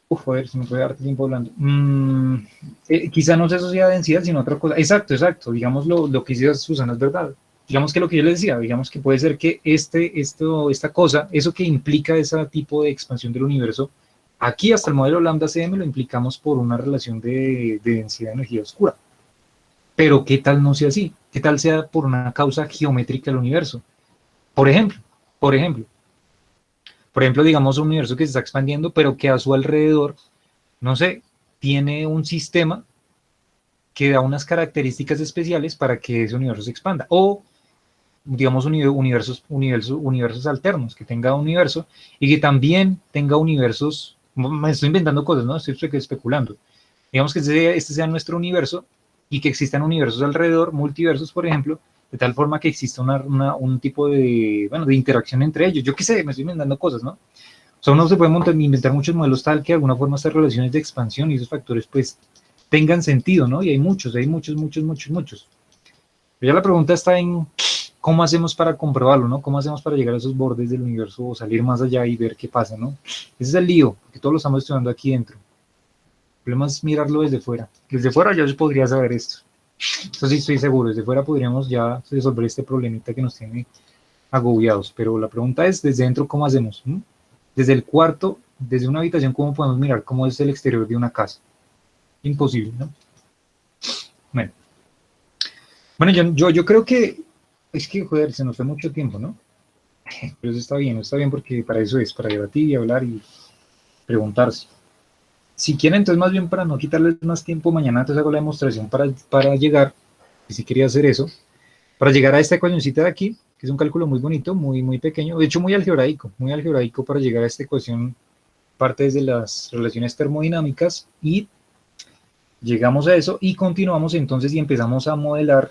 Uf, joder, se me puede dar tiempo hablando. Quizá no se asocia a densidad, sino a otra cosa. Exacto, exacto. Digamos lo que dice Susana es verdad. Digamos que lo que yo les decía, digamos que puede ser que esta cosa, eso que implica ese tipo de expansión del universo, aquí hasta el modelo lambda CM lo implicamos por una relación de densidad de energía oscura. Pero ¿qué tal no sea así? ¿Qué tal sea por una causa geométrica del universo? Por ejemplo, por ejemplo, por ejemplo, digamos un universo que se está expandiendo, pero que a su alrededor, no sé, tiene un sistema que da unas características especiales para que ese universo se expanda. O, digamos, universos alternos, que tenga un universo y que también tenga universos, me estoy inventando cosas, ¿no? Estoy especulando. Digamos que este sea nuestro universo y que existan universos alrededor, multiversos, por ejemplo, de tal forma que exista un tipo de, bueno, de interacción entre ellos. Yo qué sé, me estoy inventando cosas, ¿no? O sea, uno se puede inventar muchos modelos tal que de alguna forma estas relaciones de expansión y esos factores pues tengan sentido, ¿no? Y hay muchos, muchos. Pero ya la pregunta está en cómo hacemos para comprobarlo, ¿no? ¿Cómo hacemos para llegar a esos bordes del universo o salir más allá y ver qué pasa, ¿no? Ese es el lío, porque todos lo estamos estudiando aquí dentro. El problema es mirarlo desde fuera. Desde fuera ya se podría saber esto. Eso sí estoy seguro, desde fuera podríamos ya resolver este problemita que nos tiene agobiados. Pero la pregunta es, desde dentro, ¿cómo hacemos? Desde el cuarto, desde una habitación, ¿cómo podemos mirar cómo es el exterior de una casa? Imposible, ¿no? Bueno, yo creo que es que, joder, se nos fue mucho tiempo, ¿no? Pero eso está bien porque para eso es, para debatir y hablar y preguntarse. Si quieren, entonces más bien para no quitarles más tiempo, mañana entonces hago la demostración para llegar, y si quería hacer eso, para llegar a esta ecuacióncita de aquí, que es un cálculo muy bonito, muy pequeño, de hecho muy algebraico para llegar a esta ecuación, parte desde las relaciones termodinámicas y llegamos a eso y continuamos entonces y empezamos a modelar,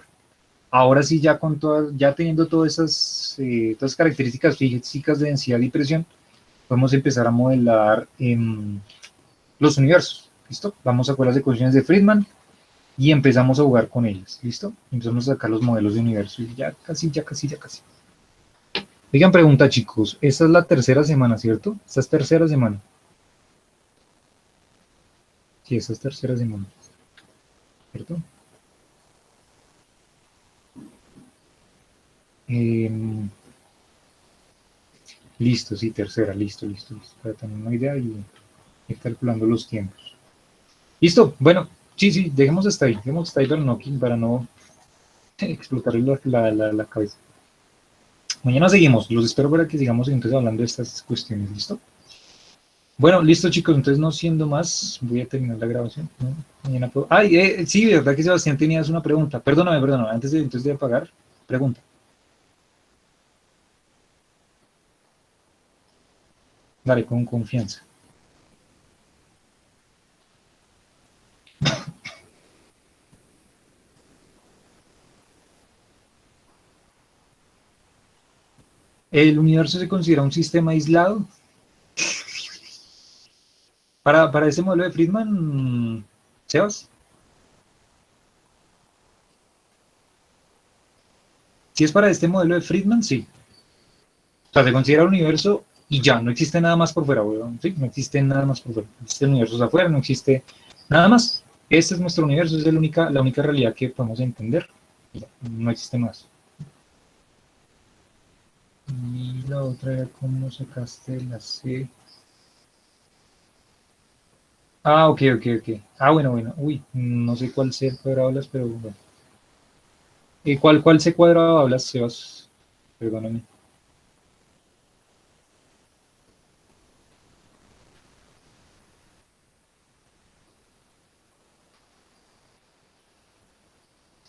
ahora sí ya con todas, ya teniendo todas esas características físicas de densidad y presión, podemos empezar a modelar los universos, ¿listo? Vamos a con las ecuaciones de Friedman y empezamos a jugar con ellas, ¿listo? Empezamos a sacar los modelos de universo y ya casi. Digan pregunta, chicos, esta es la tercera semana, ¿cierto? Esta es tercera semana. Sí, esta es tercera semana, ¿cierto? Listo, sí, tercera, listo. Para tener una idea y ir calculando los tiempos. Listo, bueno, sí, dejemos hasta ahí, para no explotar la cabeza. Mañana seguimos, los espero para que sigamos entonces hablando de estas cuestiones, ¿listo? Bueno, listo chicos, entonces no siendo más, voy a terminar la grabación, ¿no? Mañana puedo... Ay, sí, verdad que Sebastián tenías una pregunta, perdóname, antes de apagar, pregunta. Dale, con confianza. ¿El universo se considera un sistema aislado? Para ese modelo de Friedman, Sebas, si es para este modelo de Friedman, sí. O sea, se considera el universo y ya, no existe nada más por fuera, weón. Sí, no existe nada más por fuera. Existe el universo afuera, no existe nada más. Este es nuestro universo, es la única realidad que podemos entender. Ya, no existe más. la otra era cómo sacaste la C. Ah, ok. Ah, bueno. Uy, no sé cuál C cuadrado hablas, pero bueno. ¿Cuál C cuadrado hablas, Sebas? Perdóname.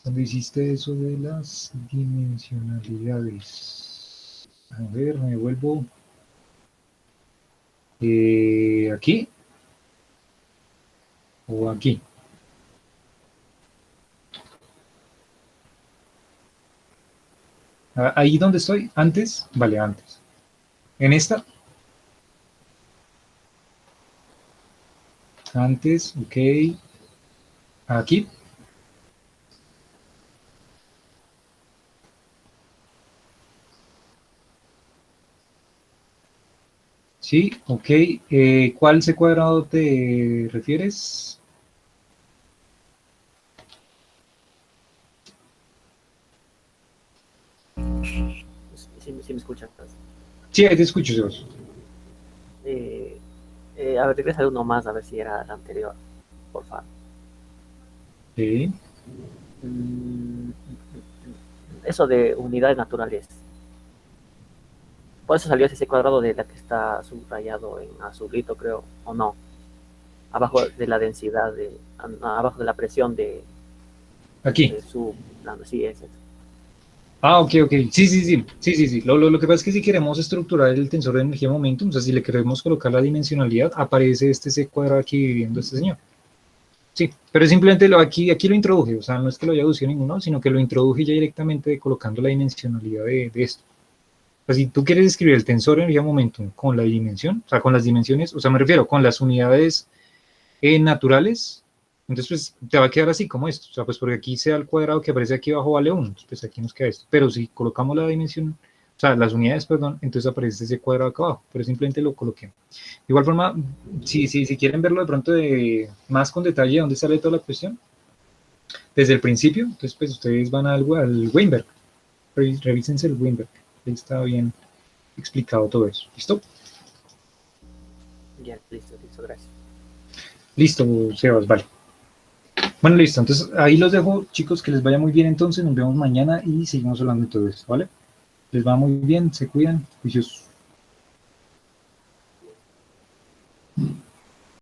Cuando hiciste eso de las dimensionalidades. A ver, me vuelvo aquí o aquí. Ahí donde estoy, antes, vale, antes. En esta, antes, ok. Aquí, sí, ok. ¿Cuál C cuadrado te refieres? Si me escuchan. Sí, ahí te escucho, Sebas. A ver, regresa uno más, a ver si era el anterior, por favor. Sí. Eso de unidades naturales. Por eso salió ese cuadrado de la que está subrayado en azulito, creo, o no. Abajo de la densidad, abajo de la presión Aquí. de su plano. Sí, es eso. Ah, ok. Sí. Lo que pasa es que si queremos estructurar el tensor de energía momentum, o sea, si le queremos colocar la dimensionalidad, aparece este C cuadrado aquí viviendo este señor. Sí, pero simplemente aquí lo introduje, o sea, no es que lo haya deducido ninguno, sino que lo introduje ya directamente colocando la dimensionalidad de esto. O sea, si tú quieres escribir el tensor de energía momentum con la dimensión, o sea, con las dimensiones, o sea, me refiero con las unidades naturales, entonces pues te va a quedar así como esto, o sea, pues porque aquí sea al cuadrado que aparece aquí abajo vale 1, pues aquí nos queda esto, pero si colocamos la dimensión, o sea, las unidades, perdón, entonces aparece ese cuadrado acá abajo, pero simplemente lo coloqué. De igual forma, si quieren verlo de pronto más con detalle, dónde sale toda la cuestión, desde el principio, entonces pues ustedes van al Weinberg, revísense el Weinberg, ahí está bien explicado todo eso, ¿listo? Ya, listo, gracias. Listo, Sebas, vale. Bueno, listo, entonces ahí los dejo, chicos, que les vaya muy bien entonces, nos vemos mañana y seguimos hablando de todo esto, ¿vale? Les va muy bien, se cuidan, juicios.